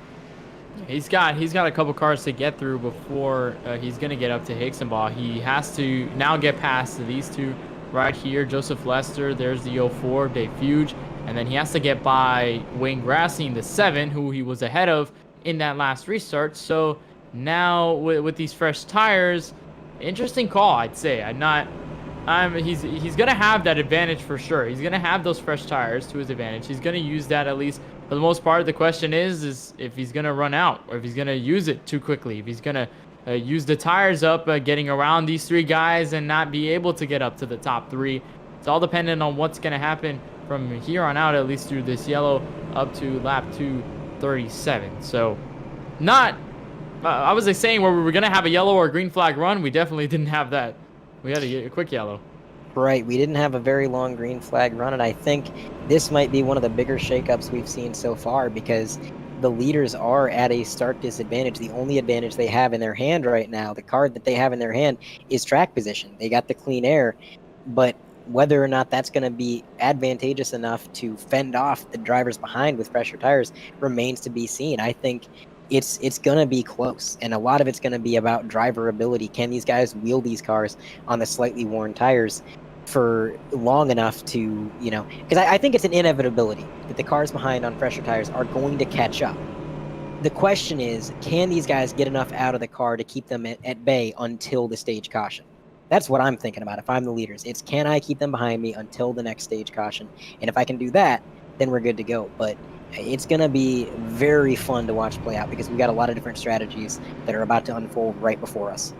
He's got a couple cars to get through before he's going to get up to Higginball. He has to now get past these two right here, Joseph Lester. There's the 04, Dave Fuge. And then he has to get by Wayne Grassy in the 7, who he was ahead of in that last restart. So now with these fresh tires, interesting call, I'd say. He's gonna have that advantage for sure. He's gonna have those fresh tires to his advantage. He's gonna use that, at least for the most part. The question is if he's gonna run out, or if he's gonna use it too quickly, if he's gonna use the tires up, getting around these 3 guys and not be able to get up to the top 3. It's all dependent on what's gonna happen from here on out, at least through this yellow up to lap 237. So not I was saying where we were going to have a yellow or a green flag run. We definitely didn't have that. We had a quick yellow. Right, we didn't have a very long green flag run, and I think this might be one of the bigger shakeups we've seen so far, because the leaders are at a stark disadvantage. The only advantage they have in their hand right now, the card that they have in their hand, is track position. They got the clean air, but whether or not that's going to be advantageous enough to fend off the drivers behind with fresher tires remains to be seen. I think it's going to be close, and a lot of it's going to be about driver ability. Can these guys wheel these cars on the slightly worn tires for long enough to, because I think it's an inevitability that the cars behind on fresher tires are going to catch up. The question is, can these guys get enough out of the car to keep them at bay until the stage caution? That's what I'm thinking about if I'm the leaders. It's, can I keep them behind me until the next stage caution? And if I can do that, then we're good to go. But it's going to be very fun to watch play out, because we've got a lot of different strategies that are about to unfold right before us.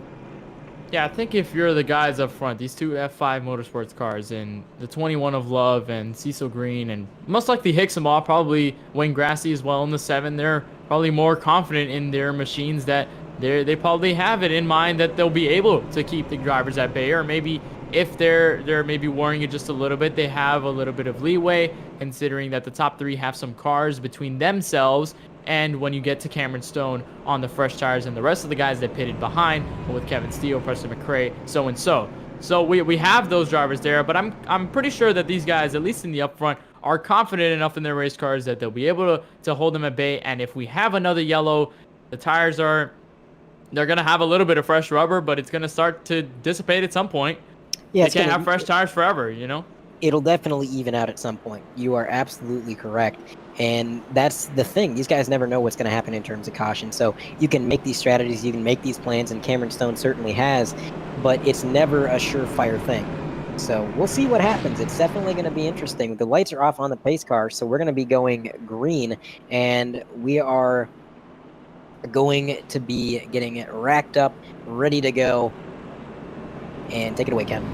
Yeah, I think if you're the guys up front, these 2 F5 Motorsports cars, and the 21 of Love and Cecil Green, and most likely Hixenbaugh, probably Wayne Grassy as well in the 7, they're probably more confident in their machines, that they probably have it in mind that they'll be able to keep the drivers at bay. Or maybe if they're maybe worrying it just a little bit, they have a little bit of leeway, considering that the top 3 have some cars between themselves. And when you get to Cameron Stone on the fresh tires and the rest of the guys that pitted behind, with Kevin Steele, Preston McRae, so and so. So we have those drivers there, but I'm pretty sure that these guys, at least in the upfront, are confident enough in their race cars that they'll be able to hold them at bay. And if we have another yellow, the tires they're going to have a little bit of fresh rubber, but it's going to start to dissipate at some point. Yeah, they can't have fresh tires forever, It'll definitely even out at some point. You are absolutely correct. And that's the thing. These guys never know what's going to happen in terms of caution. So you can make these strategies, you can make these plans, and Cameron Stone certainly has, but it's never a surefire thing. So we'll see what happens. It's definitely going to be interesting. The lights are off on the pace car, so we're going to be going green, and we are going to be getting it racked up, ready to go. And take it away, Ken.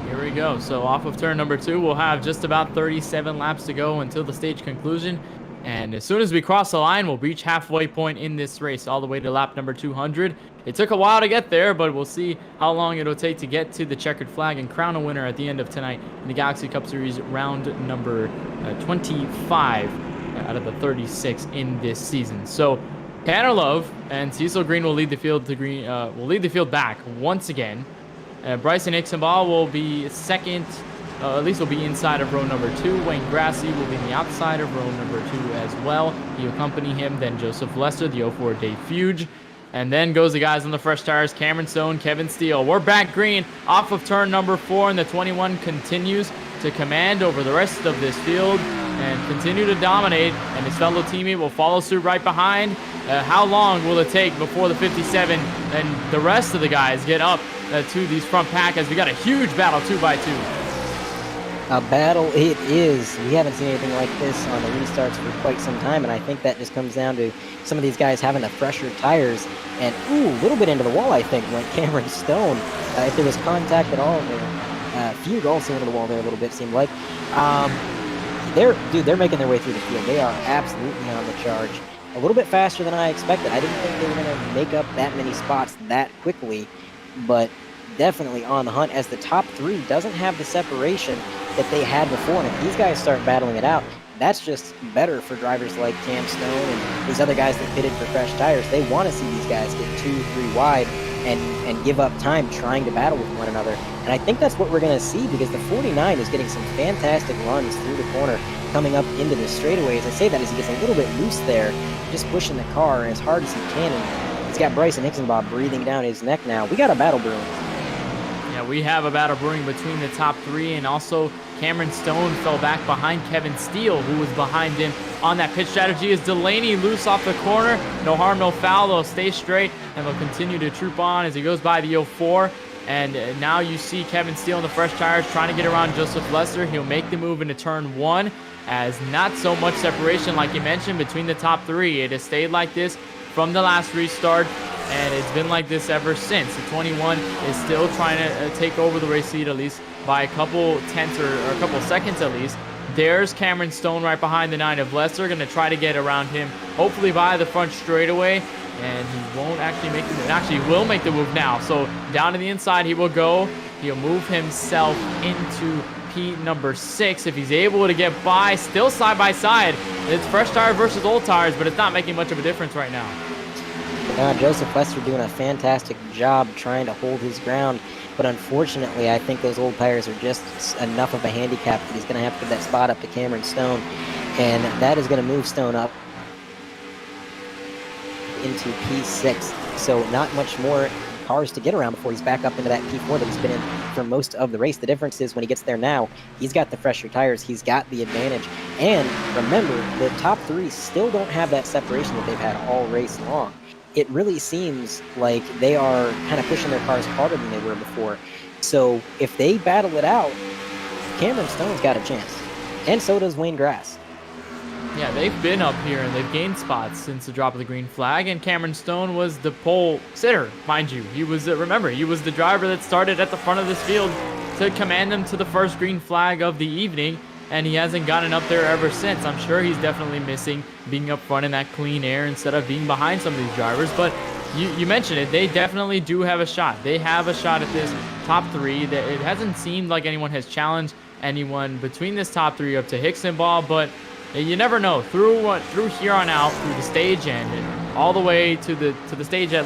Here we go. So off of turn number 2, we'll have just about 37 laps to go until the stage conclusion. And as soon as we cross the line, we'll reach halfway point in this race, all the way to lap number 200. It took a while to get there, but we'll see how long it'll take to get to the checkered flag and crown a winner at the end of tonight in the Galaxy Cup Series round number 25 out of the 36 in this season. So Tanner Love and Cecil Green will lead the field back once again. Bryson Hixenbaugh will be second, at least will be inside of row number 2. Wayne Grassy will be on the outside of row number 2 as well. He'll accompany him, then Joseph Lester, the 04 Dave Fuge. And then goes the guys on the fresh tires, Cameron Stone, Kevin Steele. We're back green off of turn number 4, and the 21 continues to command over the rest of this field and continue to dominate, and his fellow teammate will follow suit right behind. How long will it take before the 57 and the rest of the guys get up to these front pack, as we got a huge battle 2x2? A battle it is. We haven't seen anything like this on the restarts for quite some time, and I think that just comes down to some of these guys having the fresher tires. And, ooh, a little bit into the wall, I think, went Cameron Stone. If there was contact at all there. Feud also into the wall there a little bit, seemed like. They're making their way through the field. They are absolutely on the charge. A little bit faster than I expected. I didn't think they were going to make up that many spots that quickly, but definitely on the hunt, as the top three doesn't have the separation that they had before. And if these guys start battling it out, that's just better for drivers like Cam Stone and these other guys that pitted for fresh tires. They want to see these guys get 2-3 wide and give up time trying to battle with one another. And I think that's what we're going to see, because the 49 is getting some fantastic runs through the corner coming up into the straightaways. I say that as he gets a little bit loose there, just pushing the car as hard as he can. And he's got Bryson Hixenbaugh breathing down his neck now. We got a battle brewing. Yeah, we have a battle brewing between the top three, and also Cameron Stone fell back behind Kevin Steele, who was behind him on that pit strategy. Is Delaney loose off the corner? No harm, no foul. They'll stay straight, and they'll continue to troop on as he goes by the 04. And now you see Kevin Steele in the fresh tires trying to get around Joseph Lester. He'll make the move into turn 1, as not so much separation, like you mentioned, between the top three. It has stayed like this from the last restart, and it's been like this ever since. The 21 is still trying to take over the race lead, at least by a couple tenths or a couple seconds at least. There's Cameron Stone right behind the 9 of Lester, going to try to get around him, hopefully by the front straightaway, and he won't actually make the move. Actually, he will make the move now. So down to the inside he will go. He'll move himself into P number 6 if he's able to get by. Still side by side. It's fresh tire versus old tires, but it's not making much of a difference right now. Joseph Lester doing a fantastic job trying to hold his ground, but unfortunately I think those old tires are just enough of a handicap that he's going to have to give that spot up to Cameron Stone, and that is going to move Stone up into P6. So not much more cars to get around before he's back up into that P4 that he's been in for most of the race. The difference is when he gets there now, he's got the fresher tires, he's got the advantage. And remember, the top three still don't have that separation that they've had all race long. It really seems like they are kind of pushing their cars harder than they were before. So if they battle it out, Cameron Stone's got a chance. And so does Wayne Grass. Yeah, they've been up here and they've gained spots since the drop of the green flag, and Cameron Stone was the pole sitter, mind you. He was, remember, he was the driver that started at the front of this field to command them to the first green flag of the evening, and he hasn't gotten up there ever since. I'm sure he's definitely missing being up front in that clean air instead of being behind some of these drivers, but you mentioned it, they definitely do have a shot. They have a shot at this top three. It hasn't seemed like anyone has challenged anyone between this top three up to Hixenbaugh, but you never know. Through here on out, through the stage and all the way to the stage at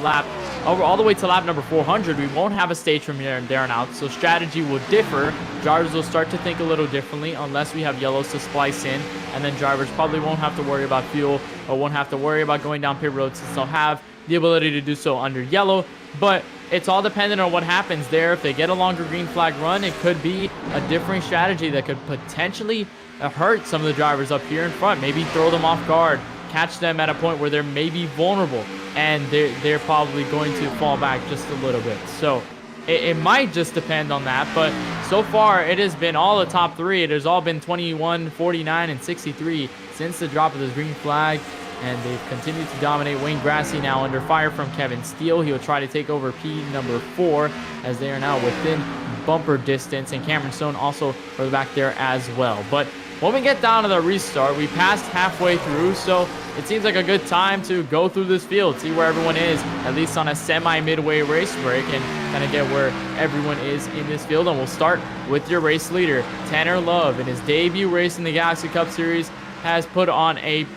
all the way to lap number 400, we won't have a stage from there on out. So strategy will differ. Drivers will start to think a little differently unless we have yellows to splice in, and then drivers probably won't have to worry about fuel or won't have to worry about going down pit road since they'll have the ability to do so under yellow. But it's all dependent on what happens there. If they get a longer green flag run, it could be a different strategy that could potentially hurt some of the drivers up here in front, maybe throw them off guard, catch them at a point where they're maybe vulnerable, and they're probably going to fall back just a little bit. So it might just depend on that, but so far it has been all the top three. It has all been 21, 49, and 63 since the drop of this green flag, and they've continued to dominate. Wayne Grassy now under fire from Kevin Steele. He will try to take over P number 4 as they are now within bumper distance, and Cameron Stone also further back there as well. But when we get down to the restart, we passed halfway through, so it seems like a good time to go through this field, see where everyone is, at least on a semi-midway race break, and kind of get where everyone is in this field. And we'll start with your race leader, Tanner Love. In his debut race in the Galaxy Cup Series, has put on a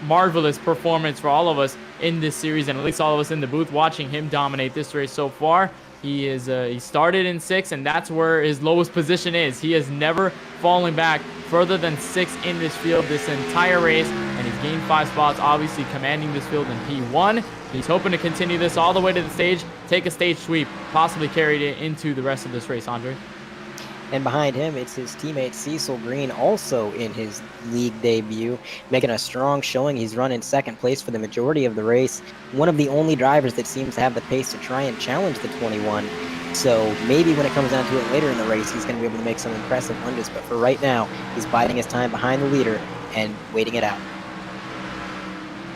marvelous performance for all of us in this series, and at least all of us in the booth watching him dominate this race so far. He started in 6th, and that's where his lowest position is. He has never fallen back further than 6th in this field this entire race, and he's gained 5 spots, obviously commanding this field in P1. He's hoping to continue this all the way to the stage, take a stage sweep, possibly carry it into the rest of this race. Andre? And behind him, it's his teammate Cecil Green, also in his league debut, making a strong showing. He's run in second place for the majority of the race. One of the only drivers that seems to have the pace to try and challenge the 21. So maybe when it comes down to it later in the race, he's going to be able to make some impressive lunges. But for right now, he's biding his time behind the leader and waiting it out.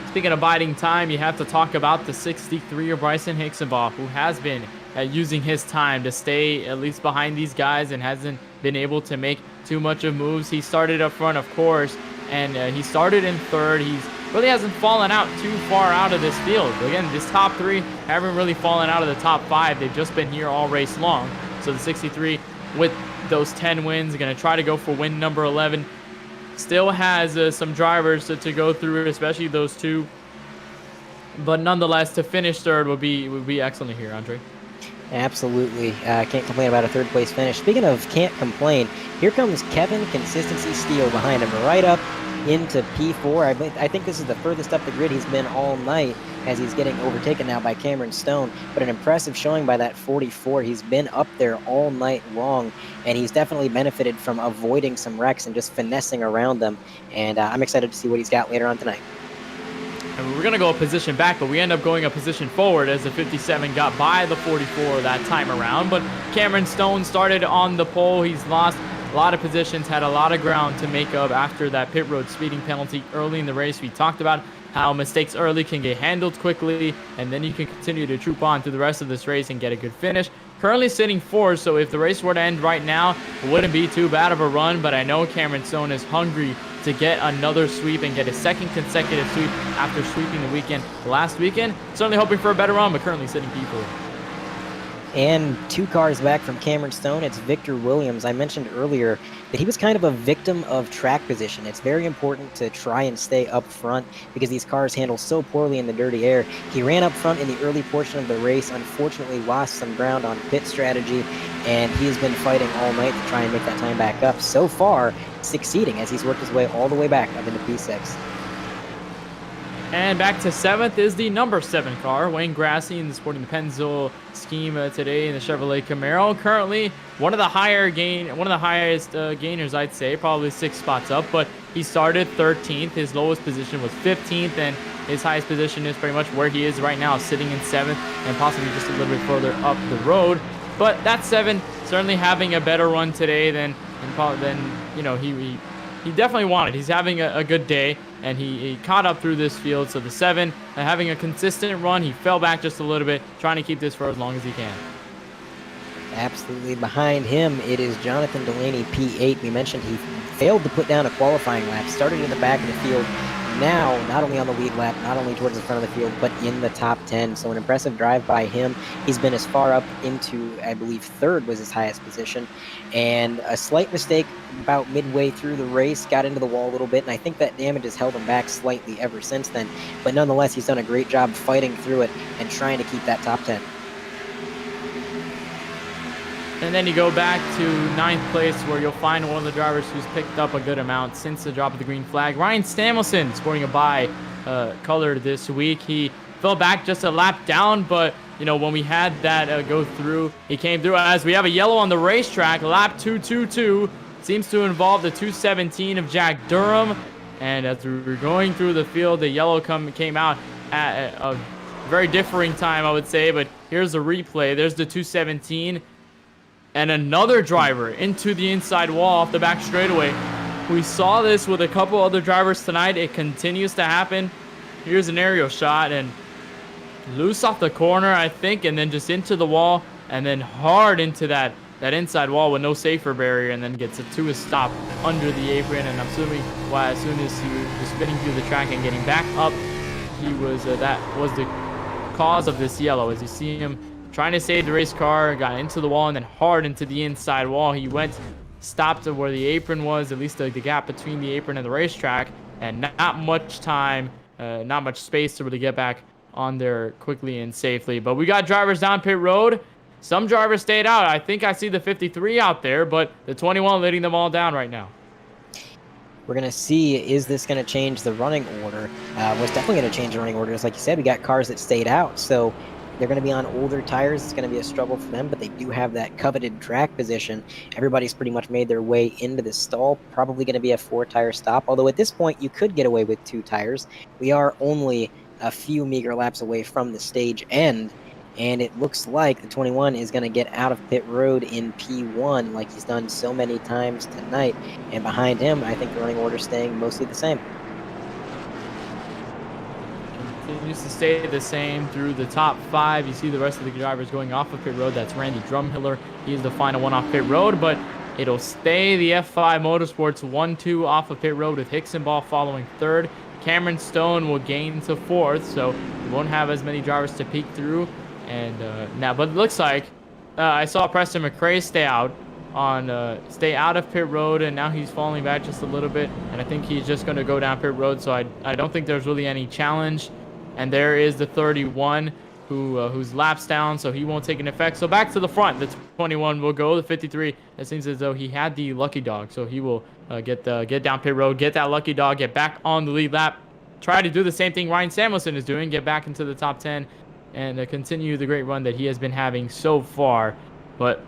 Speaking of biding time, you have to talk about the 63 of Bryson Hixenbaugh, who has been using his time to stay at least behind these guys and hasn't been able to make too much of moves. He started up front, of course, and he started in third. He's really hasn't fallen out too far out of this field. Again, this top three haven't really fallen out of the top five. They've just been here all race long. So the 63 with those 10 wins, going to try to go for win number 11. Still has some drivers to go through, especially those two. But nonetheless, to finish third would be excellent here, Andre. Absolutely. Can't complain about a third place finish. Speaking of can't complain, here comes Kevin Consistency Steele behind him, right up into P4. I think this is the furthest up the grid he's been all night, as he's getting overtaken now by Cameron Stone. But an impressive showing by that 44. He's been up there all night long, and he's definitely benefited from avoiding some wrecks and just finessing around them. And I'm excited to see what he's got later on tonight. And we were going to go a position back, but we end up going a position forward as the 57 got by the 44 that time around. But Cameron Stone started on the pole. He's lost a lot of positions, had a lot of ground to make up after that pit road speeding penalty early in the race. We talked about how mistakes early can get handled quickly, and then you can continue to troop on through the rest of this race and get a good finish. Currently sitting fourth, so if the race were to end right now, it wouldn't be too bad of a run, but I know Cameron Stone is hungry to get another sweep and get a second consecutive sweep after sweeping the weekend last weekend. Certainly hoping for a better run, but currently sitting P4. And 2 cars back from Cameron Stone, it's Victor Williams. I mentioned earlier that he was kind of a victim of track position. It's very important to try and stay up front because these cars handle so poorly in the dirty air. He ran up front in the early portion of the race, unfortunately lost some ground on pit strategy, and he has been fighting all night to try and make that time back up. So far, succeeding as he's worked his way all the way back up into P6. And back to 7th is the number 7 car, Wayne Grassy, in the Sporting the Pennzoil scheme today in the Chevrolet Camaro. Currently one of the highest gainers, I'd say, probably 6 spots up. But he started 13th. His lowest position was 15th, and his highest position is pretty much where he is right now, sitting in 7th and possibly just a little bit further up the road. But that 7 certainly having a better run today than you know he definitely wanted. He's having a good day, and he caught up through this field. So the 7 having a consistent run. He fell back just a little bit, trying to keep this for as long as he can. Absolutely. Behind him, it is Jonathan Delaney, P8. We mentioned he failed to put down a qualifying lap, started in the back of the field. Now, not only on the lead lap, not only towards the front of the field, but in the top 10. So an impressive drive by him. He's been as far up into, I believe, 3rd was his highest position. And a slight mistake about midway through the race, got into the wall a little bit, and I think that damage has held him back slightly ever since then. But nonetheless, he's done a great job fighting through it and trying to keep that top 10. And then you go back to 9th place, where you'll find one of the drivers who's picked up a good amount since the drop of the green flag. Ryan Samuelson sporting a bi color this week. He fell back just a lap down, but you know, when we had that go through, he came through. As we have a yellow on the racetrack, lap 222 seems to involve the 217 of Jack Durham. And as we were going through the field, the yellow came out at a very differing time, I would say. But here's the replay. There's the 217. And another driver into the inside wall off the back straightaway. We saw this with a couple other drivers tonight. It continues to happen. Here's an aerial shot, and loose off the corner, I think, and then just into the wall, and then hard into that inside wall with no safer barrier, and then gets to a stop under the apron. And I'm assuming, as soon as he was spinning through the track and getting back up, he was that was the cause of this yellow. As you see him trying to save the race car, got into the wall and then hard into the inside wall. He stopped to where the apron was, at least the gap between the apron and the racetrack, and not much time, not much space to really get back on there quickly and safely. But we got drivers down pit road. Some drivers stayed out. I think I see the 53 out there, but the 21 leading them all down right now. We're going to see, is this going to change the running order? Was definitely going to change the running order. Just like you said, we got cars that stayed out. So They're going to be on older tires. It's going to be a struggle for them, but they do have that coveted track position. Everybody's pretty much made their way into the stall. Probably going to be a 4-tire stop, although at this point you could get away with 2 tires. We are only a few meager laps away from the stage end, and it looks like the 21 is going to get out of pit road in P1 like he's done so many times tonight. And behind him, I think the running order staying mostly the same. Continues to stay the same through the top 5. You see the rest of the drivers going off of pit road. That's Randy Drumhiller. He's the final one off pit road, but it'll stay the F5 Motorsports 1-2 off of pit road with Hicksonball following 3rd. Cameron Stone will gain to 4th, so we won't have as many drivers to peek through. And now, but it looks like I saw Preston McRae stay out of pit road, and now he's falling back just a little bit, and I think he's just going to go down pit road. So I don't think there's really any challenge. And there is the 31 whose laps down, so he won't take an effect. So back to the front, the 21 will go. The 53, it seems as though he had the lucky dog, so he will get down pit road, get that lucky dog, get back on the lead lap, try to do the same thing Ryan Samuelson is doing, get back into the top 10, and continue the great run that he has been having so far. But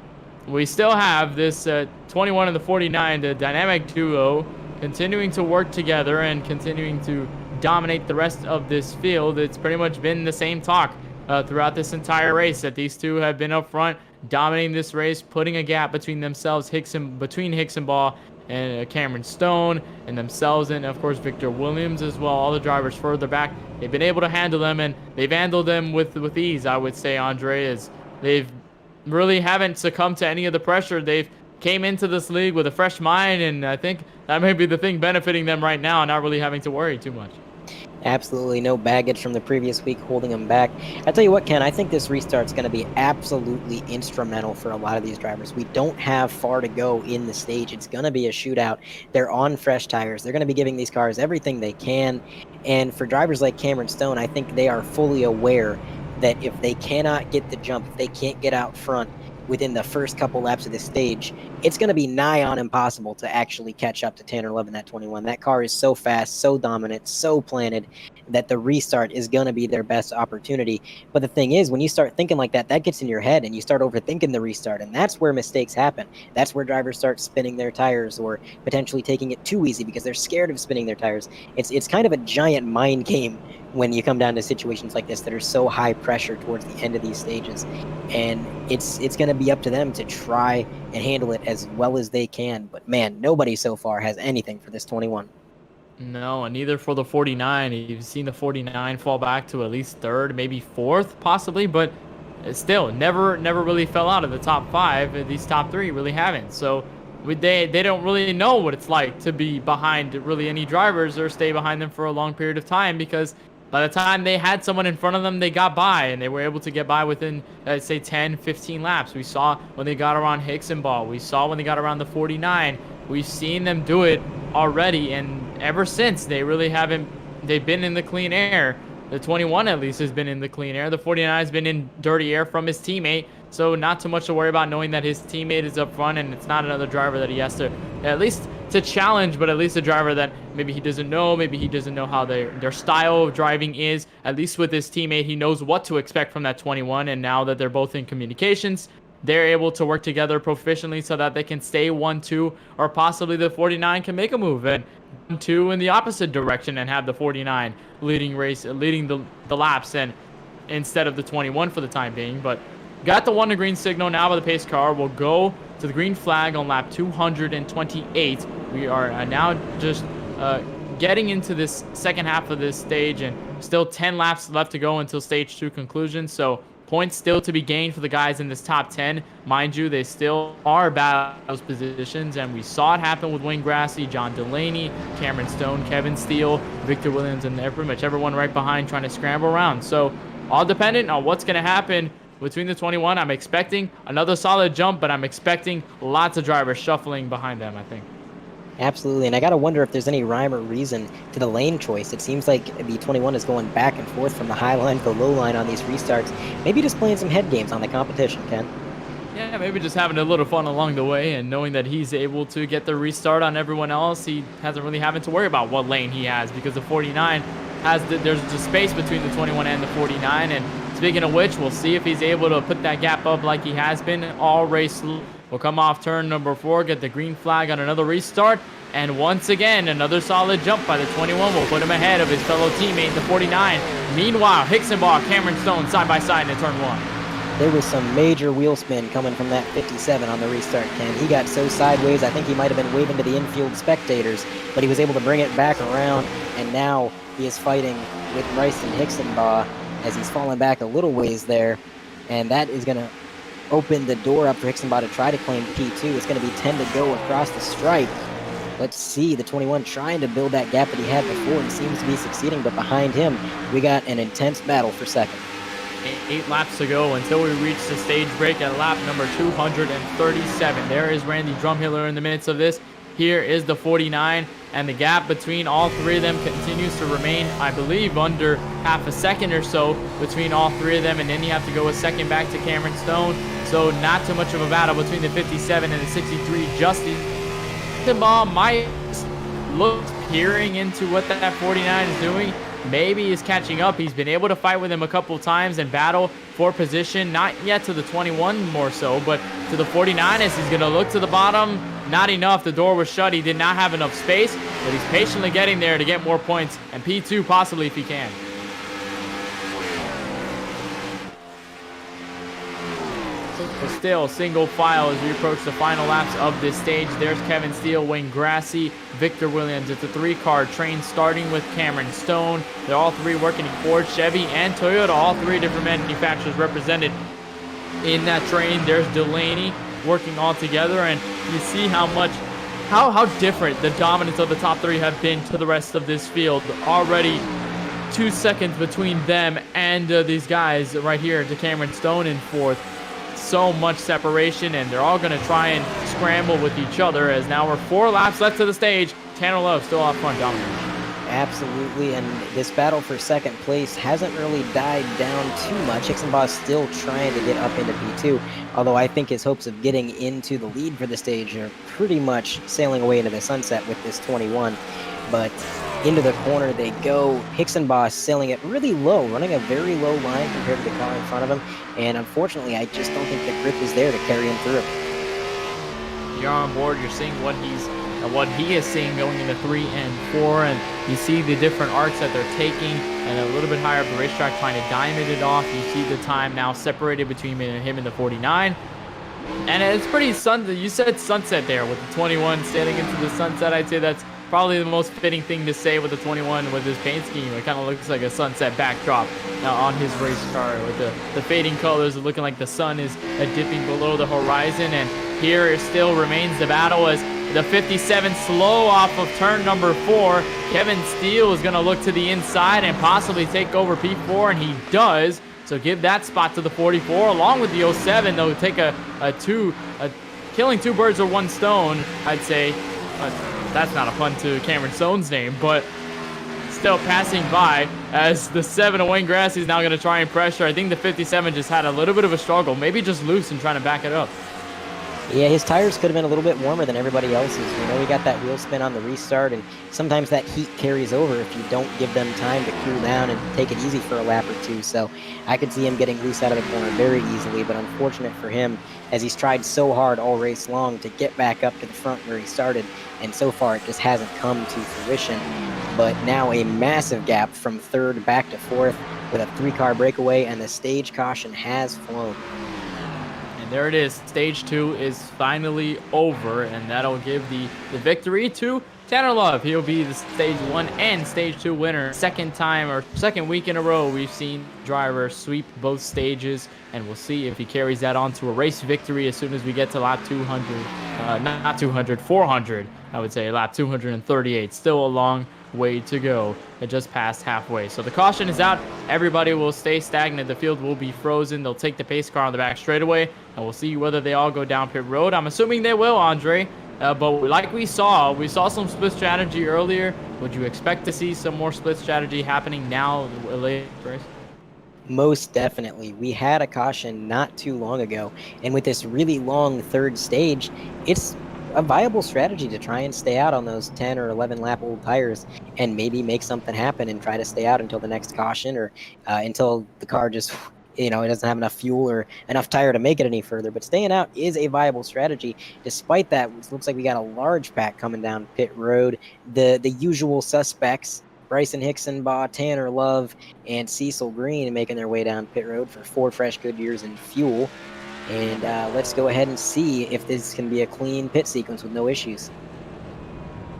we still have this 21 and the 49, the dynamic duo, continuing to work together and continuing to dominate the rest of this field. It's pretty much been the same talk throughout this entire race, that these two have been up front, dominating this race, putting a gap between themselves, between Hicksonball and Cameron Stone, and themselves, and of course Victor Williams as well. All the drivers further back, they've been able to handle them, and they've handled them with ease, I would say, Andre, as they've really haven't succumbed to any of the pressure. They've came into this league with a fresh mind, and I think that may be the thing benefiting them right now, not really having to worry too much. Absolutely no baggage from the previous week holding them back. I tell you what, Ken, I think this restart's going to be absolutely instrumental for a lot of these drivers. We don't have far to go in the stage. It's going to be a shootout. They're on fresh tires. They're going to be giving these cars everything they can. And for drivers like Cameron Stone, I think they are fully aware that if they cannot get the jump, if they can't get out front within the first couple laps of this stage, it's going to be nigh on impossible to actually catch up to 10 or 11 that 21. That car is so fast, so dominant, so planted that the restart is going to be their best opportunity. But the thing is, when you start thinking like that, that gets in your head and you start overthinking the restart, and that's where mistakes happen. That's where drivers start spinning their tires or potentially taking it too easy because they're scared of spinning their tires. It's kind of a giant mind game when you come down to situations like this that are so high pressure towards the end of these stages. And it's going to be up to them to try and handle it as well as they can. But man, nobody so far has anything for this 21. No, and neither for the 49. You've seen the 49 fall back to at least 3rd, maybe 4th, possibly, but still never really fell out of the top 5. These top 3 really haven't. So they don't really know what it's like to be behind really any drivers or stay behind them for a long period of time, because by the time they had someone in front of them, they got by, and they were able to get by within, say, 10, 15 laps. We saw when they got around Hicksonball. We saw when they got around the 49. We've seen them do it already, and ever since, they really haven't. They've been in the clean air. The 21 at least has been in the clean air. The 49 has been in dirty air from his teammate, so not too much to worry about, knowing that his teammate is up front and it's not another driver that he has to at least to challenge, but at least a driver that maybe he doesn't know how their style of driving is. At least with his teammate, he knows what to expect from that 21, and now that they're both in communications, they're able to work together proficiently so that they can stay 1-2, or possibly the 49 can make a move and 1-2 in the opposite direction and have the 49 leading the laps, and instead of the 21 for the time being. But got the 1 to green signal now by the pace car. We'll go to the green flag on lap 228. We are now just getting into this second half of this stage, and still 10 laps left to go until stage 2 conclusion. So points still to be gained for the guys in this top 10. Mind you, they still are bad at those positions, and we saw it happen with Wayne Grassy, John Delaney, Cameron Stone, Kevin Steele, Victor Williams, and pretty much everyone right behind trying to scramble around. So all dependent on what's going to happen between the 21. I'm expecting another solid jump, but I'm expecting lots of drivers shuffling behind them, I think. Absolutely, and I gotta wonder if there's any rhyme or reason to the lane choice. It seems like the 21 is going back and forth from the high line to the low line on these restarts. Maybe just playing some head games on the competition, Ken. Yeah, maybe just having a little fun along the way, and knowing that he's able to get the restart on everyone else. He hasn't really having to worry about what lane he has, because the 49 has there's the space between the 21 and the 49, and it's Speaking of which, we'll see if he's able to put that gap up like he has been all race. We'll come off turn number 4, get the green flag on another restart, and once again, another solid jump by the 21 will put him ahead of his fellow teammate, the 49. Meanwhile, Hicksenbach, Cameron Stone side by side in turn 1. There was some major wheel spin coming from that 57 on the restart, Ken. He got so sideways, I think he might have been waving to the infield spectators, but he was able to bring it back around, and now he is fighting with Bryson Hicksenbach as he's falling back a little ways there, and that is going to open the door up for Hicksenbach to try to claim P2. It's going to be 10 to go across the stripe. Let's see, the 21 trying to build that gap that he had before and seems to be succeeding, but behind him, we got an intense battle for second. 8 laps to go until we reach the stage break at lap number 237. There is Randy Drumhiller in the minutes of this. Here is the 49, and the gap between all 3 of them continues to remain, I believe, under half a second or so between all 3 of them, and then you have to go a second back to Cameron Stone. So not too much of a battle between the 57 and the 63. Justin Hicksenbach might look peering into what that 49 is doing. Maybe he's catching up. He's been able to fight with him a couple times and battle for position. Not yet to the 21 more so, but to the 49 as he's going to look to the bottom. Not enough. The door was shut. He did not have enough space, but he's patiently getting there to get more points, and P2 possibly if he can. Still single file as we approach the final laps of this stage. There's Kevin Steele, Wayne Grassi, Victor Williams. It's a 3-car train starting with Cameron Stone. They're all 3 working in Ford, Chevy, and Toyota. All 3 different manufacturers represented in that train. There's Delaney working all together, and you see how different the dominance of the top 3 have been to the rest of this field. Already 2 seconds between them and these guys right here to Cameron Stone in 4th. So much separation, and they're all going to try and scramble with each other as now we're 4 laps left to the stage. Tanner Love still off front, dominating. Absolutely, and this battle for second place hasn't really died down too much. Hicksenbach still trying to get up into P2, although I think his hopes of getting into the lead for the stage are pretty much sailing away into the sunset with this 21. But into the corner they go. Hicksenbach sailing it really low, running a very low line compared to the car in front of him, and unfortunately I just don't think the grip is there to carry him through. You're on board, you're seeing what he is seeing going into 3 and 4, and you see the different arcs that they're taking, and a little bit higher up the racetrack trying to diamond it off. You see the time now separated between him and the 49. And it's pretty you said sunset there with the 21 sailing into the sunset. I'd say that's probably the most fitting thing to say with the 21 with his paint scheme. It kind of looks like a sunset backdrop on his race car with the fading colors looking like the sun is dipping below the horizon. And here it still remains the battle as the 57 slow off of turn number 4. Kevin Steele is going to look to the inside and possibly take over P4, and he does. So give that spot to the 44 along with the 07. They'll take killing 2 birds with 1 stone, I'd say. That's not a pun to Cameron Stone's name, but still passing by as the 7 Wayne Grassi is now going to try and pressure. I think the 57 just had a little bit of a struggle, maybe just loose and trying to back it up. Yeah, his tires could have been a little bit warmer than everybody else's. You know, he got that wheel spin on the restart, and sometimes that heat carries over if you don't give them time to cool down and take it easy for a lap or 2. So I could see him getting loose out of the corner very easily, but unfortunate for him as he's tried so hard all race long to get back up to the front where he started, and so far it just hasn't come to fruition. But now a massive gap from 3rd back to 4th with a 3-car breakaway, and the stage caution has flown. And there it is. Stage 2 is finally over, and that'll give the victory to Tanner Love. He'll be the Stage 1 and Stage 2 winner. Second week in a row we've seen driver sweep both stages, and we'll see if he carries that on to a race victory as soon as we get to lap 400, I would say, lap 238. Still a long way to go. It just passed halfway. So the caution is out. Everybody will stay stagnant. The field will be frozen. They'll take the pace car on the back straightaway, and we'll see whether they all go down pit road. I'm assuming they will, Andre. But like we saw some split strategy earlier. Would you expect to see some more split strategy happening now late race? Most definitely. We had a caution not too long ago, and with this really long 3rd stage, it's a viable strategy to try and stay out on those 10 or 11 lap old tires and maybe make something happen and try to stay out until the next caution, or until the car just it doesn't have enough fuel or enough tire to make it any further. But staying out is a viable strategy. Despite that, it looks like we got a large pack coming down pit road. The usual suspects, Bryson Hicksonbaugh, Tanner Love, and Cecil Green, making their way down pit road for 4 fresh Goodyears and fuel. And let's go ahead and see if this can be a clean pit sequence with no issues.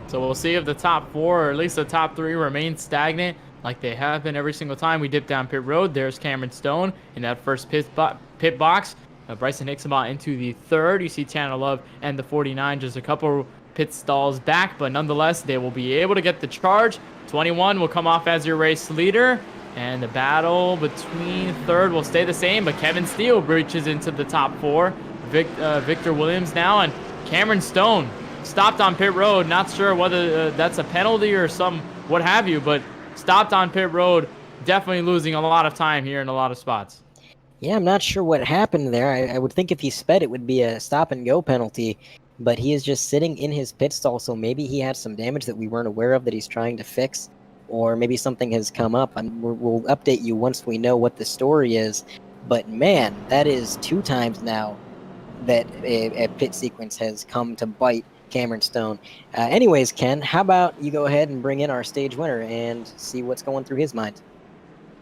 So we'll see if the top 4, or at least the top 3, remain stagnant like they have been every single time we dip down pit road. There's Cameron Stone in that first pit box. Bryson Hicksonbaugh into the 3rd. You see Tanner Love and the 49 just a couple pit stalls back, but nonetheless, they will be able to get the charge. 21 will come off as your race leader, and the battle between 3rd will stay the same, but Kevin Steele breaches into the top 4. Victor Williams now, and Cameron Stone stopped on pit road. Not sure whether that's a penalty or some what have you, but stopped on pit road, definitely losing a lot of time here in a lot of spots. Yeah, I'm not sure what happened there. I would think if he sped, it would be a stop-and-go penalty, but he is just sitting in his pit stall, so maybe he had some damage that we weren't aware of that he's trying to fix, or maybe something has come up. We'll update you once we know what the story is, but man, that is 2 times now that a pit sequence has come to bite Cameron Stone. Anyways, Ken, how about you go ahead and bring in our stage winner and see what's going through his mind.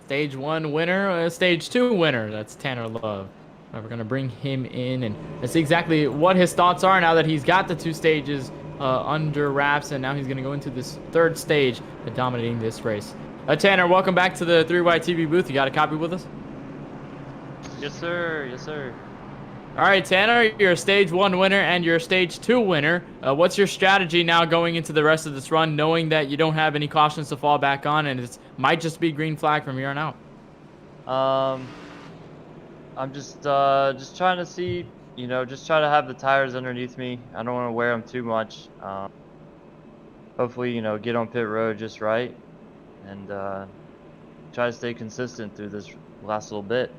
Stage 1 winner, stage 2 winner. That's Tanner Love. We're going to bring him in and see exactly what his thoughts are now that he's got the 2 stages under wraps, and now he's going to go into this 3rd stage, dominating this race. Tanner, welcome back to the 3Y TV booth. You got a copy with us? Yes, sir. Yes, sir. All right, Tanner, you're a stage 1 winner and you're a stage 2 winner. What's your strategy now going into the rest of this run, knowing that you don't have any cautions to fall back on and it might just be green flag from here on out? I'm just trying to see, just try to have the tires underneath me. I don't want to wear them too much. Hopefully, get on pit road just right, and try to stay consistent through this last little bit.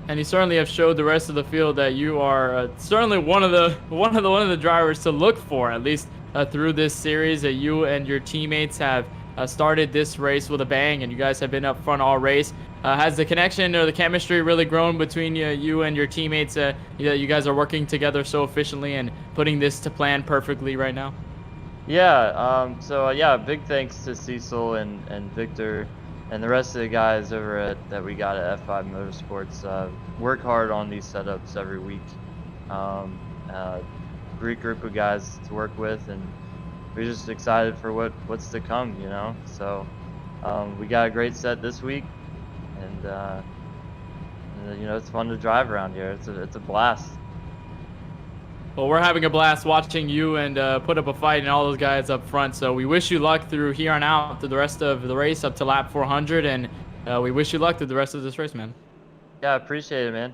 And you certainly have showed the rest of the field that you are certainly one of the drivers to look for, at least through this series. That you and your teammates have started this race with a bang, and you guys have been up front all race. Has the connection or the chemistry really grown between you and your teammates? You guys are working together so efficiently and putting this to plan perfectly right now. Yeah. Big thanks to Cecil and Victor and the rest of the guys over that we got at F5 Motorsports. Work hard on these setups every week. Great group of guys to work with, and we're just excited for what's to come, So we got a great set this week, and it's fun to drive around here. It's a blast. Well, we're having a blast watching you and put up a fight and all those guys up front. So we wish you luck through here on out through the rest of the race up to lap 400, and we wish you luck through the rest of this race, man. Yeah, I appreciate it, man.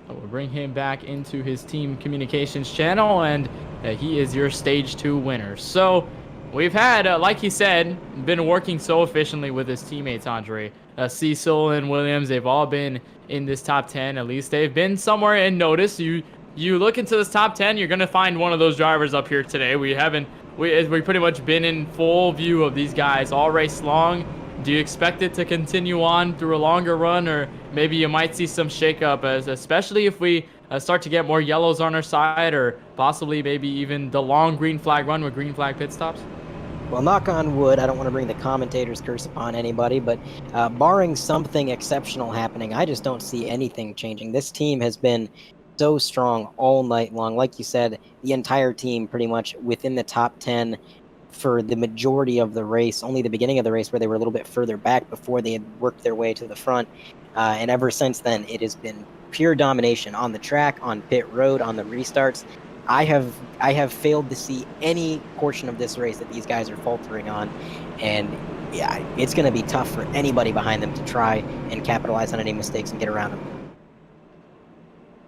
So we'll bring him back into his team communications channel, and he is your stage 2 winner. So we've had, like he said, been working so efficiently with his teammates, Andre. Cecil and Williams, they've all been in this top 10. At least they've been somewhere in notice. You look into this top 10, you're going to find one of those drivers up here today. We pretty much been in full view of these guys all race long. Do you expect it to continue on through a longer run, or maybe you might see some shakeup, especially if we start to get more yellows on our side, or possibly maybe even the long green flag run with green flag pit stops? Well, knock on wood, I don't want to bring the commentator's curse upon anybody, but barring something exceptional happening, I just don't see anything changing. This team has been so strong all night long. Like you said, the entire team pretty much within the top 10 for the majority of the race, only the beginning of the race where they were a little bit further back before they had worked their way to the front. And ever since then, it has been pure domination on the track, on pit road, on the restarts. I have failed to see any portion of this race that these guys are faltering on, and yeah, it's going to be tough for anybody behind them to try and capitalize on any mistakes and get around them.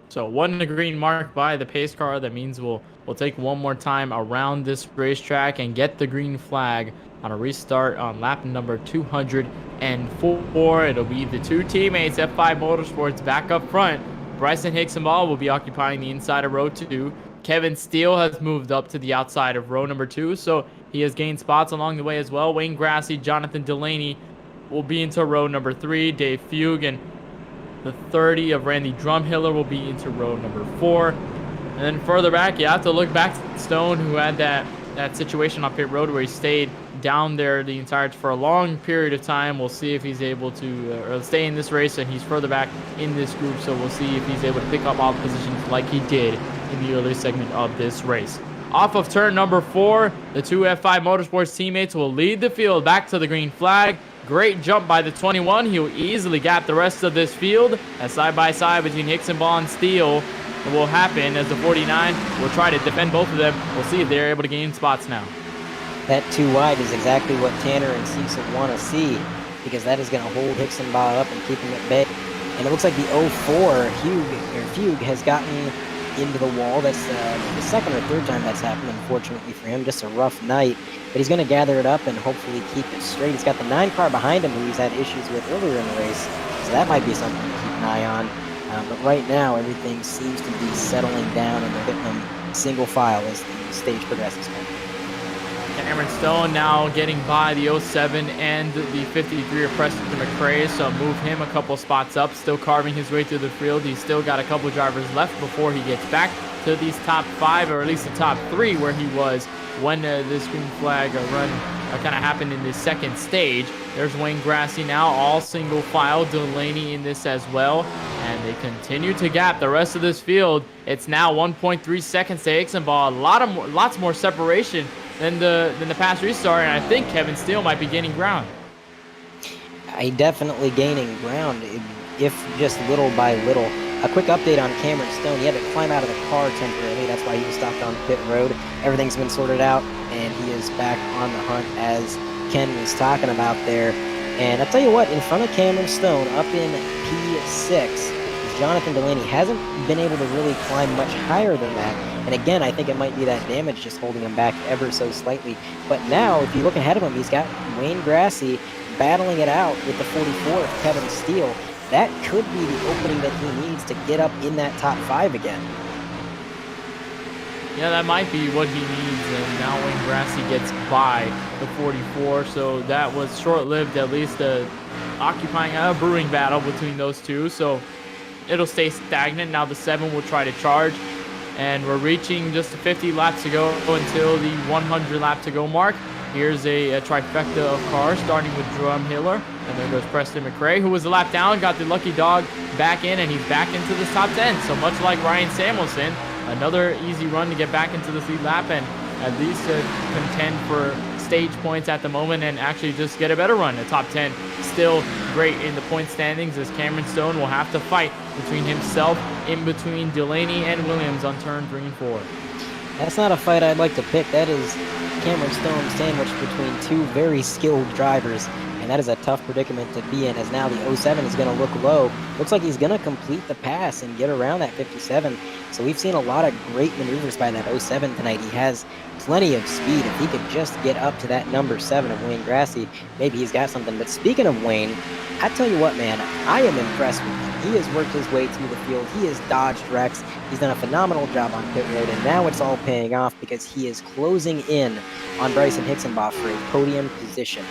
So 1 in the green mark by the pace car. That means we'll take one more time around this racetrack and get the green flag on a restart on lap number 204. It'll be the 2 teammates, F5 Motorsports, back up front. Bryson Hicksonbaugh will be occupying the inside of row 2. Kevin Steele has moved up to the outside of row number 2, so he has gained spots along the way as well. Wayne Grassy, Jonathan Delaney will be into row number 3. Dave Fugue and the 30 of Randy Drumhiller will be into row number 4. And then further back, you have to look back to Stone, who had that situation on pit road where he stayed down there for a long period of time. We'll see if he's able to stay in this race, and he's further back in this group, so we'll see if he's able to pick up all the positions like he did in the earlier segment of this race. Off of turn number 4, the two F5 Motorsports teammates will lead the field back to the green flag. Great jump by the 21. He'll easily gap the rest of this field. A side-by-side between Hicksonball and Steele will happen as the 49 will try to defend both of them. We'll see if they're able to gain spots now. That 2 wide is exactly what Tanner and Cecil want to see, because that is going to hold Hicksonball up and keep him at bay. And it looks like the 04 Fugue has gotten into the wall. That's the second or third time that's happened, unfortunately for him. Just a rough night. But he's going to gather it up and hopefully keep it straight. He's got the 9 car behind him who he's had issues with earlier in the race, so that might be something to keep an eye on. But right now, everything seems to be settling down, and they're hitting them single file as the stage progresses. Cameron Stone now getting by the 07 and the 53 of Preston McRae, so move him a couple spots up, still carving his way through the field. He's still got a couple drivers left before he gets back to these top 5, or at least the top 3 where he was when this green flag run kind of happened in this second stage. There's Wayne Grassy now, all single file. Delaney in this as well, and they continue to gap the rest of this field. It's now 1.3 seconds to Hicksonball. Lots more separation than the past restart, and I think Kevin Steele might be gaining ground. Definitely gaining ground, if just little by little. A quick update on Cameron Stone. He had to climb out of the car temporarily. That's why he was stopped on pit road. Everything's been sorted out, and he is back on the hunt, as Ken was talking about there. And I'll tell you what, in front of Cameron Stone, up in P6, Jonathan Delaney hasn't been able to really climb much higher than that. And again, I think it might be that damage just holding him back ever so slightly. But now, if you look ahead of him, he's got Wayne Grassy battling it out with the 44 of Kevin Steele. That could be the opening that he needs to get up in that top 5 again. Yeah, that might be what he needs, and now Wayne Grassy gets by the 44, so that was short-lived, at least occupying a brewing battle between those two, so it'll stay stagnant. Now the 7 will try to charge, and we're reaching just 50 laps to go until the 100 lap to go mark. Here's a trifecta of cars, starting with Drumhiller, and there goes Preston McRae, who was a lap down, got the lucky dog back in, and he's back into the top 10. So much like Ryan Samuelson, another easy run to get back into the lead lap and at least contend for stage points at the moment and actually just get a better run. The top 10 still great in the point standings, as Cameron Stone will have to fight between himself in between Delaney and Williams on turn 3 and 4. That's not a fight I'd like to pick. That is Cameron Stone sandwiched between 2 very skilled drivers, and that is a tough predicament to be in, as now the 07 is going to look low. Looks like he's going to complete the pass and get around that 57. So we've seen a lot of great maneuvers by that 07 tonight. He has plenty of speed. If he could just get up to that number 7 of Wayne Grassy, maybe he's got something. But speaking of Wayne, I tell you what, man, I am impressed with him. He has worked his way through the field. He has dodged wrecks. He's done a phenomenal job on pit road, and now it's all paying off because he is closing in on Bryson Hicksonball for a podium position,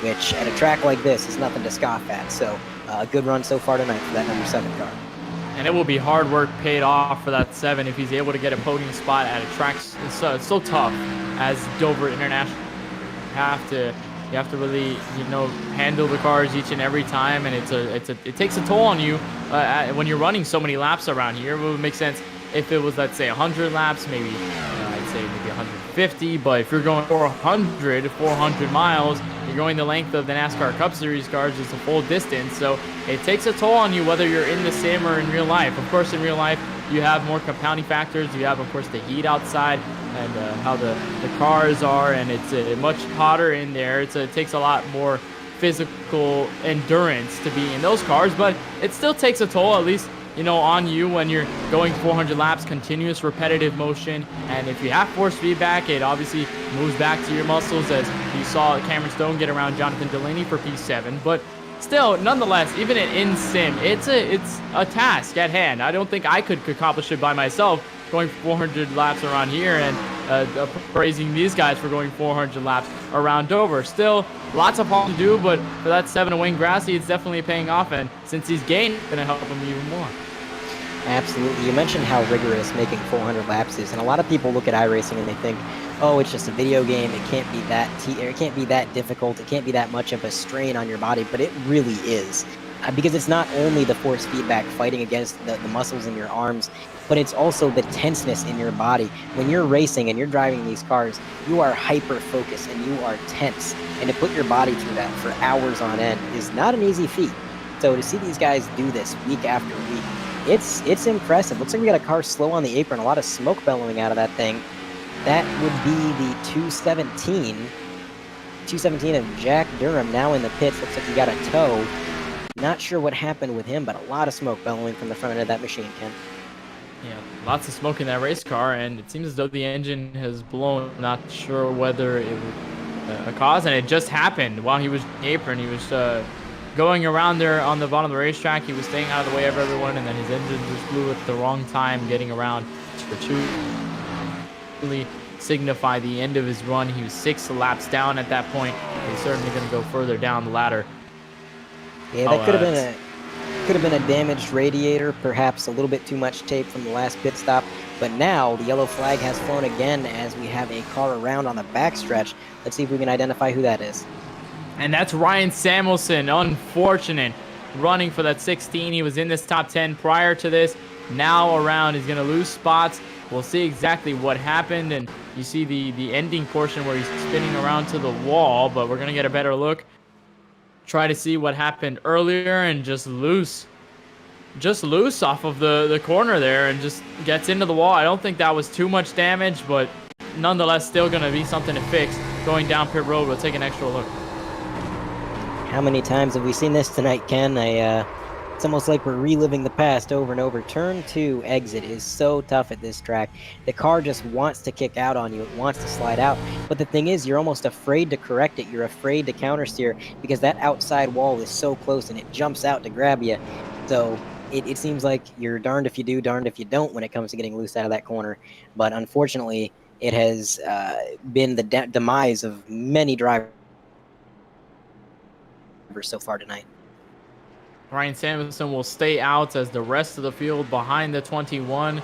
which at a track like this is nothing to scoff at. So a good run so far tonight for that number 7 car. And it will be hard work paid off for that 7 if he's able to get a podium spot at a track so tough as Dover International. You have to really, handle the cars each and every time, and it takes a toll on you when you're running so many laps around here. It would make sense if it was, let's say, 100 laps, maybe I'd say maybe 150. But if you're going 400 miles, you're going the length of the NASCAR Cup Series cars, it's a full distance. So it takes a toll on you whether you're in the sim or in real life. Of course, in real life, you have more compounding factors. You have, of course, the heat outside and how the cars are, and it's much hotter in there. It takes a lot more physical endurance to be in those cars, but it still takes a toll, at least, on you when you're going 400 laps, continuous repetitive motion. And if you have force feedback, it obviously moves back to your muscles, as you saw Cameron Stone get around Jonathan Delaney for P7. But still, nonetheless, even in sim, it's a task at hand. I don't think I could accomplish it by myself, going 400 laps around here, and praising these guys for going 400 laps around Dover. Still, lots of hauling to do, but for that 7 to Wayne Grassy, it's definitely paying off, and since he's gained, it's going to help him even more. Absolutely. You mentioned how rigorous making 400 laps is, and a lot of people look at iRacing and they think, oh, it's just a video game. It can't be it can't be that difficult. It can't be that much of a strain on your body, but it really is. Because it's not only the force feedback fighting against the muscles in your arms, but it's also the tenseness in your body. When you're racing and you're driving these cars, you are hyper-focused and you are tense. And to put your body through that for hours on end is not an easy feat. So to see these guys do this week after week, it's impressive. Looks like we got a car slow on the apron, a lot of smoke bellowing out of that thing. That would be the 217. 217 of Jack Durham now in the pits. Looks like he got a tow. Not sure what happened with him, but a lot of smoke bellowing from the front end of that machine, Ken. Yeah, lots of smoke in that race car, and it seems as though the engine has blown. Not sure whether it was a cause, and it just happened while he was in the apron. He was going around there on the bottom of the racetrack. He was staying out of the way of everyone, and then his engine just blew at the wrong time, getting around for two. Really signify the end of his run. He was 6 laps down at that point. He's certainly going to go further down the ladder. Yeah, that could have been a damaged radiator, perhaps a little bit too much tape from the last pit stop. But now the yellow flag has flown again as we have a car around on the backstretch. Let's see if we can identify who that is. And that's Ryan Samuelson. Unfortunate. Running for that 16. He was in this top 10 prior to this. Now around, he's going to lose spots. We'll see exactly what happened. And you see the ending portion where he's spinning around to the wall. But we're going to get a better look. Try to see what happened earlier and just loose off of the corner there and just gets into the wall. I don't think that was too much damage, but nonetheless still going to be something to fix. Going down pit road, we'll take an extra look. How many times have we seen this tonight, Ken? It's almost like we're reliving the past over and over. Turn 2 exit is so tough at this track. The car just wants to kick out on you. It wants to slide out. But the thing is, you're almost afraid to correct it. You're afraid to countersteer because that outside wall is so close and it jumps out to grab you. So it seems like you're darned if you do, darned if you don't when it comes to getting loose out of that corner. But unfortunately, it has been the demise of many drivers so far tonight. Ryan Samuelson will stay out as the rest of the field behind the 21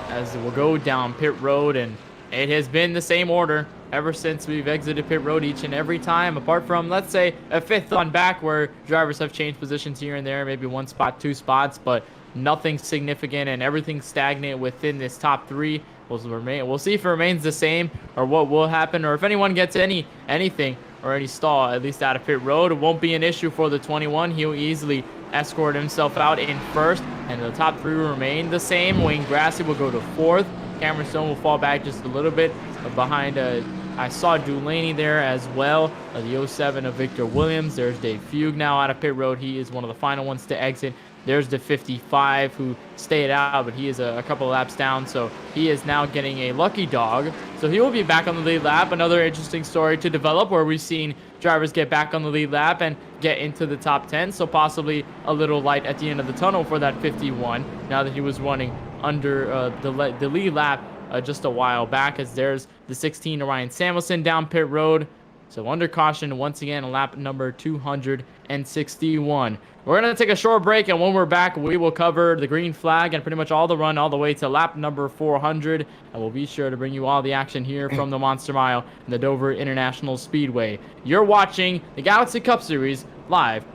as we'll go down pit road, and it has been the same order ever since we've exited pit road each and every time, apart from, let's say, a 5th on back where drivers have changed positions here and there, maybe 1 spot, 2 spots, but nothing significant and everything stagnant within this top 3. We'll see if it remains the same or what will happen, or if anyone gets anything or any stall, at least out of pit road. It won't be an issue for the 21. He'll easily escort himself out in 1st, and the top 3 will remain the same. Wayne Grassy will go to 4th. Cameron Stone will fall back just a little bit behind. I saw Dulaney there as well. The 07 of Victor Williams. There's Dave Fugue now out of pit road. He is one of the final ones to exit. There's the 55 who stayed out, but he is a couple of laps down, so he is now getting a lucky dog. So he will be back on the lead lap. Another interesting story to develop where we've seen drivers get back on the lead lap and get into the top 10, so possibly a little light at the end of the tunnel for that 51 now that he was running under the lead lap just a while back, as there's the 16 to Ryan Samuelson down pit road. So under caution, once again, lap number 261. We're going to take a short break, and when we're back, we will cover the green flag and pretty much all the run all the way to lap number 400. And we'll be sure to bring you all the action here from the Monster Mile and the Dover International Speedway. You're watching the Galaxy Cup Series live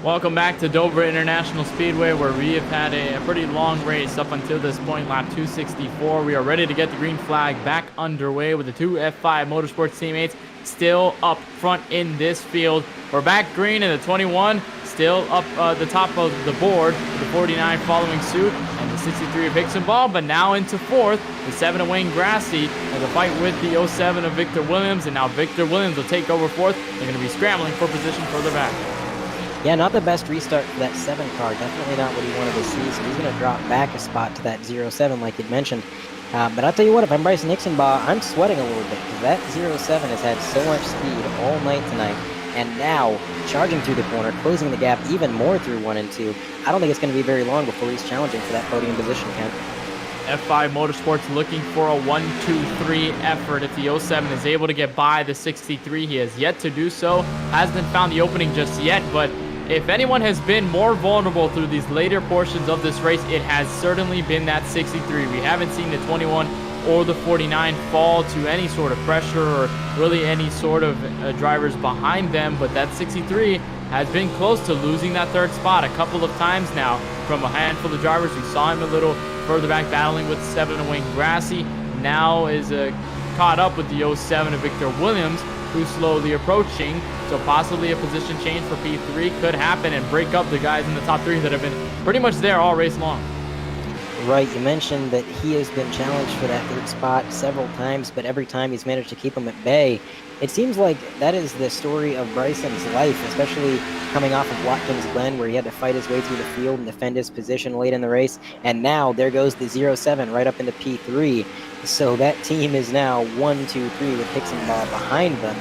Welcome back to Dover International Speedway, where we have had a pretty long race up until this point, lap 264. We are ready to get the green flag back underway with the two F5 Motorsports teammates still up front in this field. We're back green in the 21, still up the top of the board with the 49 following suit, and the 63 of Hicksonball, but now into fourth, the 7 of Wayne Grassy, and the fight with the 07 of Victor Williams, and now Victor Williams will take over fourth. They're going to be scrambling for position further back. Yeah, not the best restart for that 7 car. Definitely not what he wanted to see. So he's going to drop back a spot to that 07, like you'd mentioned. But I'll tell you what, if I'm Bryson Hicksonball, I'm sweating a little bit because that 07 has had so much speed all night tonight. And now, charging through the corner, closing the gap even more through 1 and 2. I don't think it's going to be very long before he's challenging for that podium position, Ken. F5 Motorsports looking for a 1-2-3 effort. If the 07 is able to get by the 63, he has yet to do so. Hasn't found the opening just yet, but if anyone has been more vulnerable through these later portions of this race, it has certainly been that 63. We haven't seen the 21 or the 49 fall to any sort of pressure or really any sort of drivers behind them, but that 63 has been close to losing that third spot a couple of times now from a handful of drivers. We saw him a little further back battling with 7 of Wayne Grassy. Now is caught up with the 07 of Victor Williams, who's slowly approaching. So possibly a position change for P3 could happen and break up the guys in the top 3 that have been pretty much there all race long. Right, you mentioned that he has been challenged for that third spot several times, but every time he's managed to keep him at bay. It seems like that is the story of Bryson's life, especially coming off of Watkins Glen, where he had to fight his way through the field and defend his position late in the race. And now there goes the 07 right up into P3. So that team is now 1, 2, 3 with Hicksonball behind them.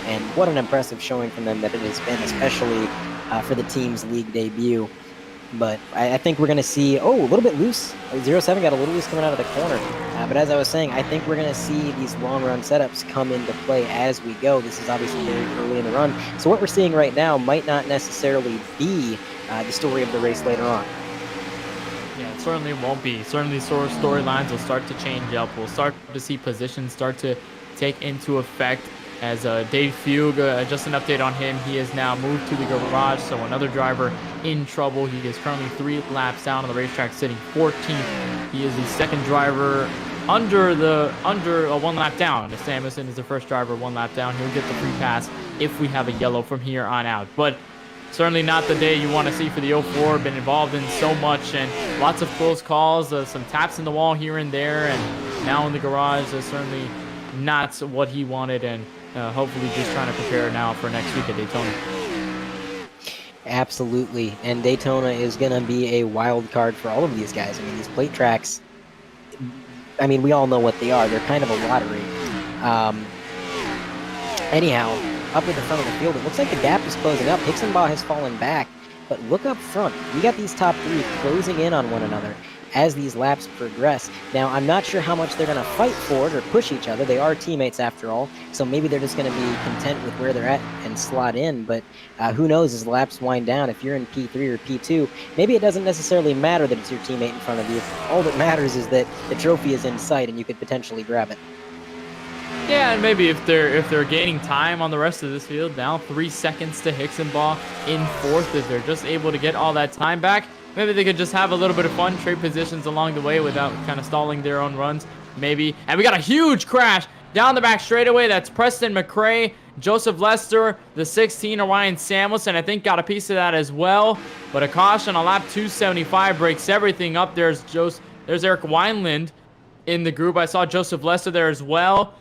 And what an impressive showing from them that it has been, especially for the team's league debut. But I think we're going to see, a little bit loose. 07 got a little loose coming out of the corner. But as I was saying, I think we're going to see these long-run setups come into play as we go. This is obviously very early in the run. So what we're seeing right now might not necessarily be the story of the race later on. Yeah, it certainly won't be. Certainly storylines will start to change up. We'll start to see positions start to take into effect. As Dave Fugue, just an update on him, he has now moved to the garage, so another driver in trouble. He is currently 3 laps down on the racetrack, sitting 14th. He is the second driver under a 1 lap down. Samuelson is the first driver 1 lap down. He'll get the free pass if we have a yellow from here on out. But certainly not the day you want to see for the 04. Been involved in so much and lots of close calls, some taps in the wall here and there, and now in the garage, certainly not what he wanted, and hopefully just trying to prepare now for next week at Daytona. Absolutely, and Daytona is going to be a wild card for all of these guys. I mean, these plate tracks, I mean, we all know what they are. They're kind of a lottery. Anyhow, up at the front of the field, it looks like the gap is closing up. Hicksonball has fallen back, but look up front. We got these top 3 closing in on one another as these laps progress. Now, I'm not sure how much they're going to fight for it or push each other. They are teammates after all, so maybe they're just going to be content with where they're at and slot in, but who knows as laps wind down. If you're in P3 or P2, maybe it doesn't necessarily matter that it's your teammate in front of you. All that matters is that the trophy is in sight and you could potentially grab it. Yeah, and maybe if they're gaining time on the rest of this field, now 3 seconds to Hicksonball in 4th, if they're just able to get all that time back, maybe they could just have a little bit of fun, trade positions along the way without kind of stalling their own runs, maybe. And we got a huge crash down the back straightaway. That's Preston McRae, Joseph Lester, the 16, Ryan Samuelson, I think got a piece of that as well. But a caution on lap 275 breaks everything up. There's Eric Wineland in the group. I saw Joseph Lester there as well.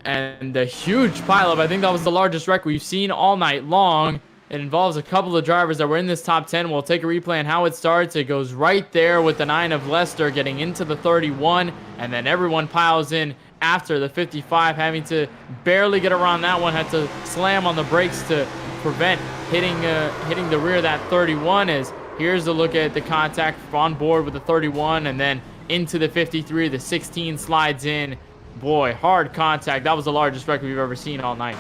And a huge pileup. I think that was the largest wreck we've seen all night long. It involves a couple of drivers that were in this top 10. We'll take a replay on how it starts. It goes right there with the 9 of Lester getting into the 31, and then everyone piles in after the 55, having to barely get around that one. Had to slam on the brakes to prevent hitting the rear of that 31. As here's a look at the contact on board with the 31, and then into the 53. The 16 slides in. Boy, hard contact. That was the largest wreck we've ever seen all night.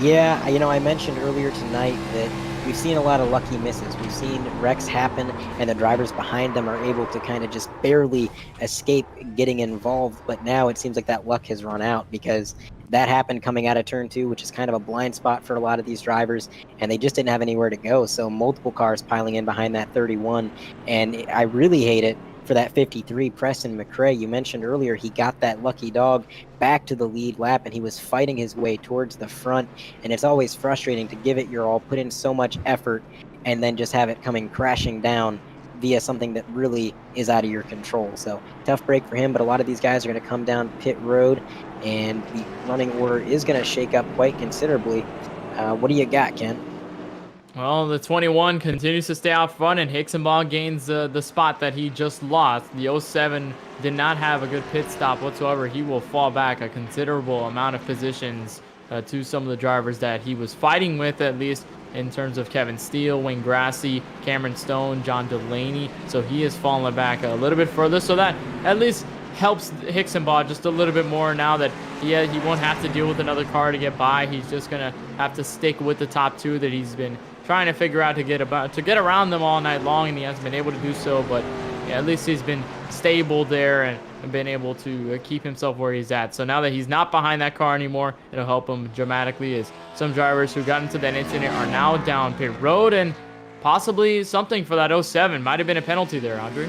Yeah, I mentioned earlier tonight that we've seen a lot of lucky misses. We've seen wrecks happen, and the drivers behind them are able to kind of just barely escape getting involved. But now it seems like that luck has run out because that happened coming out of turn 2, which is kind of a blind spot for a lot of these drivers, and they just didn't have anywhere to go. So multiple cars piling in behind that 31, and I really hate it for that 53, Preston McRae. You mentioned earlier he got that lucky dog back to the lead lap, and he was fighting his way towards the front, and it's always frustrating to give it your all, put in so much effort, and then just have it coming crashing down via something that really is out of your control. So tough break for him, but a lot of these guys are going to come down pit road, and the running order is going to shake up quite considerably. What do you got, Ken? Well, the 21 continues to stay out front, and Hixenbaugh gains the spot that he just lost. The 07 did not have a good pit stop whatsoever. He will fall back a considerable amount of positions to some of the drivers that he was fighting with, at least in terms of Kevin Steele, Wayne Grassi, Cameron Stone, John Delaney. So he is falling back a little bit further. So that at least helps Hixenbaugh just a little bit more now that he won't have to deal with another car to get by. He's just going to have to stick with the top 2 that he's been trying to figure out to get around them all night long, and he hasn't been able to do so. But yeah, at least he's been stable there and been able to keep himself where he's at. So now that he's not behind that car anymore, it'll help him dramatically, as some drivers who got into that incident are now down pit road, and possibly something for that 07. Might have been a penalty there, Andre.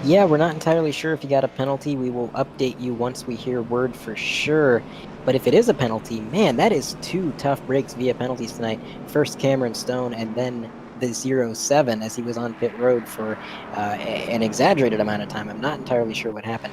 Yeah, we're not entirely sure if he got a penalty. We will update you once we hear word for sure. But if it is a penalty, man, that is 2 tough breaks via penalties tonight. First Cameron Stone, and then the 07 as he was on pit road for an exaggerated amount of time. I'm not entirely sure what happened,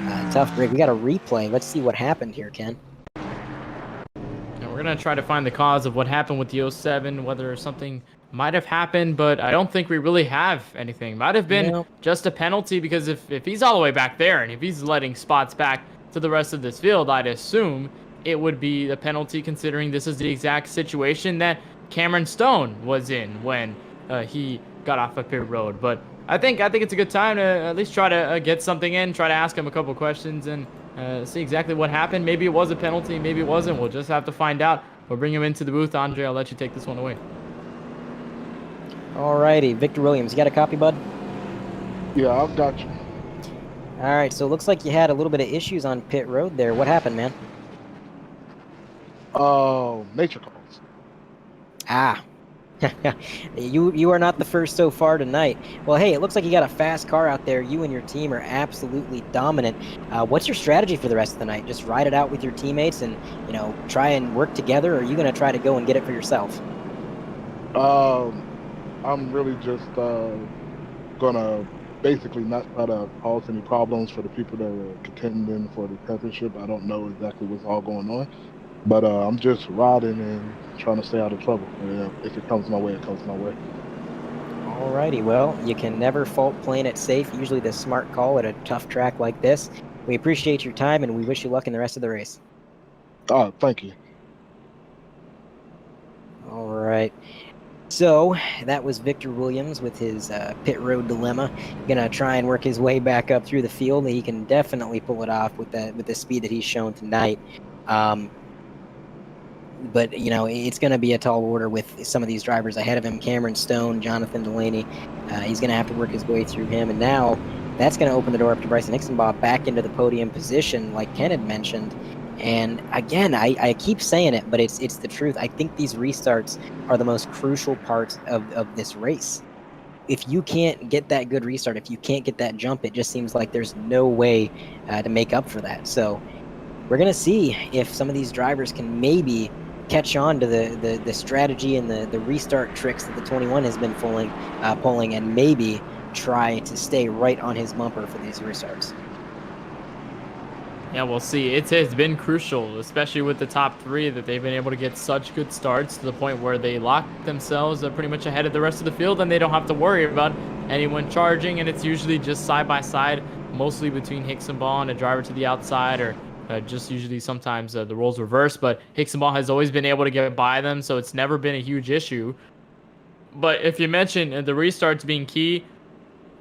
but tough break. We got a replay. Let's see what happened here, Ken. And we're going to try to find the cause of what happened with the 07, whether something might have happened, but I don't think we really have anything. Might have been just a penalty, because if he's all the way back there and if he's letting spots back to the rest of this field, I'd assume it would be a penalty, considering this is the exact situation that Cameron Stone was in when he got off of pit road. But I think it's a good time to at least try to get something in, try to ask him a couple questions, and see exactly what happened. Maybe it was a penalty, maybe it wasn't. We'll just have to find out. We'll bring him into the booth. Andre, I'll let you take this one away. Alrighty, Victor Williams, you got a copy, bud? Yeah, I've got you. All right, so it looks like you had a little bit of issues on pit road there. What happened, man? Nature calls. Ah. You are not the first so far tonight. Well, hey, it looks like you got a fast car out there. You and your team are absolutely dominant. What's your strategy for the rest of the night? Just ride it out with your teammates and, try and work together, or are you going to try to go and get it for yourself? I'm really just gonna basically not try to cause any problems for the people that are contending for the championship. I don't know exactly what's all going on, but I'm just riding and trying to stay out of trouble. If it comes my way, it comes my way. Alrighty, well, you can never fault playing it safe. Usually the smart call at a tough track like this. We appreciate your time, and we wish you luck in the rest of the race. Thank you. All right. So that was Victor Williams with his pit road dilemma. Gonna try and work his way back up through the field. He can definitely pull it off with the speed that he's shown tonight. But it's gonna be a tall order with some of these drivers ahead of him. Cameron Stone, Jonathan Delaney. He's gonna have to work his way through him, and now that's gonna open the door up to Bryson Hixenbaugh back into the podium position, like Ken had mentioned. And again, I keep saying it, but it's the truth. I think these restarts are the most crucial parts of this race. If you can't get that good restart, if you can't get that jump, it just seems like there's no way to make up for that. So we're going to see if some of these drivers can maybe catch on to the strategy and the restart tricks that the 21 has been pulling, and maybe try to stay right on his bumper for these restarts. Yeah, we'll see. It's been crucial, especially with the top 3, that they've been able to get such good starts to the point where they lock themselves pretty much ahead of the rest of the field, and they don't have to worry about anyone charging, and it's usually just side by side, mostly between Hixenbaugh and a driver to the outside, or just usually sometimes the roles reverse, but Hixenbaugh has always been able to get by them, so it's never been a huge issue. But if you mention the restarts being key,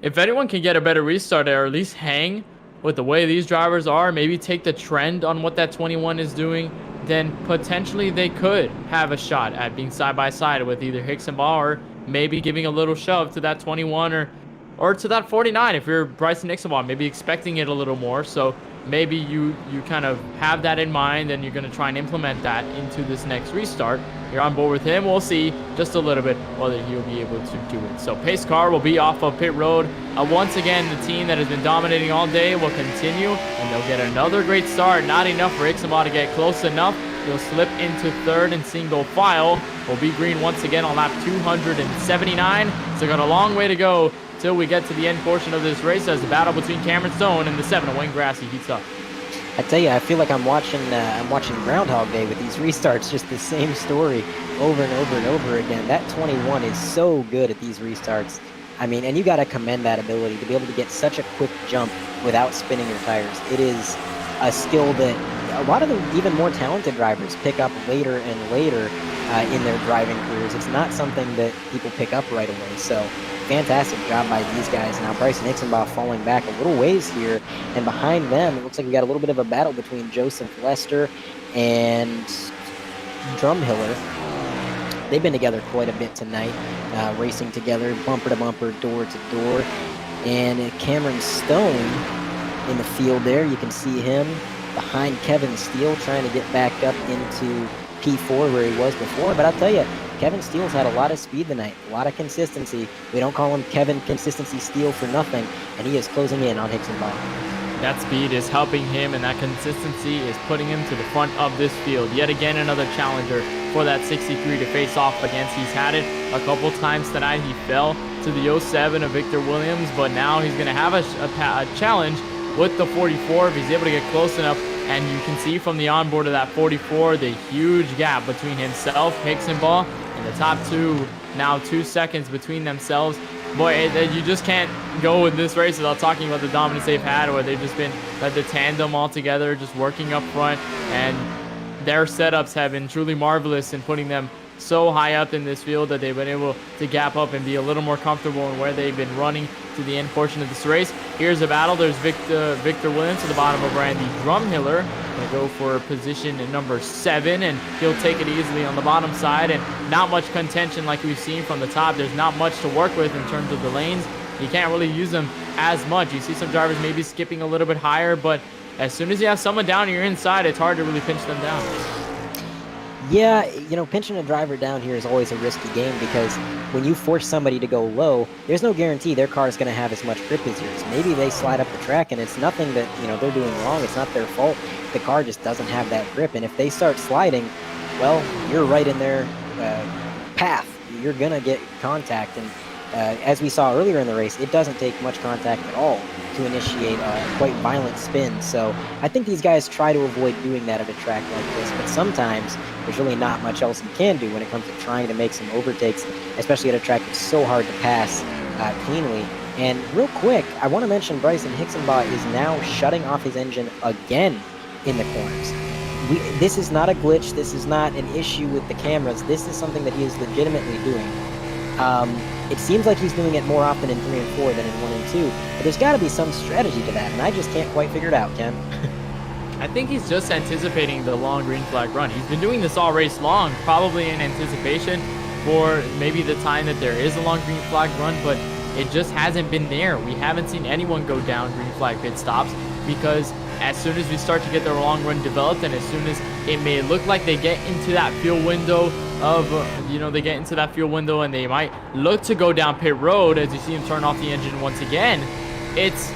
if anyone can get a better restart or at least hang with the way these drivers are, maybe take the trend on what that 21 is doing, then potentially they could have a shot at being side by side with either Hixenbaugh, or maybe giving a little shove to that 21, or or to that 49 if you're Bryson Nixon, maybe expecting it a little more. So maybe you kind of have that in mind, and you're going to try and implement that into this next restart. You're on board with him. We'll see just a little bit whether he'll be able to do it. So pace car will be off of pit road. Once again, the team that has been dominating all day will continue, and they'll get another great start. Not enough for Ixenbaugh to get close enough. He'll slip into third in single file. Will be green once again on lap 279. So got a long way to go till we get to the end portion of this race, as the battle between Cameron Stone and the 7 of Wayne Grassy heats up. I tell you, I feel like I'm watching Groundhog Day with these restarts, just the same story over and over and over again. That 21 is so good at these restarts. I mean, and you got to commend that ability to be able to get such a quick jump without spinning your tires. It is a skill that a lot of the even more talented drivers pick up later and later in their driving careers. It's not something that people pick up right away. So fantastic job by these guys. Now Bryson Ixenbaugh falling back a little ways here, and behind them it looks like we got a little bit of a battle between Joseph Lester and Drumhiller. They've been together quite a bit tonight, racing together, bumper to bumper, door to door. And Cameron Stone in the field there, you can see him behind Kevin Steele, trying to get back up into P4 where he was before. But I'll tell you, Kevin Steele's had a lot of speed tonight, a lot of consistency. We don't call him Kevin Consistency Steele for nothing, and he is closing in on Ixenbaugh. That speed is helping him, and that consistency is putting him to the front of this field. Yet again, another challenger for that 63 to face off against. He's had it a couple times tonight. He fell to the 07 of Victor Williams, but now he's going to have a challenge with the 44 if he's able to get close enough. And you can see from the onboard of that 44 the huge gap between himself, Ixenbaugh, and the top two. Now 2 seconds between themselves. Boy, you just can't go in this race without talking about the dominance they've had, where they've just been the tandem all together, just working up front, and their setups have been truly marvelous in putting them so high up in this field that they've been able to gap up and be a little more comfortable in where they've been running to the end portion of this race. Here's a battle. There's Victor Williams to the bottom of Randy Drumhiller. Gonna go for position at number 7, and he'll take it easily on the bottom side, and not much contention like we've seen from the top. There's not much to work with in terms of the lanes. You can't really use them as much. You see some drivers maybe skipping a little bit higher, but as soon as you have someone down here inside, it's hard to really pinch them down. Yeah, you know, pinching a driver down here is always a risky game, because when you force somebody to go low, there's no guarantee their car is going to have as much grip as yours. Maybe they slide up the track, and it's nothing that, you know, they're doing wrong. It's not their fault. The car just doesn't have that grip, and if they start sliding, well, you're right in their path. You're going to get contact, and as we saw earlier in the race, it doesn't take much contact at all to initiate a quite violent spin. So I think these guys try to avoid doing that at a track like this, but sometimes there's really not much else you can do when it comes to trying to make some overtakes, especially at a track that's so hard to pass cleanly. And real quick, I want to mention Bryson Ixenbaugh is now shutting off his engine again in the corners. This is not a glitch. This is not an issue with the cameras. This is something that he is legitimately doing. It seems like he's doing it more often in 3 and 4 than in 1 and 2, but there's got to be some strategy to that, and I just can't quite figure it out, Ken. I think he's just anticipating the long green flag run. He's been doing this all race long, probably in anticipation for maybe the time that there is a long green flag run, but it just hasn't been there. We haven't seen anyone go down green flag pit stops, because as soon as we start to get their long run developed, and as soon as it may look like they get into that fuel window of, they get into that fuel window and they might look to go down pit road, as you see him turn off the engine once again, it's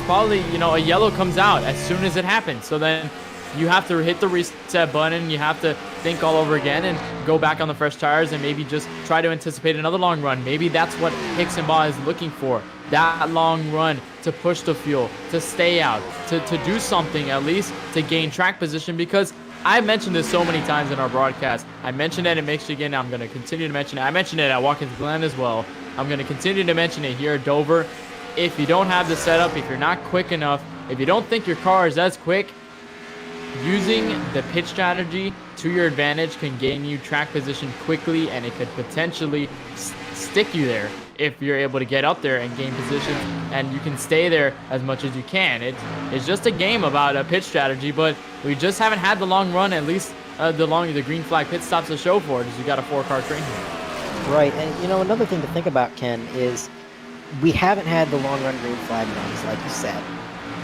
probably, a yellow comes out as soon as it happens. So then you have to hit the reset button. You have to think all over again and go back on the fresh tires and maybe just try to anticipate another long run. Maybe that's what Ixenbaugh is looking for. That long run to push the fuel, to stay out, to do something at least to gain track position, because I've mentioned this so many times in our broadcast. I mentioned it at Michigan. I'm going to continue to mention it. I mentioned it at Watkins Glen as well. I'm going to continue to mention it here at Dover. If you don't have the setup, if you're not quick enough, if you don't think your car is as quick, using the pit strategy to your advantage can gain you track position quickly, and it could potentially stick you there if you're able to get up there and gain position, and you can stay there as much as you can. It's just a game about a pit strategy, but we just haven't had the long run, at least the green flag pit stops to show for it, as you got a 4-car train here. Right, and another thing to think about, Ken, is we haven't had the long run green flag runs, like you said,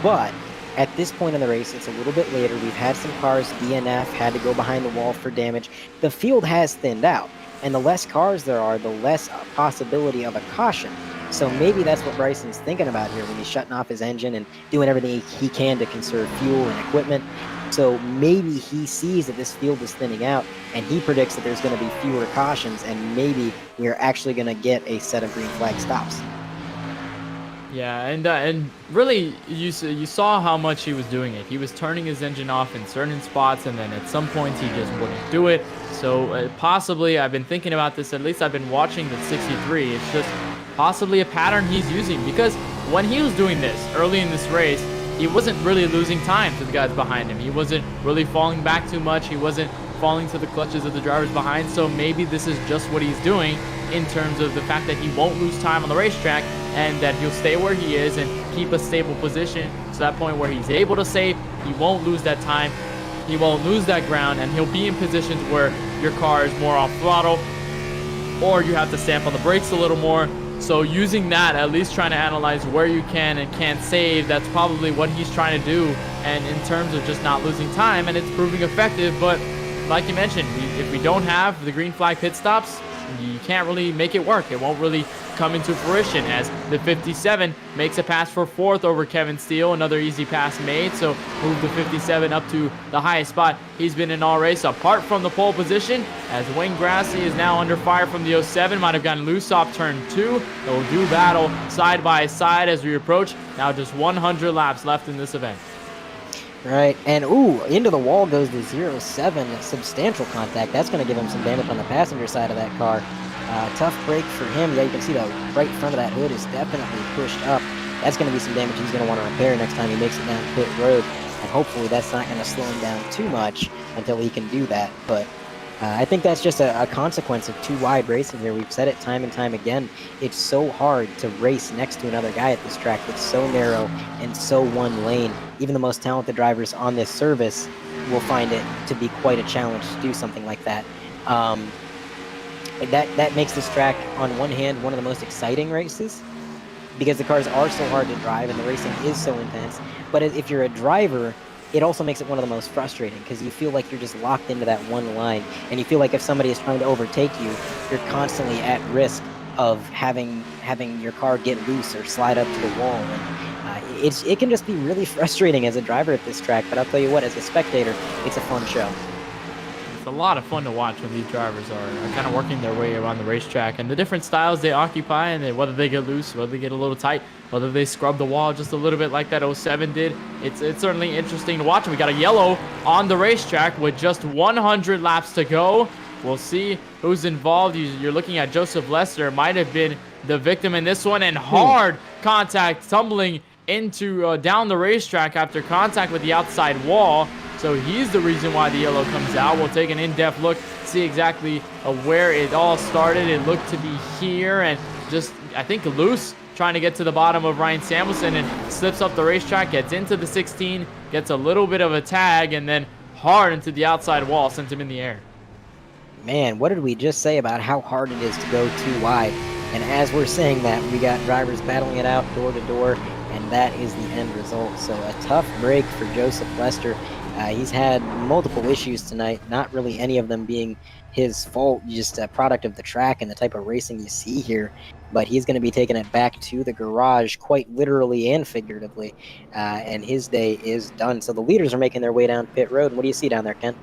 but at this point in the race, it's a little bit later. We've had some cars DNF, had to go behind the wall for damage. The field has thinned out, and the less cars there are, the less possibility of a caution. So maybe that's what Bryson's thinking about here when he's shutting off his engine and doing everything he can to conserve fuel and equipment. So maybe he sees that this field is thinning out, and he predicts that there's going to be fewer cautions, and maybe we're actually going to get a set of green flag stops. Yeah, and really, you saw how much he was doing it. He was turning his engine off in certain spots, and then at some points he just wouldn't do it. So possibly, I've been thinking about this. At least I've been watching the 63. It's just possibly a pattern he's using, because when he was doing this early in this race, he wasn't really losing time to the guys behind him. He wasn't really falling back too much. He wasn't falling to the clutches of the drivers behind. So maybe this is just what he's doing in terms of the fact that he won't lose time on the racetrack, and that he'll stay where he is and keep a stable position to that point where he's able to save. He won't lose that time. He won't lose that ground, and he'll be in positions where your car is more off throttle, or you have to stamp on the brakes a little more. So using that, at least trying to analyze where you can and can't save, that's probably what he's trying to do. And in terms of just not losing time, and it's proving effective. But like you mentioned, if we don't have the green flag pit stops, you can't really make it work. It won't really come into fruition, as the 57 makes a pass for 4th over Kevin Steele. Another easy pass made, so move the 57 up to the highest spot he's been in all race, apart from the pole position, as Wayne Grassi is now under fire from the 07. Might have gotten loose off turn 2. They'll do battle side by side as we approach. Now just 100 laps left in this event. Right, and into the wall goes the 07, substantial contact. That's going to give him some damage on the passenger side of that car. Tough break for him. Yeah, you can see the right front of that hood is definitely pushed up. That's going to be some damage he's going to want to repair next time he makes it down pit road. And hopefully that's not going to slow him down too much until he can do that. But I think that's just a consequence of too wide racing here. We've said it time and time again. It's so hard to race next to another guy at this track. It's so narrow and so one lane. Even the most talented drivers on this service will find it to be quite a challenge to do something like that. That makes this track, on one hand, one of the most exciting races, because the cars are so hard to drive and the racing is so intense. But if you're a driver, it also makes it one of the most frustrating, because you feel like you're just locked into that one line, and you feel like if somebody is trying to overtake you, you're constantly at risk of having your car get loose or slide up to the wall. And it can just be really frustrating as a driver at this track. But I'll tell you what, as a spectator, it's a fun show. It's a lot of fun to watch when these drivers are kind of working their way around the racetrack, and the different styles they occupy, and whether they get loose, whether they get a little tight, whether they scrub the wall just a little bit like that 07 did. It's certainly interesting to watch. We got a yellow on the racetrack with just 100 laps to go. We'll see who's involved. You're looking at Joseph Lester, might have been the victim in this one, and hard contact, tumbling into down the racetrack after contact with the outside wall. So he's the reason why the yellow comes out. We'll take an in-depth look, see exactly where it all started. It looked to be here, and just, I think, loose, trying to get to the bottom of Ryan Samuelson, and slips up the racetrack, gets into the 16, gets a little bit of a tag, and then hard into the outside wall, sends him in the air. Man, what did we just say about how hard it is to go too wide? And as we're saying that, we got drivers battling it out door to door, and that is the end result. So a tough break for Joseph Lester. He's had multiple issues tonight, not really any of them being his fault, just a product of the track and the type of racing you see here. But he's going to be taking it back to the garage, quite literally and figuratively, and his day is done. So the leaders are making their way down pit road. What do you see down there, Ken?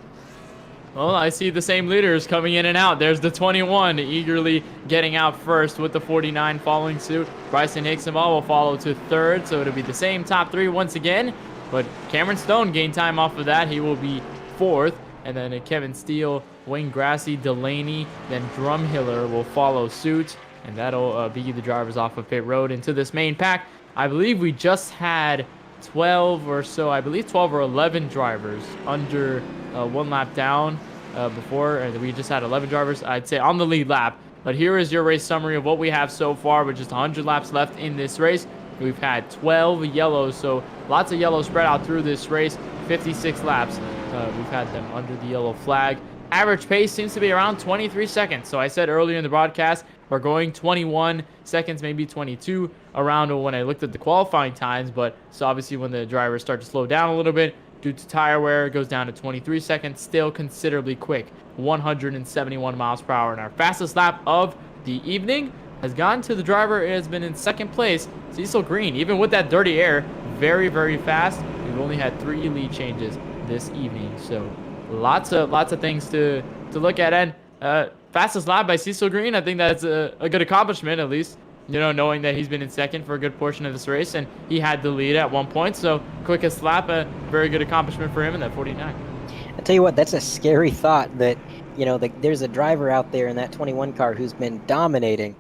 Well, I see the same leaders coming in and out. There's the 21 eagerly getting out first, with the 49 following suit. Bryson Hicksonball will follow to third, so it'll be the same top three once again. But Cameron Stone gained time off of that. He will be fourth. And then Kevin Steele, Wayne Grassi, Delaney, then Drumhiller will follow suit. And that'll be the drivers off of pit road into this main pack. I believe we just had 12 or so, I believe 12 or 11 drivers under one lap down before. And we just had 11 drivers, I'd say, on the lead lap. But here is your race summary of what we have so far with just 100 laps left in this race. We've had 12 yellows, so lots of yellows spread out through this race. 56 laps. We've had them under the yellow flag. Average pace seems to be around 23 seconds. So I said earlier in the broadcast, are going 21 seconds, maybe 22 around when I looked at the qualifying times. But so obviously when the drivers start to slow down a little bit due to tire wear, it goes down to 23 seconds, still considerably quick, 171 miles per hour. And our fastest lap of the evening has gone to the driver who has been in second place, Cecil Green. Even with that dirty air, very, very fast. We've only had 3 lead changes this evening. So lots of things to look at. And fastest lap by Cecil Green, I think that's a good accomplishment, at least, you know, knowing that he's been in second for a good portion of this race, and he had the lead at one point. So quickest lap, a very good accomplishment for him in that 49. I tell you what, that's a scary thought that, you know, there's a driver out there in that 21 car who's been dominating,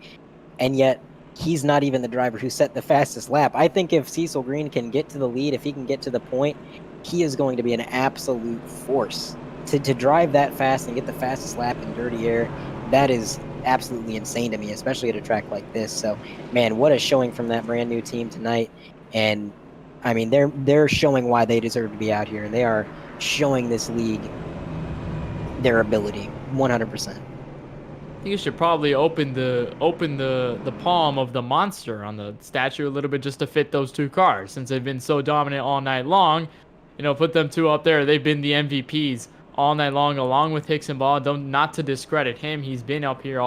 and yet he's not even the driver who set the fastest lap. I think if Cecil Green can get to the lead, if he can get to the point, he is going to be an absolute force. To drive that fast and get the fastest lap in dirty air, that is absolutely insane to me, especially at a track like this. So, man, what a showing from that brand new team tonight. And I mean, they're showing why they deserve to be out here, and they are showing this league their ability 100%. I think you should probably open the palm of the monster on the statue a little bit just to fit those 2 cars, since they've been so dominant all night long. You know, put them 2 up there. They've been the MVPs all night long, along with Hicks and Ball. Not to discredit him, he's been up here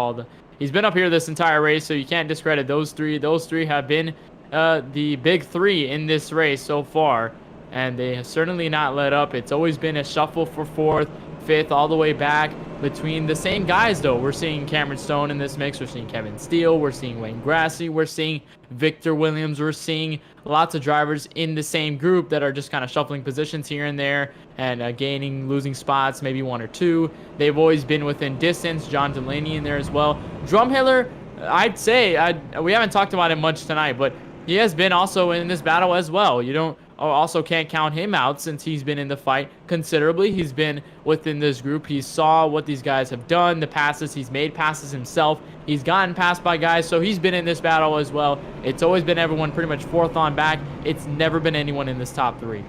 this entire race, so you can't discredit those 3. Those 3 have been the big 3 in this race so far, and they have certainly not let up. It's always been a shuffle for 4th, 5th, all the way back between the same guys, though. We're seeing Cameron Stone in this mix. We're seeing Kevin Steele. We're seeing Wayne Grassley. We're seeing Victor Williams. We're seeing lots of drivers in the same group that are just kind of shuffling positions here and there and gaining, losing spots, maybe 1 or 2. They've always been within distance. John Delaney in there as well. Drumhiller, I'd say, we haven't talked about him much tonight, but he has been also in this battle as well. You also can't count him out, since he's been in the fight considerably. He's been within this group. He saw what these guys have done, the passes. He's made passes himself. He's gotten passed by guys, so he's been in this battle as well. It's always been everyone pretty much 4th on back. It's never been anyone in this top 3.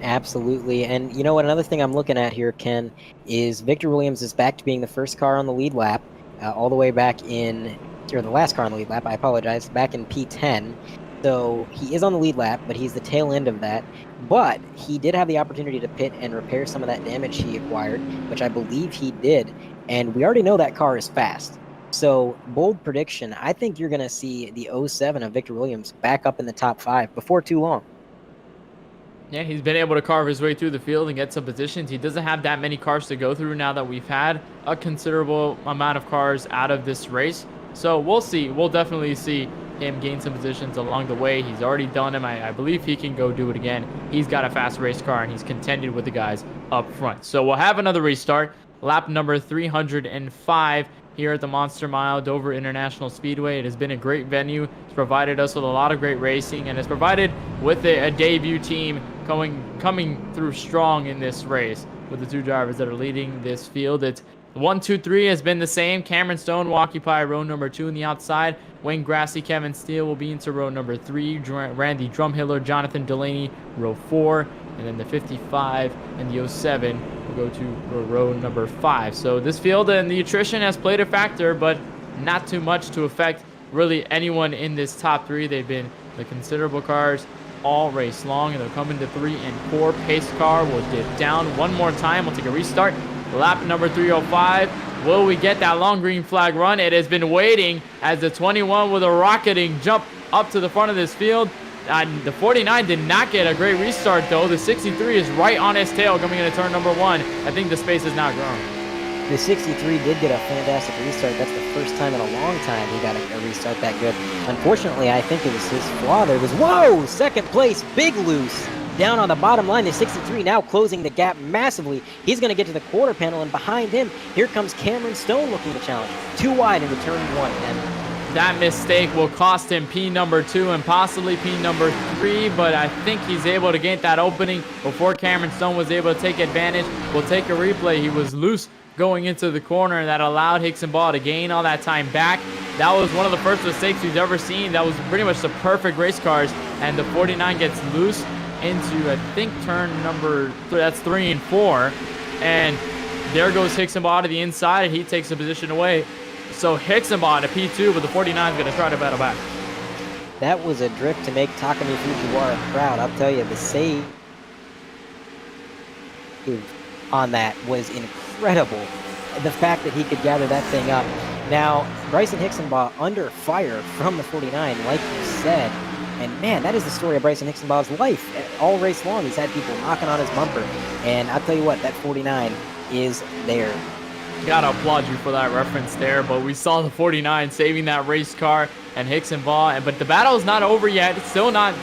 Absolutely. And you know what? Another thing I'm looking at here, Ken, is Victor Williams is back to being the first car on the lead lap, all the way back in, or the last car on the lead lap, I apologize, back in P10. So he is on the lead lap, but he's the tail end of that. But he did have the opportunity to pit and repair some of that damage he acquired, which I believe he did. And we already know that car is fast. So, bold prediction, I think you're going to see the 07 of Victor Williams back up in the top 5 before too long. Yeah, he's been able to carve his way through the field and get some positions. He doesn't have that many cars to go through now that we've had a considerable amount of cars out of this race. So we'll see. We'll definitely see him gain some positions along the way. He's already done them. I believe he can go do it again. He's got a fast race car, and he's contended with the guys up front. So we'll have another restart. Lap number 305 here at the Monster Mile, Dover International Speedway. It has been a great venue. It's provided us with a lot of great racing, and it's provided with a debut team coming through strong in this race with the 2 drivers that are leading this field. It's 1, 2, 3 has been the same. Cameron Stone will occupy row number 2 in the outside. Wayne Grassley, Kevin Steele will be into row number 3. Randy Drumhiller, Jonathan Delaney, row 4. And then the 55 and the 07 will go to row number 5. So this field and the attrition has played a factor, but not too much to affect really anyone in this top 3. They've been the considerable cars all race long, and they're coming to 3 and 4. Pace car will dip down one more time. We'll take a restart. Lap number 305. Will we get that long green flag run? It has been waiting as the 21 with a rocketing jump up to the front of this field. The 49 did not get a great restart, though. The 63 is right on his tail coming into turn number 1. I think the space is not grown. The 63 did get a fantastic restart. That's the first time in a long time he got a restart that good. Unfortunately, I think it was his flaw. There was, whoa, second place, big loose. Down on the bottom line, the 63 now closing the gap massively. He's going to get to the quarter panel, and behind him, here comes Cameron Stone looking to challenge. Too wide into turn 1, and that mistake will cost him P number 2 and possibly P number 3, but I think he's able to get that opening before Cameron Stone was able to take advantage. We'll take a replay. He was loose going into the corner, and that allowed Hicks and Ball to gain all that time back. That was one of the first mistakes we've ever seen. That was pretty much the perfect race cars, and the 49 gets loose into, I think, turn number 3, that's 3 and 4, and there goes Hicks and Ball to the inside, and he takes a position away. So Hixenbaugh to P2, but the 49 is going to try to battle back. That was a drift to make Takumi Fujiwara proud. I'll tell you, the save on that was incredible. The fact that he could gather that thing up. Now, Bryson Hixenbaugh under fire from the 49, like you said. And man, that is the story of Bryson Hixenbaugh's life. All race long, he's had people knocking on his bumper. And I'll tell you what, that 49 is there. Gotta applaud you for that reference there, but we saw the 49 saving that race car and Hixenbaugh, but the battle is not over yet. It's still not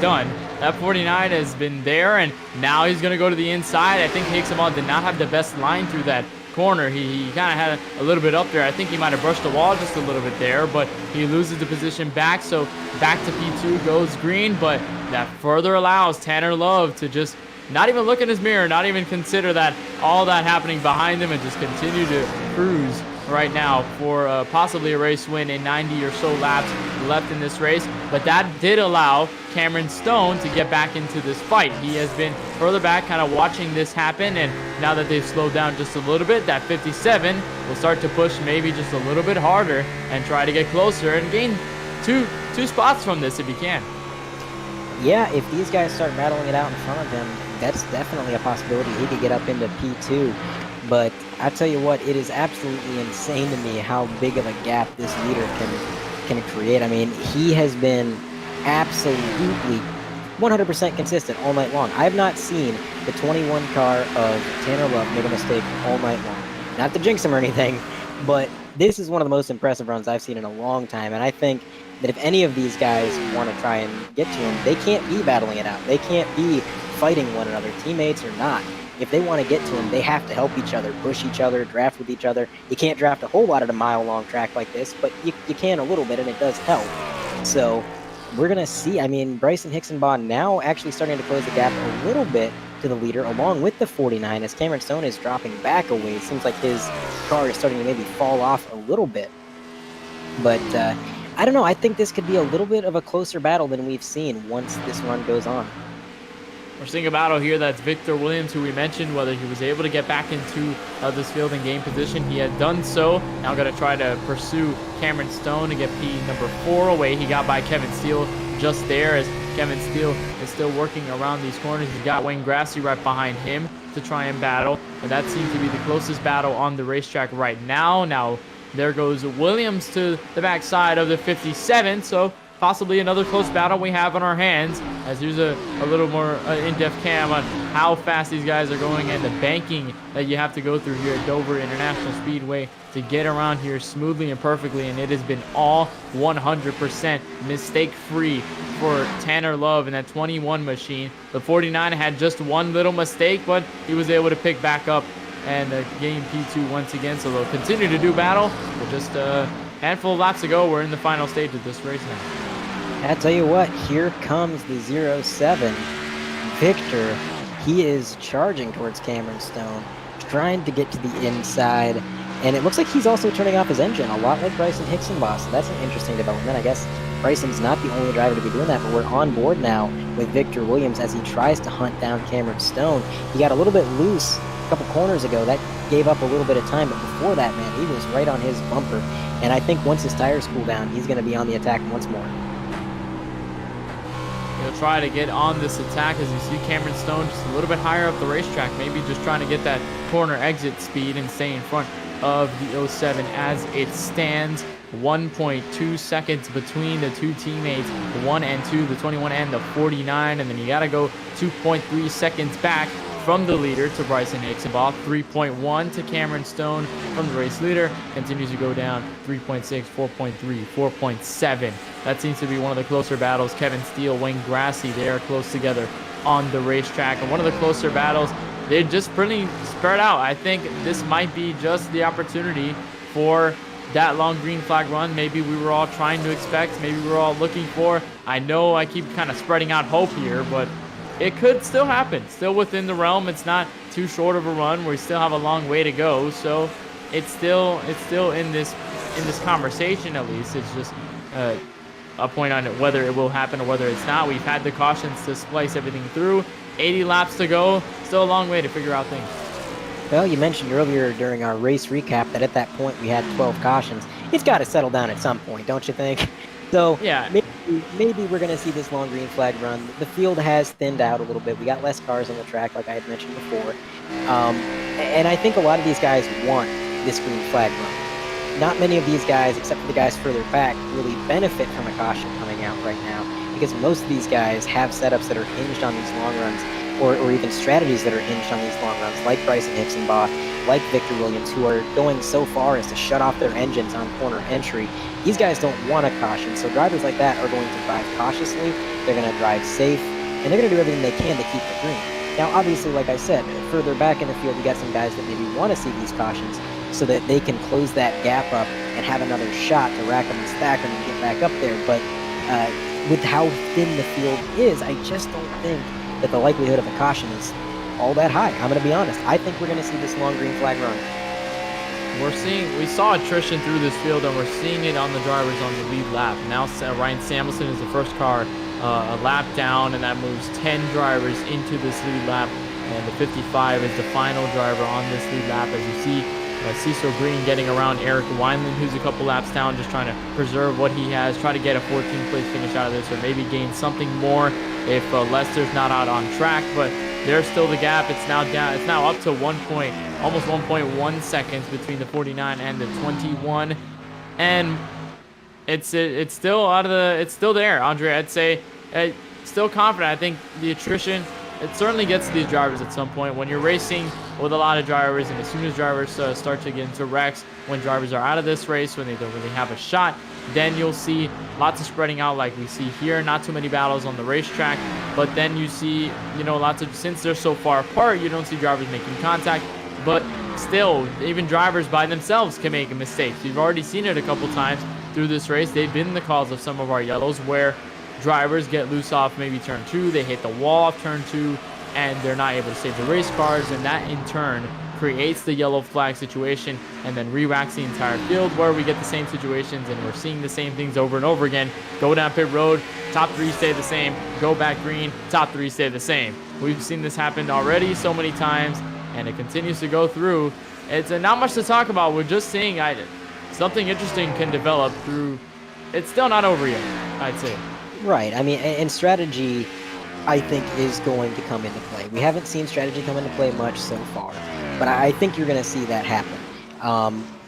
done. That 49 has been there, and now he's gonna go to the inside. I think Hixenbaugh did not have the best line through that corner. He kind of had a little bit up there. I think he might have brushed the wall just a little bit there, but he loses the position back. So back to P2 goes Green, but that further allows Tanner Love to just not even look in his mirror, not even consider that all that happening behind him, and just continue to cruise right now for possibly a race win in 90 or so laps left in this race. But that did allow Cameron Stone to get back into this fight. He has been further back kind of watching this happen, and now that they've slowed down just a little bit, that 57 will start to push maybe just a little bit harder and try to get closer and gain two spots from this if he can. Yeah, if these guys start battling it out in front of him, that's definitely a possibility. He could get up into P2. But I tell you what, it is absolutely insane to me how big of a gap this leader can create. I mean, he has been absolutely 100% consistent all night long. I have not seen the 21 car of Tanner Love make a mistake all night long. Not to jinx him or anything, but this is one of the most impressive runs I've seen in a long time. And I think that if any of these guys want to try and get to him, they can't be battling it out. They can't be fighting one another, teammates or not. If they want to get to him, they have to help each other, push each other, draft with each other. You can't draft a whole lot at a mile-long track like this, but you can a little bit, and it does help. So we're going to see. I mean, Bryson Hixenbaugh now actually starting to close the gap a little bit to the leader, along with the 49, as Cameron Stone is dropping back a ways. Seems like his car is starting to maybe fall off a little bit. But I don't know. I think this could be a little bit of a closer battle than we've seen once this run goes on. We're seeing a battle here that's Victor Williams, who we mentioned, whether he was able to get back into this field and game position. He had done so. Now going to try to pursue Cameron Stone to get number 4 away. He got by Kevin Steele just there, as Kevin Steele is still working around these corners. He's got Wayne Grassi right behind him to try and battle. And that seems to be the closest battle on the racetrack right now. Now there goes Williams to the backside of the 57. So possibly another close battle we have on our hands, as there's a little more in-depth cam on how fast these guys are going and the banking that you have to go through here at Dover International Speedway to get around here smoothly and perfectly. And it has been all 100% mistake-free for Tanner Love in that 21 machine. The 49 had just one little mistake, but he was able to pick back up and gain P2 once again. So they'll continue to do battle, but just a handful of laps ago, we're in the final stage of this race now. I tell you what, here comes the 07 Victor. He is charging towards Cameron Stone, trying to get to the inside, and it looks like he's also turning off his engine, a lot like Bryson Hixenbaugh, so that's an interesting development. I guess Bryson's not the only driver to be doing that, but we're on board now with Victor Williams as he tries to hunt down Cameron Stone. He got a little bit loose a couple corners ago. That gave up a little bit of time, but before that, man, he was right on his bumper, and I think once his tires cool down, he's going to be on the attack once more. He'll try to get on this attack, as you see Cameron Stone just a little bit higher up the racetrack, maybe just trying to get that corner exit speed and stay in front of the 07 as it stands. 1.2 seconds between the two teammates, the 1 and 2, the 21 and the 49, and then you got to go 2.3 seconds back from the leader to Bryson Hixenbaugh. 3.1 to Cameron Stone from the race leader. Continues to go down 3.6, 4.3, 4.7. That seems to be one of the closer battles. Kevin Steele, Wayne Grassi, they are close together on the racetrack. And one of the closer battles, they're just pretty spread out. I think this might be just the opportunity for that long green flag run maybe we were all trying to expect, maybe we were all looking for. I know I keep kind of spreading out hope here, but it could still happen. Still within the realm. It's not too short of a run. We still have a long way to go. So it's still in this conversation at least. It's just a point on it, whether it will happen or whether it's not. We've had the cautions to splice everything through. 80 laps to go. Still a long way to figure out things. Well, you mentioned earlier during our race recap that at that point we had 12 cautions. It's got to settle down at some point, don't you think? So Yeah, maybe we're going to see this long green flag run. The field has thinned out a little bit. We got less cars on the track, like I had mentioned before. And I think a lot of these guys want this green flag run. Not many of these guys, except for the guys further back, really benefit from a caution coming out right now because most of these guys have setups that are hinged on these long runs or even strategies that are hinged on these long runs, like Bryson Hixenbaugh, like Victor Williams, who are going so far as to shut off their engines on corner entry. These guys don't want a caution, so drivers like that are going to drive cautiously, they're going to drive safe, and they're going to do everything they can to keep the green. Now, obviously, like I said, further back in the field, you got some guys that maybe want to see these cautions so that they can close that gap up and have another shot to rack them and stack them and get back up there. But with how thin the field is, I just don't think that the likelihood of a caution is all that high. I'm going to be honest. I think we're going to see this long green flag run. we saw attrition through this field, and we're seeing it on the drivers on the lead lap. Now Ryan Samuelson is the first car a lap down, and that moves 10 drivers into this lead lap. And the 55 is the final driver on this lead lap. As you see, Cecil Green getting around Eric Wineland, who's a couple laps down, just trying to preserve what he has, try to get a 14th place finish out of this, or maybe gain something more if Lester's not out on track. But there's still the gap. It's now down. It's now up to almost 1.1 seconds between the 49 and the 21, and it's still it's still there, Andre. I'd say still confident. I think the attrition, it certainly gets to these drivers at some point. When you're racing with a lot of drivers, and as soon as drivers start to get into wrecks, when drivers are out of this race, when they don't really have a shot, then you'll see lots of spreading out like we see here. Not too many battles on the racetrack, but then you see, lots of, since they're so far apart, you don't see drivers making contact. But still, even drivers by themselves can make mistakes. You've already seen it a couple times through this race. They've been the cause of some of our yellows where drivers get loose off maybe turn 2, they hit the wall off turn 2, and they're not able to save the race cars, and that in turn creates the yellow flag situation and then re-racks the entire field, where we get the same situations and we're seeing the same things over and over again. Go down pit road, top 3 stay the same. Go back green, top 3 stay the same. We've seen this happen already so many times, and it continues to go through. It's not much to talk about. We're just seeing something interesting can develop through. It's still not over yet, I'd say. Right. I mean, and strategy, I think, is going to come into play. We haven't seen strategy come into play much so far, but I think you're going to see that happen.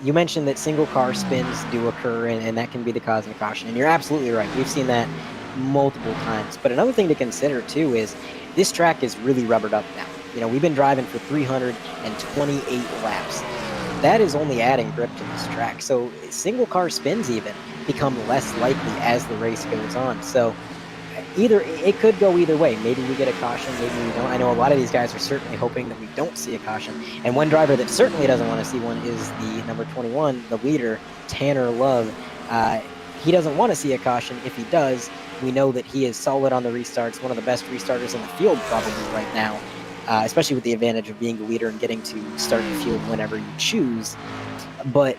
You mentioned that single car spins do occur, and that can be the cause of a caution, and you're absolutely right. We've seen that multiple times. But another thing to consider, too, is this track is really rubbered up now. We've been driving for 328 laps. That is only adding grip to this track. So single car spins even become less likely as the race goes on. So it could go either way. Maybe we get a caution, maybe we don't. I know a lot of these guys are certainly hoping that we don't see a caution. And one driver that certainly doesn't want to see one is the number 21, the leader, Tanner Love. He doesn't want to see a caution. If he does, we know that he is solid on the restarts, one of the best restarters in the field probably right now. Especially with the advantage of being the leader and getting to start the field whenever you choose. But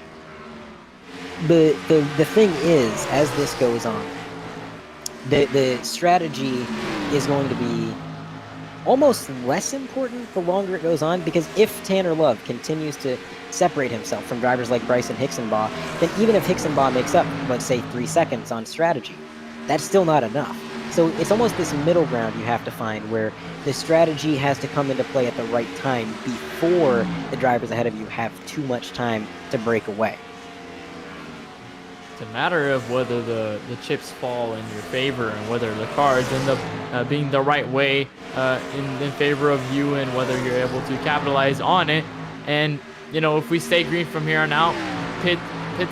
the thing is, as this goes on, the strategy is going to be almost less important the longer it goes on, because if Tanner Love continues to separate himself from drivers like Bryson Hixenbaugh, then even if Hixenbaugh makes up, let's say, 3 seconds on strategy, that's still not enough. So it's almost this middle ground you have to find where the strategy has to come into play at the right time before the drivers ahead of you have too much time to break away. It's a matter of whether the chips fall in your favor and whether the cards end up being the right way in favor of you, and whether you're able to capitalize on it. And, if we stay green from here on out, pit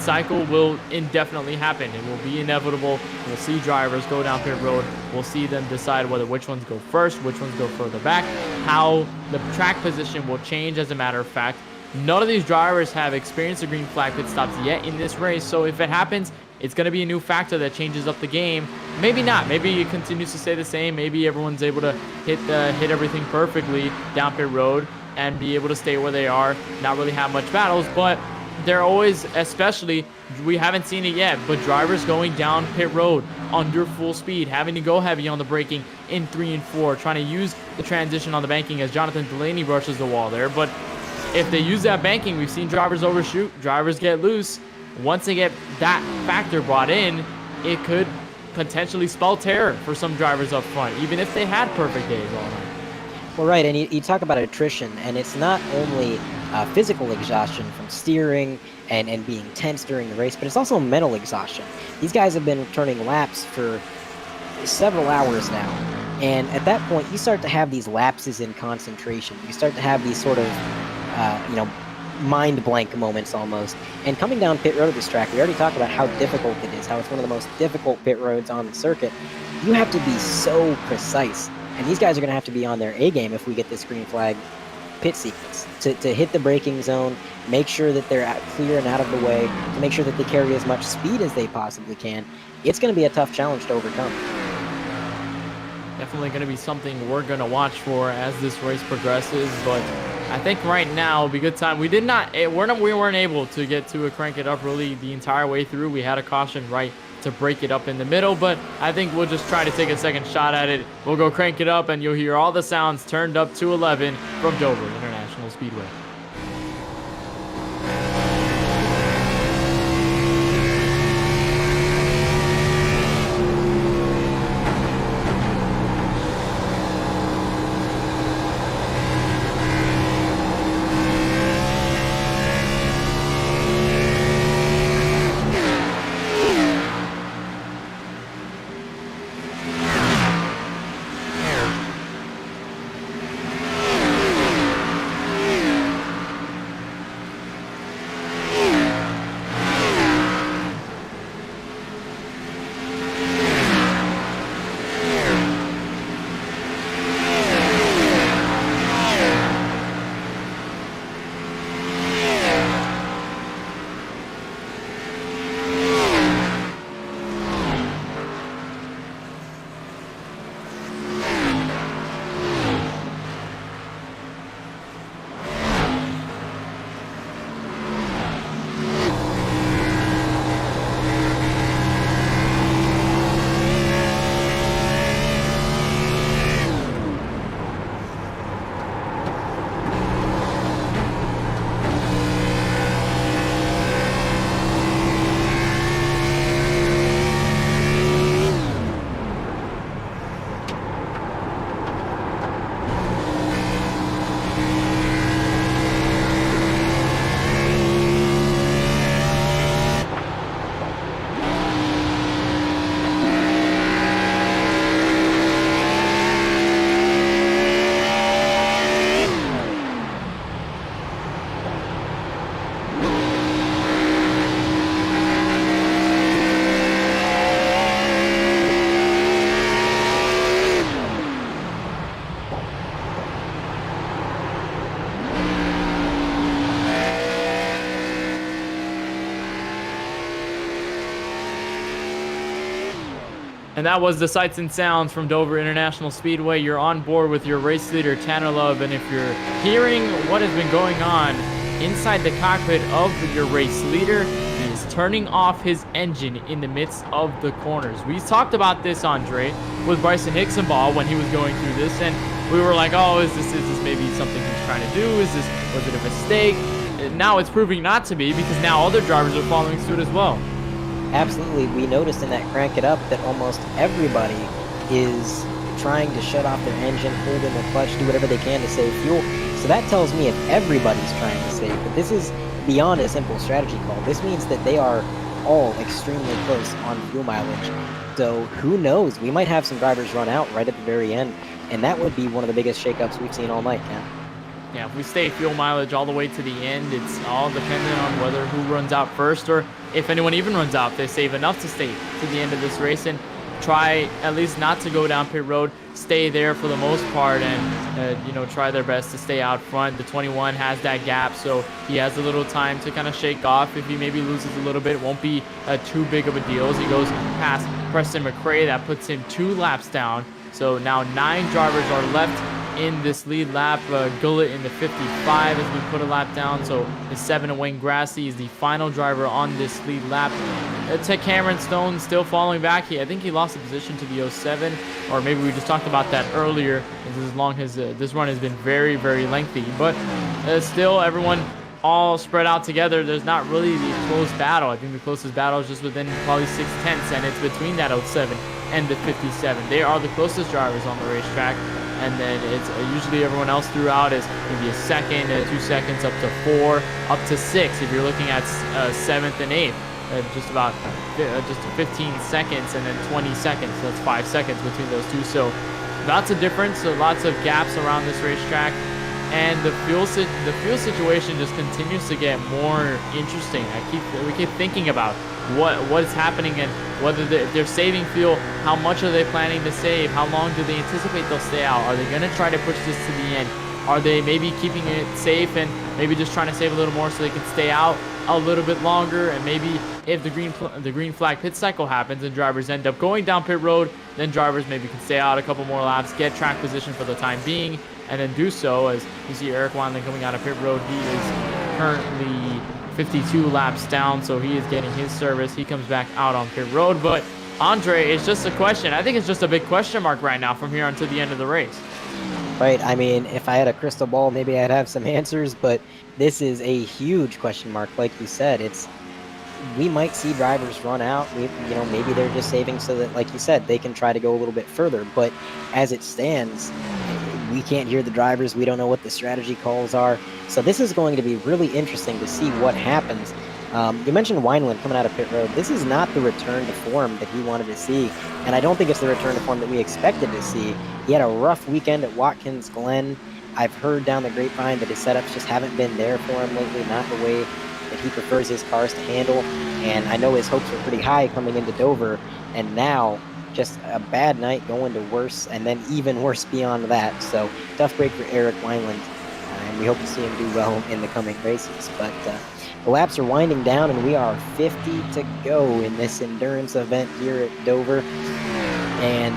cycle will indefinitely happen. It will be inevitable. We'll see drivers go down pit road. We'll see them decide which ones go first, which ones go further back, how the track position will change. As a matter of fact, none of these drivers have experienced the green flag pit stops yet in this race. So if it happens, it's going to be a new factor that changes up the game. Maybe not. Maybe it continues to stay the same. Maybe everyone's able to hit everything perfectly down pit road and be able to stay where they are, not really have much battles. But they're always, especially, we haven't seen it yet, but drivers going down pit road under full speed, having to go heavy on the braking in 3 and 4, trying to use the transition on the banking as Jonathan Delaney brushes the wall there. But if they use that banking, we've seen drivers overshoot, drivers get loose. Once they get that factor brought in, it could potentially spell terror for some drivers up front, even if they had perfect days all night. Well, right, and you talk about attrition, and it's not only physical exhaustion from steering and being tense during the race, but it's also mental exhaustion. These guys have been turning laps for several hours now, and at that point, you start to have these lapses in concentration. You start to have these sort of, mind blank moments almost. And coming down pit road of this track, we already talked about how difficult it is, how it's one of the most difficult pit roads on the circuit. You have to be so precise. And these guys are going to have to be on their A game if we get this green flag pit sequence to hit the braking zone, make sure that they're clear and out of the way, to make sure that they carry as much speed as they possibly can. It's going to be a tough challenge to overcome. Definitely going to be something we're going to watch for as this race progresses, but I think right now will be a good time. We weren't able to get to a crank it up really the entire way through. We had a caution right to break it up in the middle, but I think we'll just try to take a second shot at it. We'll go crank it up and you'll hear all the sounds turned up to 11 from Dover International Speedway. And that was the sights and sounds from Dover International Speedway. You're on board with your race leader, Tanner Love, and if you're hearing what has been going on inside the cockpit of your race leader, he is turning off his engine in the midst of the corners. We talked about this, Andre, with Bryson Hicksonball when he was going through this, and we were like, oh, is this maybe something he's trying to do? Was it a mistake? And now it's proving not to be, because now other drivers are following suit as well. Absolutely. We noticed in that crank it up that almost everybody is trying to shut off their engine, hold in the clutch, do whatever they can to save fuel. So that tells me if everybody's trying to save, but this is beyond a simple strategy call. This means that they are all extremely close on fuel mileage. So who knows? We might have some drivers run out right at the very end, and that would be one of the biggest shakeups we've seen all night, Ken. Yeah, if we stay fuel mileage all the way to the end, it's all dependent on whether who runs out first, or if anyone even runs out, they save enough to stay to the end of this race and try at least not to go down pit road, stay there for the most part, and try their best to stay out front. The 21 has that gap, so he has a little time to kind of shake off. If he maybe loses a little bit, it won't be too big of a deal as he goes past Preston McRae. That puts him 2 laps down. So now 9 drivers are left in this lead lap. Gullett in the 55 has been put a lap down, so the 7 of Wayne Grassy is the final driver on this lead lap. Cameron Stone still falling back. I think he lost the position to the 07, or maybe we just talked about that earlier. As long as this run has been very, very lengthy, but still everyone all spread out together. There's not really the close battle. I think the closest battle is just within probably 6/10, and it's between that 07 and the 57. They are the closest drivers on the racetrack. And then it's usually everyone else throughout is maybe a second, 2 seconds, up to 4, up to 6. If you're looking at 7th and 8th, just about just 15 seconds, and then 20 seconds. So that's 5 seconds between those two. So lots of difference, so lots of gaps around this racetrack. And the fuel situation just continues to get more interesting. We keep thinking about what is happening, and whether if they're saving fuel, how much are they planning to save? How long do they anticipate they'll stay out? Are they going to try to push this to the end? Are they maybe keeping it safe and maybe just trying to save a little more so they can stay out a little bit longer? And maybe if the green flag pit cycle happens and drivers end up going down pit road, then drivers maybe can stay out a couple more laps, get track position for the time being, and then do so. As you see Eric Wineland coming out of pit road, he is currently 52 laps down, so he is getting his service. He comes back out on pit road. But Andre, it's just a question. I think it's just a big question mark right now from here until the end of the race. Right. I mean, if I had a crystal ball, maybe I'd have some answers, but this is a huge question mark. Like you said, we might see drivers run out. Maybe they're just saving so that, like you said, they can try to go a little bit further. But as it stands, we can't hear the drivers. We don't know what the strategy calls are. So this is going to be really interesting to see what happens. You mentioned Wineland coming out of pit road. This is not the return to form that he wanted to see, and I don't think it's the return to form that we expected to see. He had a rough weekend at Watkins Glen. I've heard down the grapevine that his setups just haven't been there for him lately, not the way that he prefers his cars to handle, and I know his hopes were pretty high coming into Dover, and now just a bad night going to worse, and then even worse beyond that. So tough break for Eric Wineland, and we hope to see him do well in the coming races. But the laps are winding down, and we are 50 to go in this endurance event here at Dover. And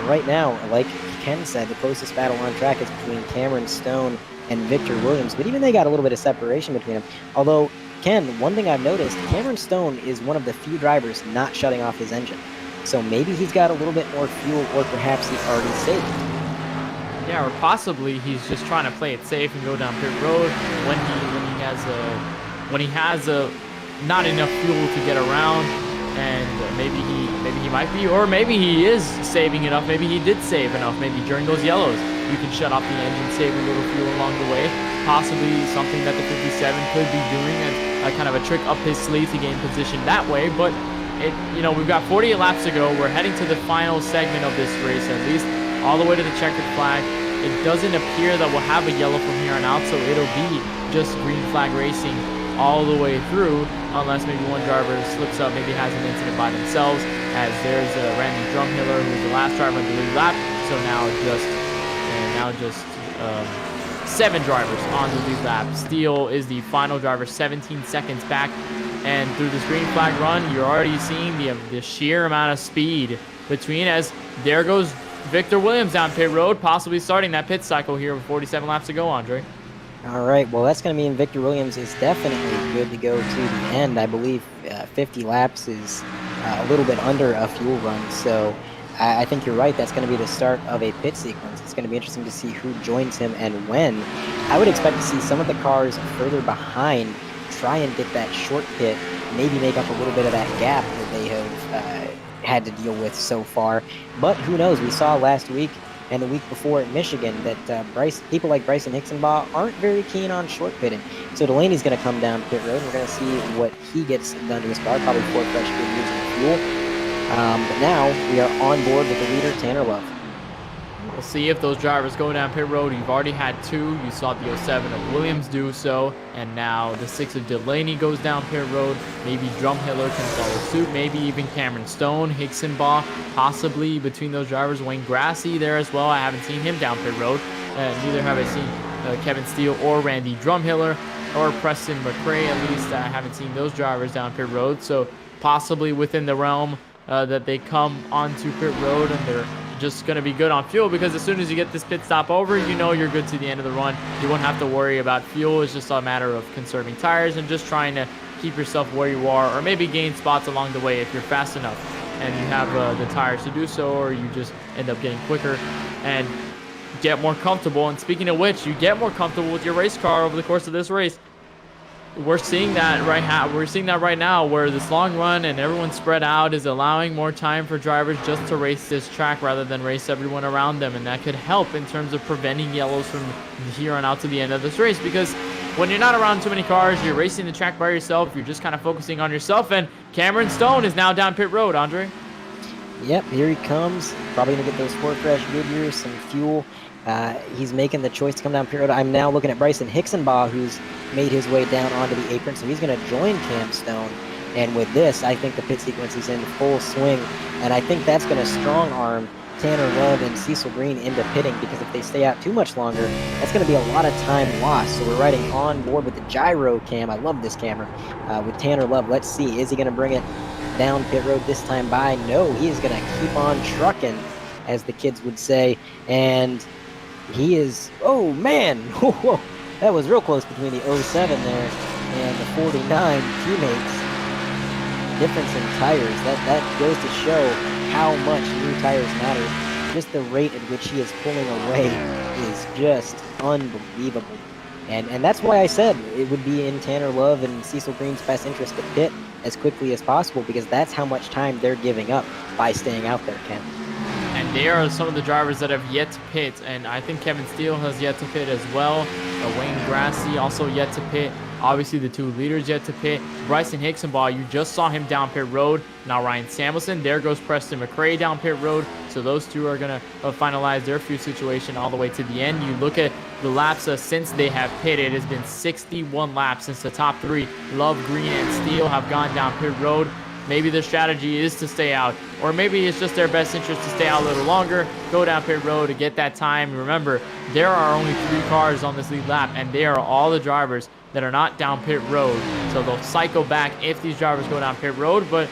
right now, like Ken said, the closest battle on track is between Cameron Stone and Victor Williams, but even they got a little bit of separation between them. Although, Ken, one thing I've noticed, Cameron Stone is one of the few drivers not shutting off his engine. So maybe he's got a little bit more fuel, or perhaps he's already saved. Yeah, or possibly he's just trying to play it safe and go down pit road when he has not enough fuel to get around, and maybe he might be, or maybe he is saving enough. Maybe he did save enough. Maybe during those yellows, you can shut off the engine, save a little fuel along the way. Possibly something that the 57 could be doing as a kind of a trick up his sleeve to gain position that way. But we've got 48 laps to go. We're heading to the final segment of this race, at least all the way to the checkered flag. It doesn't appear that we'll have a yellow from here on out, so it'll be just green flag racing all the way through, unless maybe one driver slips up, maybe has an incident by themselves, as there's Randy Drumhiller, who's the last driver on the lead lap. So now just 7 drivers on the lead lap. Steele is the final driver, 17 seconds back. And through this green flag run, you're already seeing the sheer amount of speed between, as there goes Victor Williams down pit road, possibly starting that pit cycle here with 47 laps to go, Andre. All right, well, that's going to mean Victor Williams is definitely good to go to the end. I believe 50 laps is a little bit under a fuel run, so I think you're right. That's going to be the start of a pit sequence. It's going to be interesting to see who joins him and when. I would expect to see some of the cars further behind try and get that short pit, maybe make up a little bit of that gap that they have had to deal with so far. But who knows? We saw last week and the week before at Michigan that people like Bryson Hixenbaugh aren't very keen on short pitting. So Delaney's going to come down pit road. We're going to see what he gets done to his car, probably 4 fresh good using fuel. But now we are on board with the leader, Tanner Love. We'll see if those drivers go down pit road. You've already had 2. You saw the 07 of Williams do so. And now the 6 of Delaney goes down pit road. Maybe Drumhiller can follow suit. Maybe even Cameron Stone, Hixenbaugh, possibly between those drivers. Wayne Grassy there as well. I haven't seen him down pit road. Neither have I seen Kevin Steele or Randy Drumhiller or Preston McRae. At least I haven't seen those drivers down pit road. So possibly within the realm that they come onto pit road and they're just going to be good on fuel, because as soon as you get this pit stop over, you're good to the end of the run. You won't have to worry about fuel. It's just a matter of conserving tires and just trying to keep yourself where you are, or maybe gain spots along the way if you're fast enough and you have the tires to do so, or you just end up getting quicker and get more comfortable. And speaking of which, you get more comfortable with your race car over the course of this race. We're seeing that right now, where this long run and everyone's spread out is allowing more time for drivers just to race this track rather than race everyone around them, and that could help in terms of preventing yellows from here on out to the end of this race, because when you're not around too many cars, you're racing the track by yourself, you're just kind of focusing on yourself. And Cameron Stone is now down pit road, Andre. Yep, here he comes. Probably gonna get those Sport Fresh Goodyears, some fuel. He's making the choice to come down pit road. I'm now looking at Bryson Hixenbaugh, who's made his way down onto the apron, so he's going to join Cam Stone. And with this, I think the pit sequence is in full swing, and I think that's going to strong arm Tanner Love and Cecil Green into pitting, because if they stay out too much longer, that's going to be a lot of time lost. So we're riding on board with the gyro cam. I love this camera. With Tanner Love, let's see, is he going to bring it down pit road this time by? No, he is going to keep on trucking, as the kids would say, and he is, oh man, whoa, that was real close between the 07 there and the 49 teammates. Difference in tires, that goes to show how much new tires matter. Just the rate at which he is pulling away is just unbelievable. And that's why I said it would be in Tanner Love and Cecil Green's best interest to pit as quickly as possible, because that's how much time they're giving up by staying out there, Ken. And they are some of the drivers that have yet to pit, and I think Kevin Steele has yet to pit as well. Wayne Grassi also yet to pit. Obviously, the two leaders yet to pit. Bryson Hixenbaugh, you just saw him down pit road. Now Ryan Samuelson. There goes Preston McRae down pit road. So those two are going to finalize their fuel situation all the way to the end. You look at the laps since they have pitted. It has been 61 laps since the top three, Love, Green, and Steele, have gone down pit road. Maybe their strategy is to stay out, or maybe it's just their best interest to stay out a little longer, go down pit road to get that time. Remember, there are only 3 cars on this lead lap, and they are all the drivers that are not down pit road. So they'll cycle back if these drivers go down pit road, but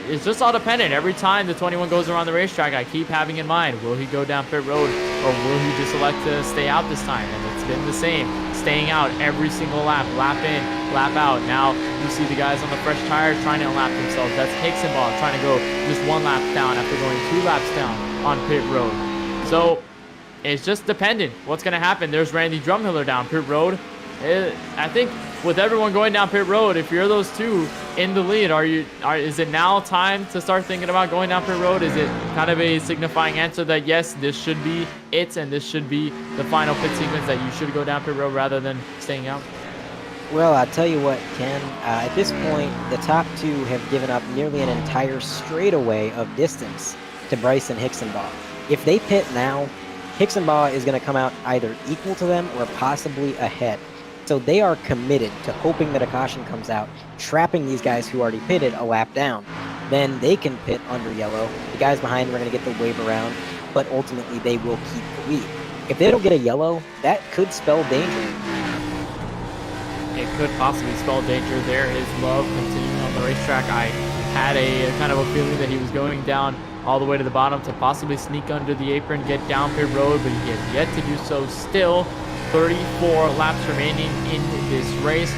it's just all dependent. Every time the 21 goes around the racetrack, I keep having in mind, will he go down pit road, or will he just elect to stay out this time? And it's been the same, staying out every single lap, lap in, lap out. Now you see the guys on the fresh tires trying to unlap themselves. That's Hixenbaugh trying to go just 1 lap down after going 2 laps down on pit road. So it's just dependent what's going to happen. There's Randy Drumhiller down pit road. I think with everyone going down pit road, if you're those two in the lead, is it now time to start thinking about going down pit road? Is it kind of a signifying answer that yes, this should be it, and this should be the final pit sequence, that you should go down pit road rather than staying out? Well, I'll tell you what, Ken. At this point, the top 2 have given up nearly an entire straightaway of distance to Bryson Hixenbaugh. If they pit now, Hixenbaugh is going to come out either equal to them or possibly ahead. So they are committed to hoping that a caution comes out, trapping these guys who already pitted a lap down. Then they can pit under yellow. The guys behind them are going to get the wave around, but ultimately they will keep the lead. If they don't get a yellow, that could spell danger. It could possibly spell danger. There is Love continuing on the racetrack. I had a kind of a feeling that he was going down all the way to the bottom to possibly sneak under the apron, get down pit road, but he has yet to do so still. 34 laps remaining in this race.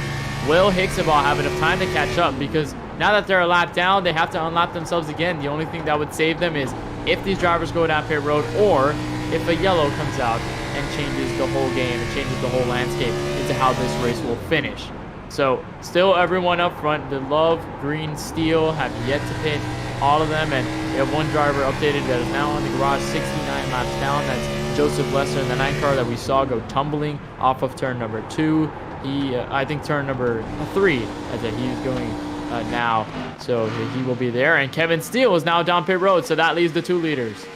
Will Hixenbaugh have enough time to catch up? Because now that they're a lap down, they have to unlap themselves again. The only thing that would save them is if these drivers go down pit road, or if a yellow comes out and changes the whole game and changes the whole landscape into how this race will finish. So still everyone up front, the Love, Green, Steele have yet to pit, all of them, and we have one driver updated that is now on the garage, 69 laps down. That's Joseph Lester in the 9 car that we saw go tumbling off of turn number 2. I think turn number 3, as he's going now, so he will be there. And Kevin Steele is now down pit road, so that leaves the 2 leaders.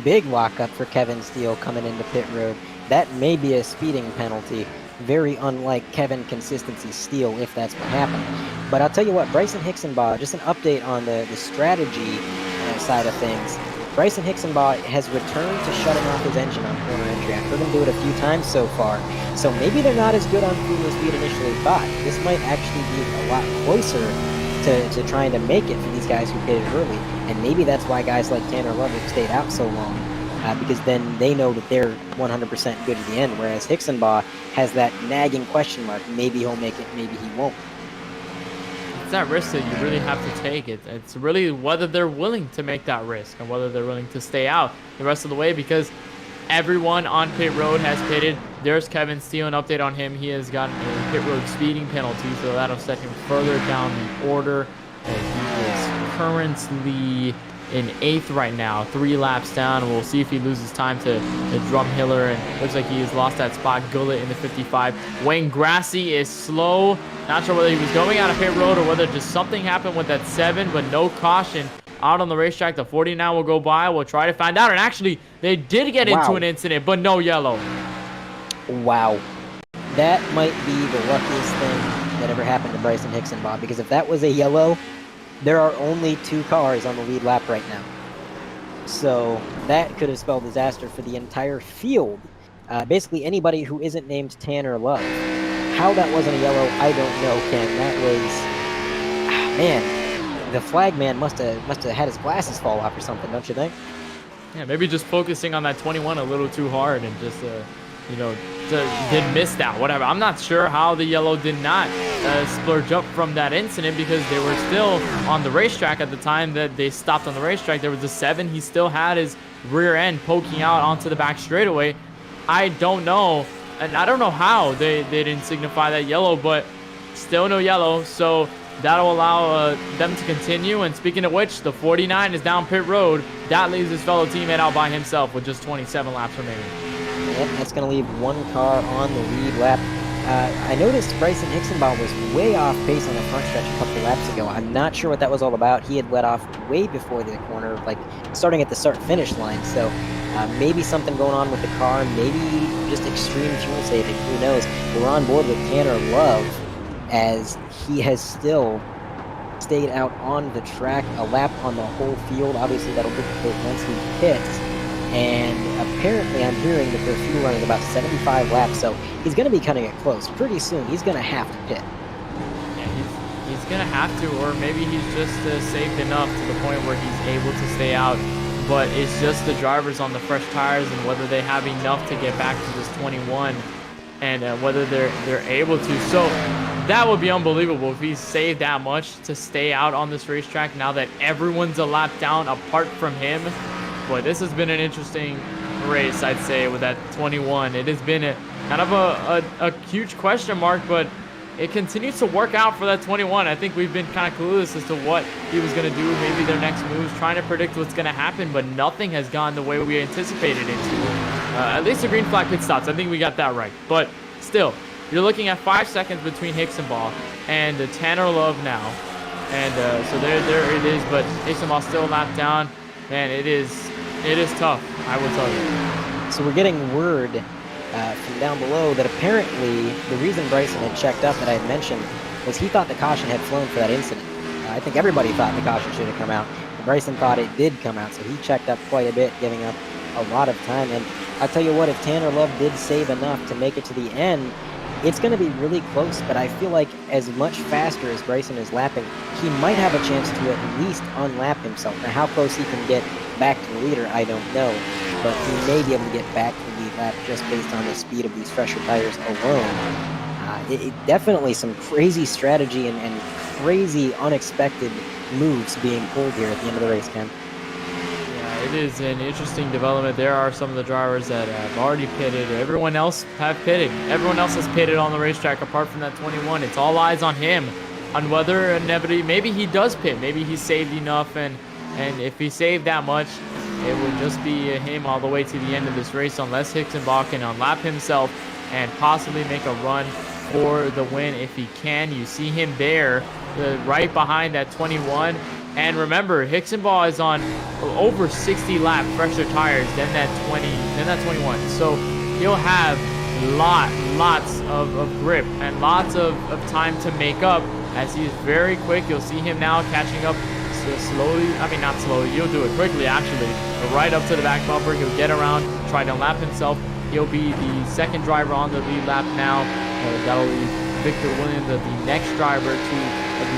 Big lockup for Kevin Steele coming into pit road. That may be a speeding penalty. Very unlike Kevin Consistency Steele, if that's what happened. But I'll tell you what, Bryson Hixenbaugh, just an update on the strategy side of things. Bryson Hixenbaugh has returned to shutting off his engine on corner entry. I've heard him do it a few times so far. So maybe they're not as good on fuel as we had initially thought. This might actually be a lot closer to trying to make it for these guys who pitted early. And maybe that's why guys like Tanner Love have stayed out so long. Because then they know that they're 100% good at the end, whereas Hixenbaugh has that nagging question mark. Maybe he'll make it, maybe he won't. that risk that you really have to take. It's really whether they're willing to make that risk and whether they're willing to stay out the rest of the way, because everyone on pit road has pitted. There's Kevin Steele, an update on him. He has gotten a pit road speeding penalty, so that'll set him further down the order. He is currently in 8th right now, 3 laps down. We'll see if he loses time to Drumhiller, and looks like he has lost that spot. Gullet in the 55. Wayne Grassy is slow. Not sure whether he was going out of pit road or whether just something happened with that 7, but no caution out on the racetrack. The 49 will go by. We'll try to find out. And actually, they did get into an incident, but no yellow. Wow. That might be the luckiest thing that ever happened to Bryson Hixenbaugh, because if that was a yellow, there are only 2 cars on the lead lap right now. So that could have spelled disaster for the entire field. Basically anybody who isn't named Tanner Love. How that wasn't a yellow, I don't know, Ken. That was... man, the flag man must have had his glasses fall off or something, don't you think? Yeah, maybe just focusing on that 21 a little too hard and just, did miss that, whatever. I'm not sure how the yellow did not splurge up from that incident, because they were still on the racetrack at the time that they stopped on the racetrack. There was a 7. He still had his rear end poking out onto the back straightaway. I don't know, and I don't know how they didn't signify that yellow, but still no yellow, so that'll allow them to continue. And speaking of which, the 49 is down pit road. That leaves his fellow teammate out by himself with just 27 laps remaining. Yep, that's going to leave 1 car on the lead lap. I noticed Bryson Hixenbaugh was way off pace on the front stretch a couple laps ago. I'm not sure what that was all about. He had let off way before the corner, like starting at the start-finish line. So maybe something going on with the car, maybe just extreme fuel saving. Who knows? We're on board with Tanner Love, as he has still stayed out on the track, a lap on the whole field. Obviously, that'll dictate once he pits. And apparently I'm hearing that their fuel run is about 75 laps, so he's going to be cutting it close. Pretty soon, he's going to have to pit. Yeah, he's going to have to, or maybe he's just safe enough to the point where he's able to stay out. But it's just the drivers on the fresh tires and whether they have enough to get back to this 21 and whether they're able to. So that would be unbelievable if he saved that much to stay out on this racetrack now that everyone's a lap down apart from him. Boy, this has been an interesting race, I'd say, with that 21. It has been a kind of a huge question mark, but it continues to work out for that 21. I think we've been kind of clueless as to what he was going to do, maybe their next moves, trying to predict what's going to happen, but nothing has gone the way we anticipated it to. At least the green flag pit stops. I think we got that right. But still, you're looking at 5 seconds between Hixenbaugh and Tanner Love now. And so there it is, but Hixenbaugh still a lap down. Man, it is tough, I will tell you. So we're getting word from down below that apparently the reason Bryson had checked up that I had mentioned was he thought the caution had flown for that incident. I think everybody thought the caution should have come out. Bryson thought it did come out, so he checked up quite a bit, giving up a lot of time. And I'll tell you what, if Tanner Love did save enough to make it to the end, it's going to be really close, but I feel like as much faster as Bryson is lapping, he might have a chance to at least unlap himself. Now, how close he can get back to the leader, I don't know, but he may be able to get back to the lead lap just based on the speed of these fresher tires alone. Definitely some crazy strategy and crazy unexpected moves being pulled here at the end of the race, Ken. It is an interesting development. There are some of the drivers that have already pitted. Everyone else have pitted. Everyone else has pitted on the racetrack apart from that 21. It's all eyes on him, on whether inevitably maybe he does pit. Maybe he saved enough, and if he saved that much, it would just be him all the way to the end of this race, unless Hixenbaugh can unlap himself and possibly make a run for the win if he can. You see him there, right behind that 21. And remember, Hixenbaugh is on over 60 lap fresher tires than that 21. So he'll have lots of grip and lots of time to make up, as he is very quick. You'll see him now catching up slowly. I mean, not slowly. You'll do it quickly, actually. But right up to the back bumper. He'll get around, try to lap himself. He'll be the second driver on the lead lap now. That'll leave Victor Williams, the next driver, to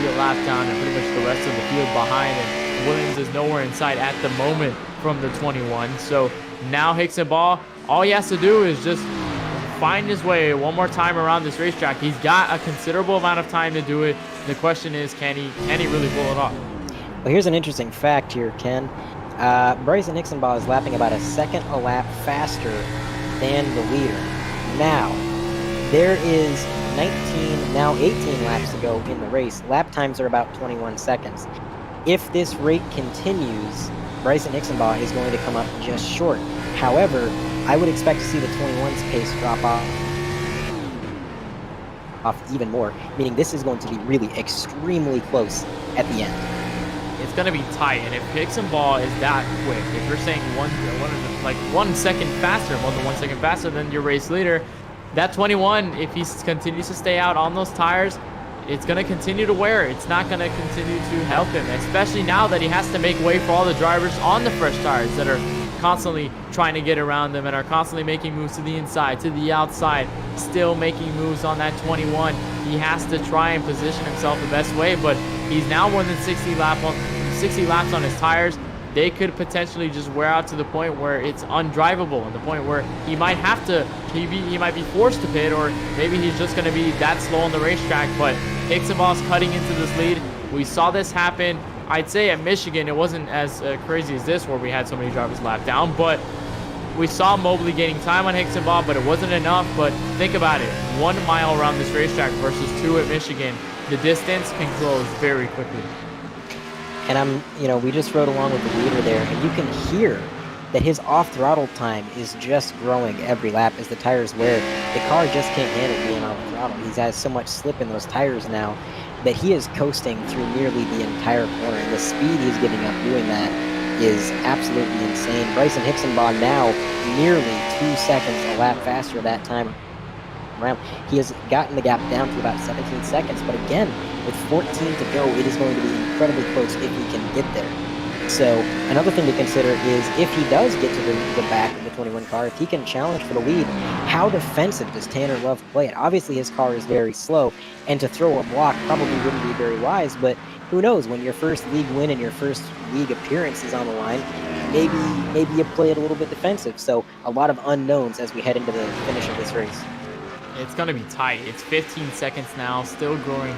be a lap down, and pretty much the rest of the field behind. And Williams is nowhere in sight at the moment from the 21. So now Hixenbaugh, all he has to do is just find his way one more time around this racetrack. He's got a considerable amount of time to do it. The question is, can he really pull it off? Well, here's an interesting fact here, Ken. Bryson Hixenbaugh is lapping about a second a lap faster than the leader. Now, there is 19, now 18 laps to go in the race. Lap times are about 21 seconds. If this rate continues, Bryson Hixenbaugh is going to come up just short. However, I would expect to see the 21's pace drop off even more, meaning this is going to be really extremely close at the end. It's going to be tight, and if Hixenbaugh is that quick, if you're saying 1 second faster, more than 1 second faster than your race leader, that 21, if he continues to stay out on those tires, it's going to continue to wear. It's not going to continue to help him, especially now that he has to make way for all the drivers on the fresh tires that are constantly trying to get around them and are constantly making moves to the inside, to the outside, still making moves on that 21. He has to try and position himself the best way, but he's now more than 60 laps on his tires. They could potentially just wear out to the point where it's undrivable, and the point where he might have to, he might be forced to pit, or maybe he's just going to be that slow on the racetrack. But Hixenbaugh's cutting into this lead. We saw this happen. I'd say at Michigan, it wasn't as crazy as this where we had so many drivers lap down, but we saw Mobley gaining time on Hixenbaugh, but it wasn't enough. But think about it, 1 mile around this racetrack versus 2 at Michigan. The distance can close very quickly. And we just rode along with the leader there, and you can hear that his off-throttle time is just growing every lap as the tires wear. The car just can't handle being on the throttle. He has so much slip in those tires now that he is coasting through nearly the entire corner. And the speed he's giving up doing that is absolutely insane. Bryson Hixenbaugh now nearly 2 seconds a lap faster that time around. He has gotten the gap down to about 17 seconds, but again, with 14 to go, it is going to be incredibly close if he can get there. So another thing to consider is if he does get to the back of the 21 car, if he can challenge for the lead, how defensive does Tanner Love play it? Obviously his car is very slow, and to throw a block probably wouldn't be very wise, but who knows, when your first league win and your first league appearance is on the line, maybe you play it a little bit defensive. So a lot of unknowns as we head into the finish of this race. It's going to be tight. It's 15 seconds now, still growing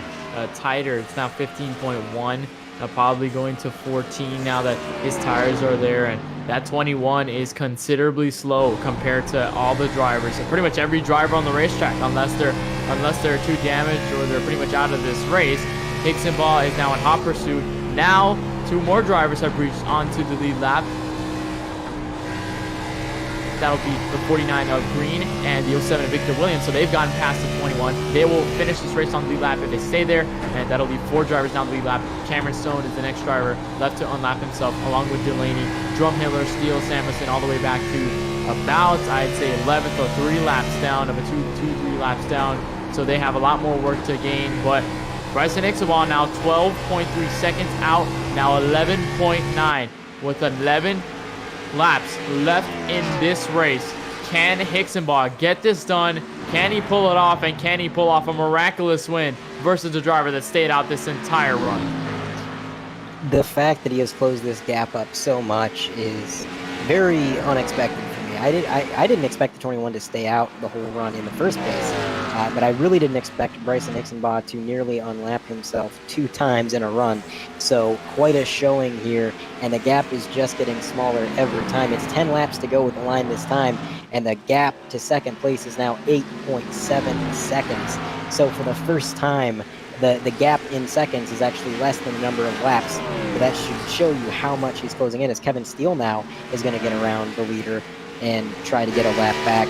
tighter. It's now 15.1, probably going to 14 now that his tires are there. And that 21 is considerably slow compared to all the drivers. And pretty much every driver on the racetrack, unless they're too damaged or they're pretty much out of this race. Hixenbaugh is now in hot pursuit. Now, 2 more drivers have reached onto the lead lap. That'll be the 49 of Green and the 07 of Victor Williams. So they've gotten past the 21. They will finish this race on the lead lap if they stay there, and that'll leave 4 drivers down the lead lap. Cameron Stone is the next driver left to unlap himself, along with Delaney, Drumhiller, Steele, Samuelson, all the way back to about, I'd say, 11th or 3 laps down, of a 2-3 laps down. So they have a lot more work to gain, but Bryson Hixenbaugh now 12.3 seconds out, now 11.9 with 11 laps left in this race. Can Hixenbaugh get this done? Can he pull it off? And can he pull off a miraculous win versus a driver that stayed out this entire run? The fact that he has closed this gap up so much is very unexpected for me. I didn't expect the 21 to stay out the whole run in the first place, but I really didn't expect Bryson Hixenbaugh to nearly unlap himself 2 times in a run. So quite a showing here, and the gap is just getting smaller every time. It's 10 laps to go with the line this time, and the gap to second place is now 8.7 seconds. So for the first time, the gap in seconds is actually less than the number of laps. So that should show you how much he's closing in, as Kevin Steele now is going to get around the leader and try to get a lap back.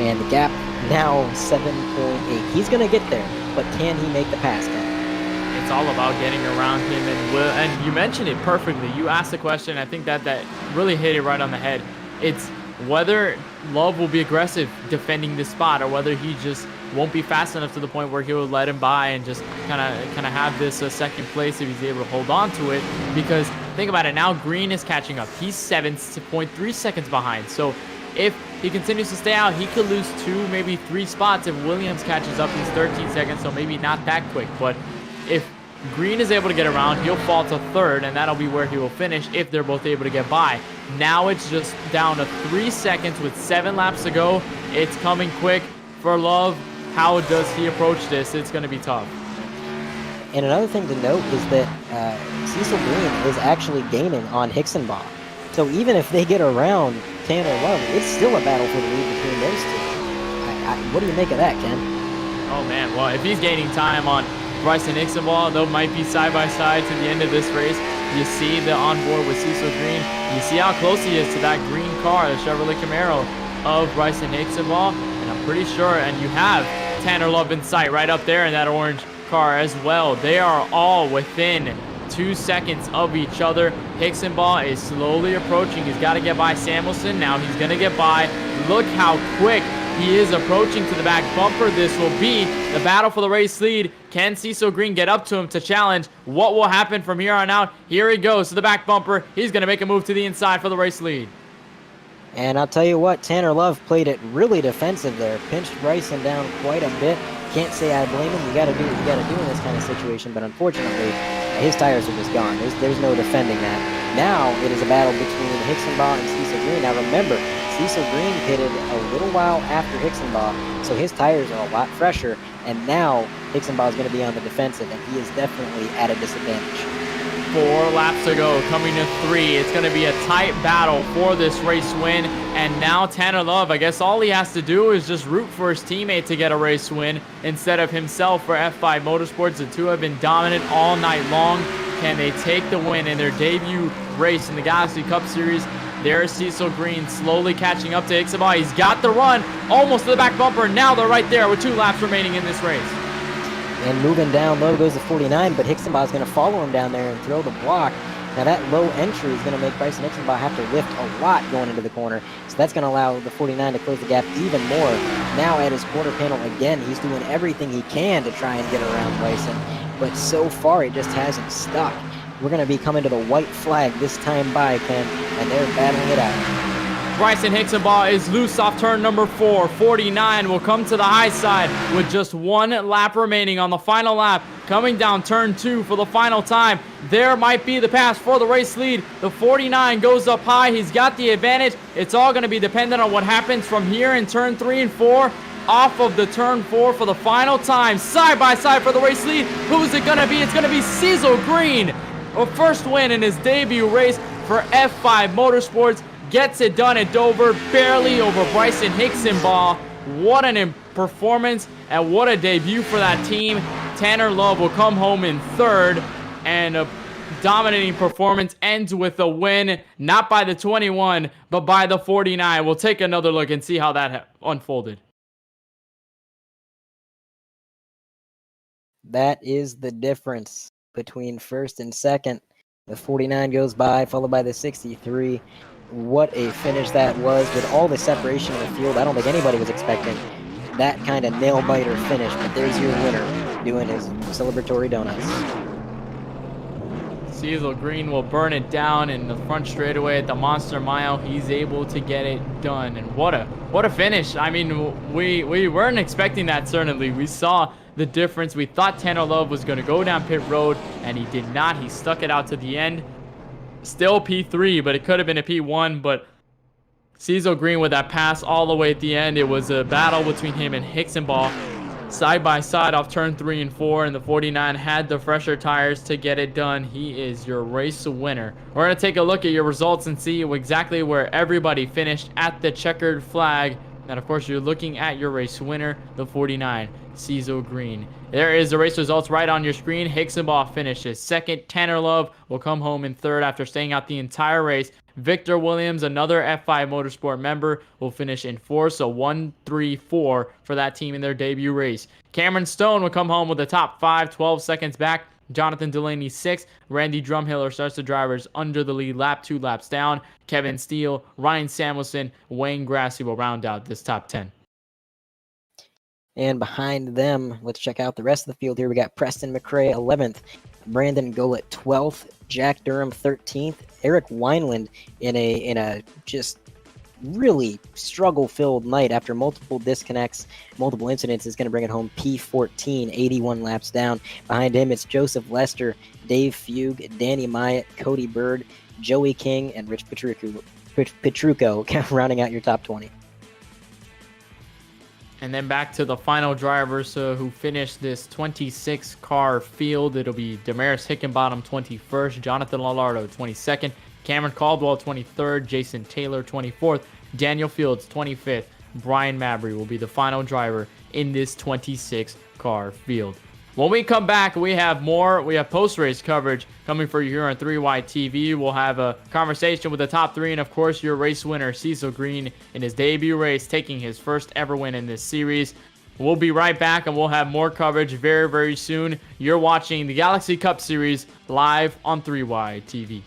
And the gap now 7.8. He's going to get there, but can he make the pass, Ken? It's all about getting around him, and you mentioned it perfectly. You asked the question. I think that really hit it right on the head. It's whether Love will be aggressive defending this spot, or whether he just won't be fast enough to the point where he will let him by and just kind of have this second place if he's able to hold on to it. Because think about it, now Green is catching up. He's 7.3 seconds behind. So if he continues to stay out, he could lose 2, maybe 3 spots. If Williams catches up, he's 13 seconds, so maybe not that quick. But if Green is able to get around. He'll fall to third, and that'll be where he will finish if they're both able to get by. Now it's just down to 3 seconds with 7 laps to go. It's coming quick for Love. How does he approach this? It's going to be tough. And another thing to note is that Cecil Green is actually gaining on Hixenbaugh. So even if they get around Tanner Love, it's still a battle for the lead between those two. What do you make of that, Ken? Oh, man. Well, if he's gaining time on Bryson Hixenbaugh, they might be side by side to the end of this race. You see the onboard with Cecil Green. You see how close he is to that green car, the Chevrolet Camaro of Bryson Hixenbaugh. And I'm pretty sure, and you have Tanner Love in sight right up there in that orange car as well. They are all within 2 seconds of each other. Hixenbaugh is slowly approaching. He's got to get by Samuelson. Now he's going to get by. Look how quick he is approaching to the back bumper. This will be the battle for the race lead. Can Cecil Green get up to him to challenge? What will happen from here on out? Here he goes to the back bumper. He's going to make a move to the inside for the race lead. And I'll tell you what, Tanner Love played it really defensive there. Pinched Bryson down quite a bit. Can't say I blame him. You got to do what you got to do in this kind of situation. But unfortunately, his tires are just gone. There's no defending that. Now it is a battle between Hixenbaugh and Cecil Green. Now remember, Cecil Green pitted a little while after Hixenbaugh, so his tires are a lot fresher. And now Hixenbaugh is going to be on the defensive, and he is definitely at a disadvantage. 4 laps to go, coming to 3. It's going to be a tight battle for this race win. And now Tanner Love, I guess all he has to do is just root for his teammate to get a race win instead of himself for F5 Motorsports. The two have been dominant all night long. Can they take the win in their debut race in the Galaxy Cup Series? There's Cecil Green slowly catching up to Hixenbaugh. He's got the run almost to the back bumper. Now they're right there with 2 laps remaining in this race. And moving down low goes to 49, but Hixenbaugh is going to follow him down there and throw the block. Now that low entry is going to make Bryson Hixenbaugh have to lift a lot going into the corner. So that's going to allow the 49 to close the gap even more. Now at his quarter panel again, he's doing everything he can to try and get around Bryson. But so far it just hasn't stuck. We're going to be coming to the white flag this time by, Ken, and they're battling it out. Bryson Hixenbaugh is loose off turn number 4. 49 will come to the high side with just 1 lap remaining on the final lap. Coming down turn 2 for the final time. There might be the pass for the race lead. The 49 goes up high. He's got the advantage. It's all going to be dependent on what happens from here in turn 3 and 4. Off of the turn 4 for the final time. Side by side for the race lead. Who's it going to be? It's going to be Cecil Green. A first win in his debut race for F5 Motorsports. Gets it done at Dover, barely over Bryson Hixenbaugh. What an performance and what a debut for that team. Tanner Love will come home in 3rd, and a dominating performance ends with a win, not by the 21, but by the 49. We'll take another look and see how that unfolded. That is the difference between 1st and 2nd. The 49 goes by, followed by the 63. What a finish that was with all the separation in the field. I don't think anybody was expecting that kind of nail-biter finish, but there's your winner doing his celebratory donuts. Cecil Green will burn it down in the front straightaway at the Monster Mile. He's able to get it done, and what a finish. I mean, we weren't expecting that, certainly. We saw the difference. We thought Tanner Love was going to go down pit road, and he did not. He stuck it out to the end. Still P3, but it could have been a P1, but Cecil Green with that pass all the way at the end. It was a battle between him and Hixenbaugh. Side by side off turn 3 and 4, and the 49 had the fresher tires to get it done. He is your race winner. We're going to take a look at your results and see exactly where everybody finished at the checkered flag. And of course, you're looking at your race winner, the 49, Cecil Green. There is the race results right on your screen. Hixenbaugh finishes 2nd. Tanner Love will come home in 3rd after staying out the entire race. Victor Williams, another F5 Motorsport member, will finish in 4th. So 1-3-4 for that team in their debut race. Cameron Stone will come home with the top 5, 12 seconds back. Jonathan Delaney 6th. Randy Drumhiller starts the drivers under the lead, 2 laps down. Kevin Steele, Ryan Samuelson, Wayne Grassy will round out this top 10. And behind them, let's check out the rest of the field here. We got Preston McRae 11th, Brandon Gullett 12th, Jack Durham 13th, Eric Wineland in a just really struggle-filled night after multiple disconnects, multiple incidents is going to bring it home. P14, 81 laps down. Behind him, it's Joseph Lester, Dave Fugue, Danny Myatt, Cody Bird, Joey King, and Rich Petrucco rounding out your top 20. And then back to the final drivers who finished this 26-car field. It'll be Damaris Hickenbottom 21st, Jonathan Lollardo 22nd, Cameron Caldwell 23rd, Jason Taylor 24th, Daniel Fields 25th, Brian Mabry will be the final driver in this 26-car field. When we come back, we have more. We have post-race coverage coming for you here on 3Y TV. We'll have a conversation with the top three, and of course, your race winner, Cecil Green, in his debut race, taking his first ever win in this series. We'll be right back, and we'll have more coverage very, very soon. You're watching the Galaxy Cup Series live on 3Y TV.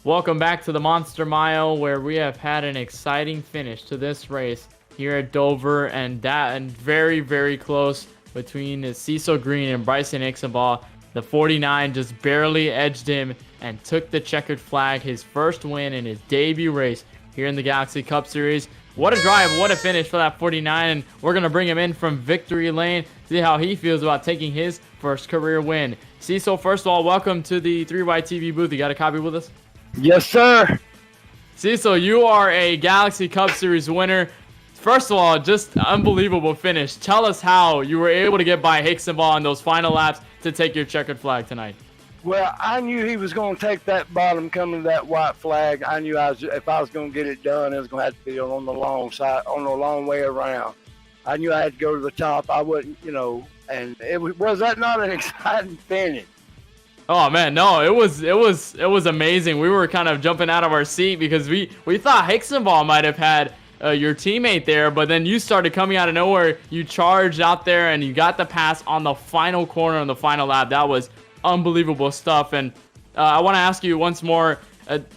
Welcome back to the Monster Mile, where we have had an exciting finish to this race here at Dover, and very, very close between Cecil Green and Bryson Ixenbaugh. The 49 just barely edged him and took the checkered flag, his first win in his debut race here in the Galaxy Cup Series. What a drive, what a finish for that 49, and we're going to bring him in from victory lane see how he feels about taking his first career win. Cecil, first of all, welcome to the 3Y TV booth. You got a copy with us? Yes, sir. Cecil, you are a Galaxy Cup Series winner. First of all, just unbelievable finish. Tell us how you were able to get by Hixenbaugh in those final laps to take your checkered flag tonight. Well, I knew he was going to take that bottom coming to that white flag. I knew if I was going to get it done, it was going to have to be on the long side, on the long way around. I knew I had to go to the top. I wouldn't, and was that not an exciting finish? Oh man, no, it was amazing. We were kind of jumping out of our seat because we thought Hixenbaugh might have had your teammate there, but then you started coming out of nowhere. You charged out there and you got the pass on the final corner on the final lap. That was unbelievable stuff. And I want to ask you once more.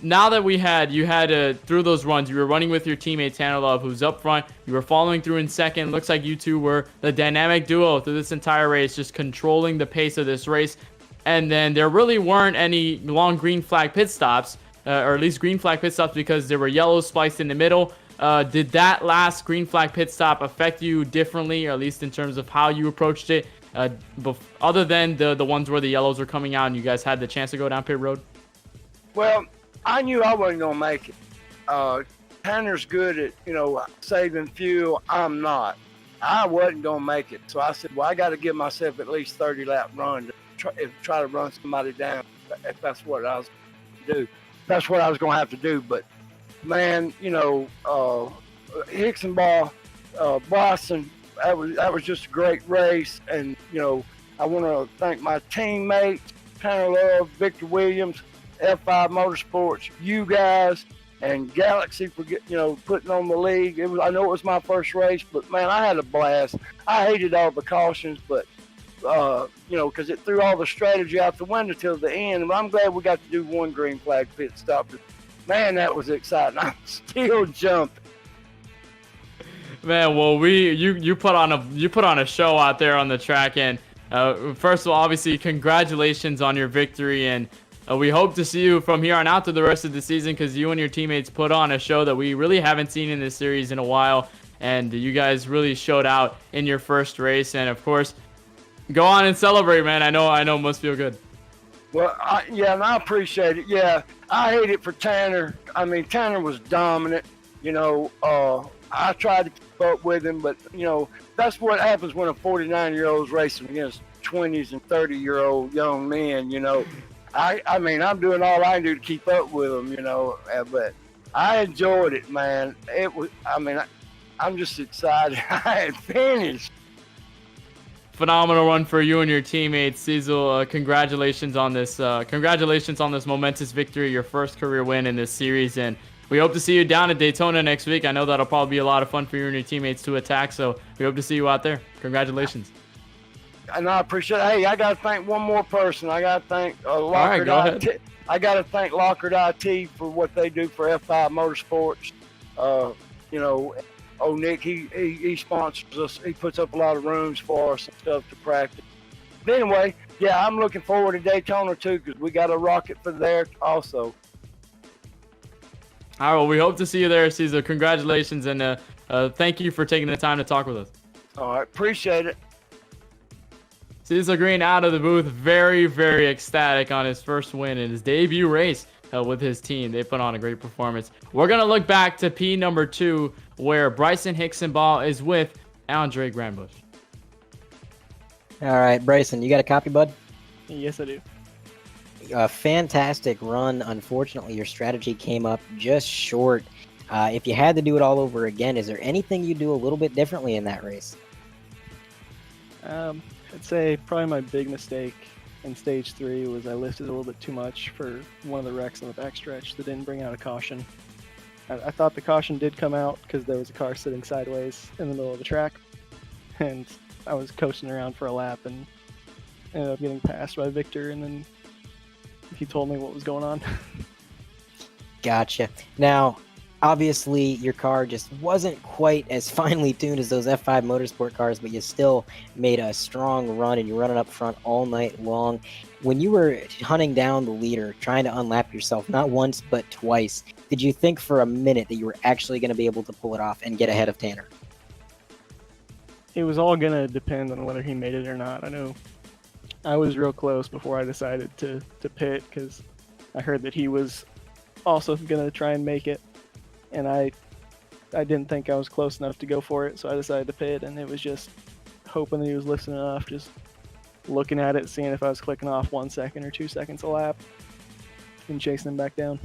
Now that you had through those runs, you were running with your teammate Tanner Love, who's up front. You were following through in second. Looks like you two were the dynamic duo through this entire race, just controlling the pace of this race. And then there really weren't any long green flag pit stops, or at least green flag pit stops because there were yellows spliced in the middle. Did that last green flag pit stop affect you differently, or at least in terms of how you approached it, other than the ones where the yellows were coming out and you guys had the chance to go down pit road? Well, I knew I wasn't going to make it. Tanner's good at, saving fuel. I'm not. I wasn't going to make it. So I said, well, I got to give myself at least 30-lap run to try to run somebody down if that's what I was going to do. That's what I was going to have to do. But, man, Hixenbaugh, Boston, that was just a great race. And, I want to thank my teammates, Tanner Love, Victor Williams, F5 Motorsports, you guys, and Galaxy for putting on the league. I know it was my first race, but man, I had a blast. I hated all the cautions, but because it threw all the strategy out the window till the end. But I'm glad we got to do one green flag pit stop. Man, that was exciting. I'm still jumping. Man, well, you put on a show out there on the track, and first of all, obviously, congratulations on your victory, and we hope to see you from here on out to the rest of the season because you and your teammates put on a show that we really haven't seen in this series in a while, and you guys really showed out in your first race, and of course, go on and celebrate, man. I know, it must feel good. Well, and I appreciate it. Yeah, I hate it for Tanner. I mean, Tanner was dominant. I tried to keep up with him, but that's what happens when a 49-year-old's racing against 20s and 30-year-old young men. I mean, I'm doing all I can do to keep up with them. But I enjoyed it, man. I'm just excited. I had finished. Phenomenal run for you and your teammates, Cecil. Congratulations on this. Congratulations on this momentous victory, your first career win in this series, and we hope to see you down at Daytona next week. I know that'll probably be a lot of fun for you and your teammates to attack, so we hope to see you out there. Congratulations. And I appreciate it. Hey, I got to thank one more person. I got to thank Lockard IT. I got to thank Lockard IT for what they do for F5 Motorsports. Nick, he sponsors us. He puts up a lot of rooms for us and stuff to practice. But anyway, yeah, I'm looking forward to Daytona too because we got a rocket for there also. All right, well, we hope to see you there, Cecil. Congratulations, and thank you for taking the time to talk with us. All right, appreciate it. Cecil Green out of the booth, very, very ecstatic on his first win in his debut race with his team. They put on a great performance. We're going to look back to P number 2, where Bryson Hixenbaugh is with Andre Granbush. All right, Bryson, you got a copy, bud? Yes, I do. A fantastic run. Unfortunately, your strategy came up just short. If you had to do it all over again, is there anything you do a little bit differently in that race? I'd say probably my big mistake in stage 3 was I lifted a little bit too much for one of the wrecks on the backstretch that didn't bring out a caution. I thought the caution did come out because there was a car sitting sideways in the middle of the track, and I was coasting around for a lap and ended up getting passed by Victor, and then he told me what was going on. Gotcha. Now, obviously, your car just wasn't quite as finely tuned as those F5 Motorsport cars, but you still made a strong run, and you're running up front all night long. When you were hunting down the leader, trying to unlap yourself, not once but twice, did you think for a minute that you were actually going to be able to pull it off and get ahead of Tanner? it was all gonna depend on whether he made it or not. I know I was real close before I decided to pit because I heard that he was also gonna try and make it, and I didn't think I was close enough to go for it, so I decided to pit, and it was just hoping that he was listening enough, just looking at it, seeing if I was clicking off 1 second or 2 seconds a lap, and chasing him back down.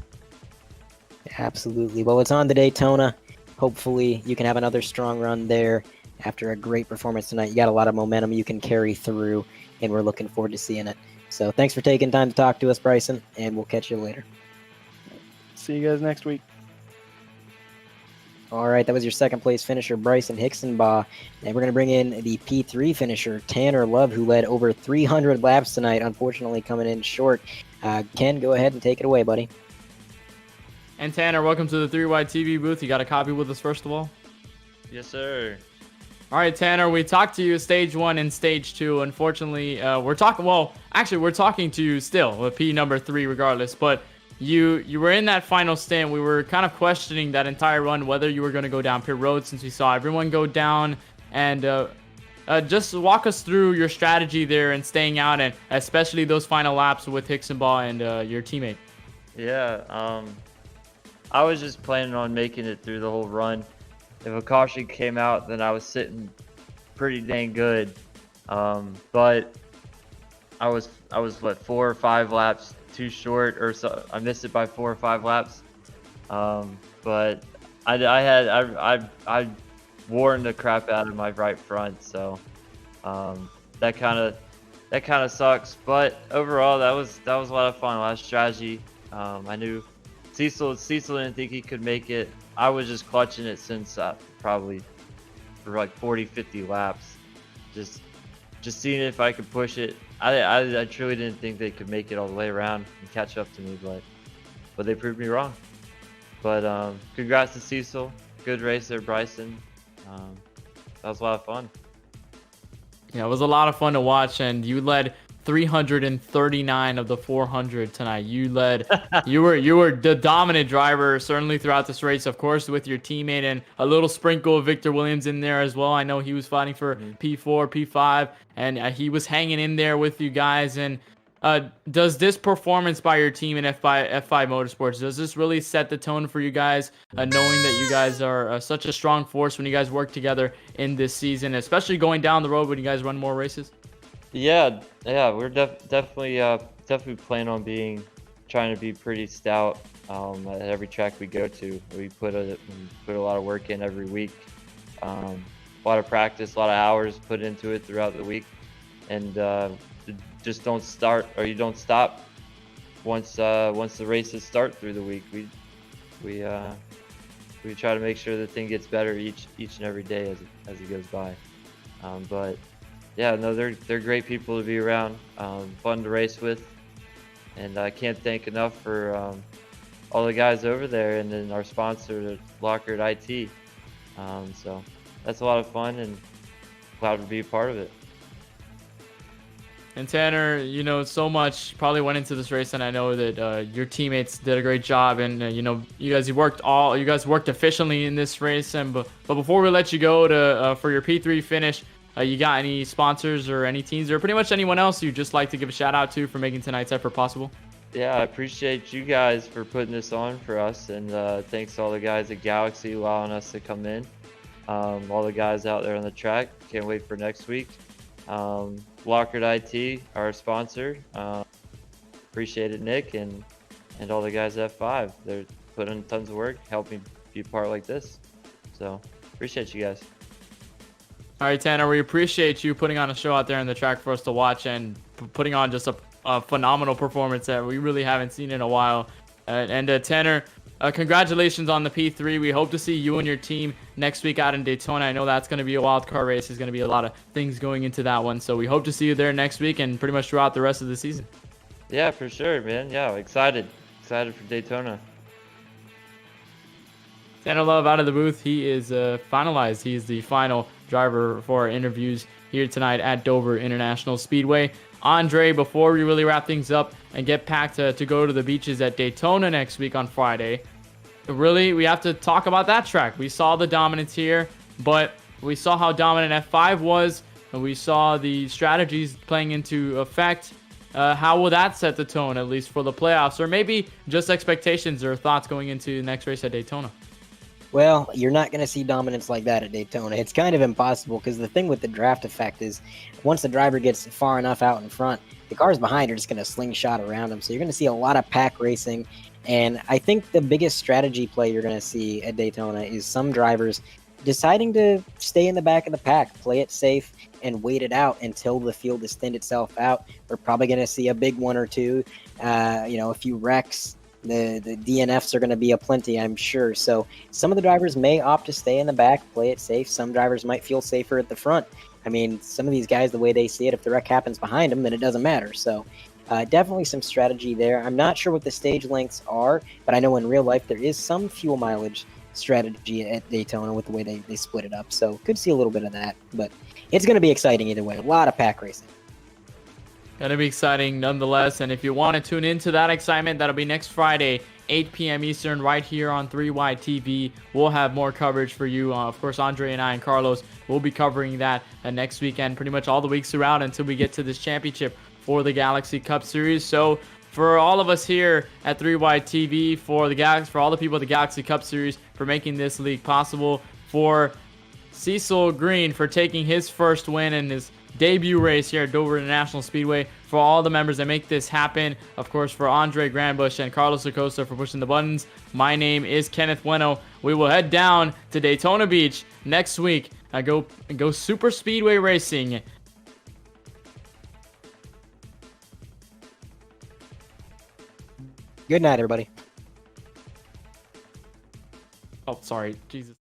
Absolutely. Well, it's on to Daytona. Hopefully, you can have another strong run there after a great performance tonight. You got a lot of momentum you can carry through, and we're looking forward to seeing it. So thanks for taking time to talk to us, Bryson, and we'll catch you later. See you guys next week. All right, that was your second place finisher, Bryson Hicksonbaugh. And we're going to bring in the P3 finisher, Tanner Love, who led over 300 laps tonight, unfortunately coming in short. Ken, go ahead and take it away, buddy. And Tanner, welcome to the 3Y TV booth. You got a copy with us, first of all? Yes, sir. All right, Tanner, we talked to you stage 1 and stage 2. Unfortunately, we're talking to you still with P number 3 regardless, but you were in that final stint. We were kind of questioning that entire run, whether you were going to go down pit road since we saw everyone go down, and just walk us through your strategy there and staying out, and especially those final laps with Hicksonbaugh and your teammate. Yeah, I was just planning on making it through the whole run. If a caution came out, then I was sitting pretty dang good. But I was what, 4 or 5 laps too short, or so I missed it by 4 or 5 laps. But I worn the crap out of my right front, so that kind of sucks. But overall, that was a lot of fun. A lot of strategy. I knew Cecil didn't think he could make it. I was just clutching it since probably for like 40-50 laps, just seeing if I could push it. I truly didn't think they could make it all the way around and catch up to me, but they proved me wrong. But congrats to Cecil, good race there, Bryson. That was a lot of fun. Yeah, it was a lot of fun to watch, and you led 339 of the 400 tonight. You were the dominant driver certainly throughout this race, of course, with your teammate and a little sprinkle of Victor Williams in there as well. I know he was fighting for P4, P5, and he was hanging in there with you guys. And does this performance by your team in F5 Motorsports, does this really set the tone for you guys, knowing that you guys are such a strong force when you guys work together in this season, especially going down the road when you guys run more races? Yeah, we're definitely planning on trying to be pretty stout at every track we go to. We put a lot of work in every week, a lot of practice, a lot of hours put into it throughout the week, and just don't start, or you don't stop once the races start through the week. We try to make sure the thing gets better each and every day as it goes by. But yeah, no, they're great people to be around, fun to race with, and I can't thank enough for all the guys over there, and then our sponsor, Lockhart IT. So that's a lot of fun, and glad to be a part of it. And Tanner, so much probably went into this race, and I know that your teammates did a great job, and you guys worked efficiently in this race. And but before we let you go for your P3 finish, you got any sponsors or any teams or pretty much anyone else you'd just like to give a shout out to for making tonight's effort possible? Yeah, I appreciate you guys for putting this on for us, and thanks to all the guys at Galaxy allowing us to come in. All the guys out there on the track, can't wait for next week. Lockhart IT, our sponsor. Appreciate it, Nick, and all the guys at F5. They're putting in tons of work, helping be a part like this. So appreciate you guys. All right, Tanner, we appreciate you putting on a show out there on the track for us to watch, and putting on just a phenomenal performance that we really haven't seen in a while. Tanner, congratulations on the P3. We hope to see you and your team next week out in Daytona. I know that's going to be a wild card race. There's going to be a lot of things going into that one. So we hope to see you there next week and pretty much throughout the rest of the season. Yeah, for sure, man. Yeah, excited for Daytona. Tanner Love out of the booth. He is finalized. He is the final driver for our interviews here tonight at Dover International Speedway. Andre, before we really wrap things up and get packed to go to the beaches at Daytona next week on Friday, really, we have to talk about that track. We saw the dominance here, but We saw how dominant F5 was, and we saw the strategies playing into effect. How will that set the tone, at least for the playoffs, or maybe just expectations or thoughts going into the next race at Daytona? Well, you're not going to see dominance like that at Daytona. It's kind of impossible because the thing with the draft effect is once the driver gets far enough out in front, the cars behind are just going to slingshot around them. So you're going to see a lot of pack racing. And I think the biggest strategy play you're going to see at Daytona is some drivers deciding to stay in the back of the pack, play it safe, and wait it out until the field has thinned itself out. We're probably going to see a big one or two, a few wrecks. The DNFs are going to be aplenty, I'm sure. So some of the drivers may opt to stay in the back, play it safe. Some drivers might feel safer at the front. I mean, some of these guys, the way they see it, if the wreck happens behind them, then it doesn't matter. So definitely some strategy there. I'm not sure what the stage lengths are, but I know in real life there is some fuel mileage strategy at Daytona with the way they split it up. So could see a little bit of that, but it's going to be exciting either way. A lot of pack racing. Gonna be exciting nonetheless, and if you want to tune into that excitement, that'll be next Friday, 8 p.m. Eastern, right here on 3Y TV. We'll have more coverage for you. Of course, Andre and I and Carlos will be covering that next weekend, pretty much all the weeks throughout until we get to this championship for the Galaxy Cup Series. So for all of us here at 3Y TV, for all the people at the Galaxy Cup Series, for making this league possible, for Cecil Green for taking his first win in his debut race here at Dover International Speedway, for all the members that make this happen, of course for Andre Granbush and Carlos Acosta for pushing the buttons. My name is Kenneth Bueno. We will head down to Daytona Beach next week and go super speedway racing. Good night, everybody. Oh, sorry. Jesus.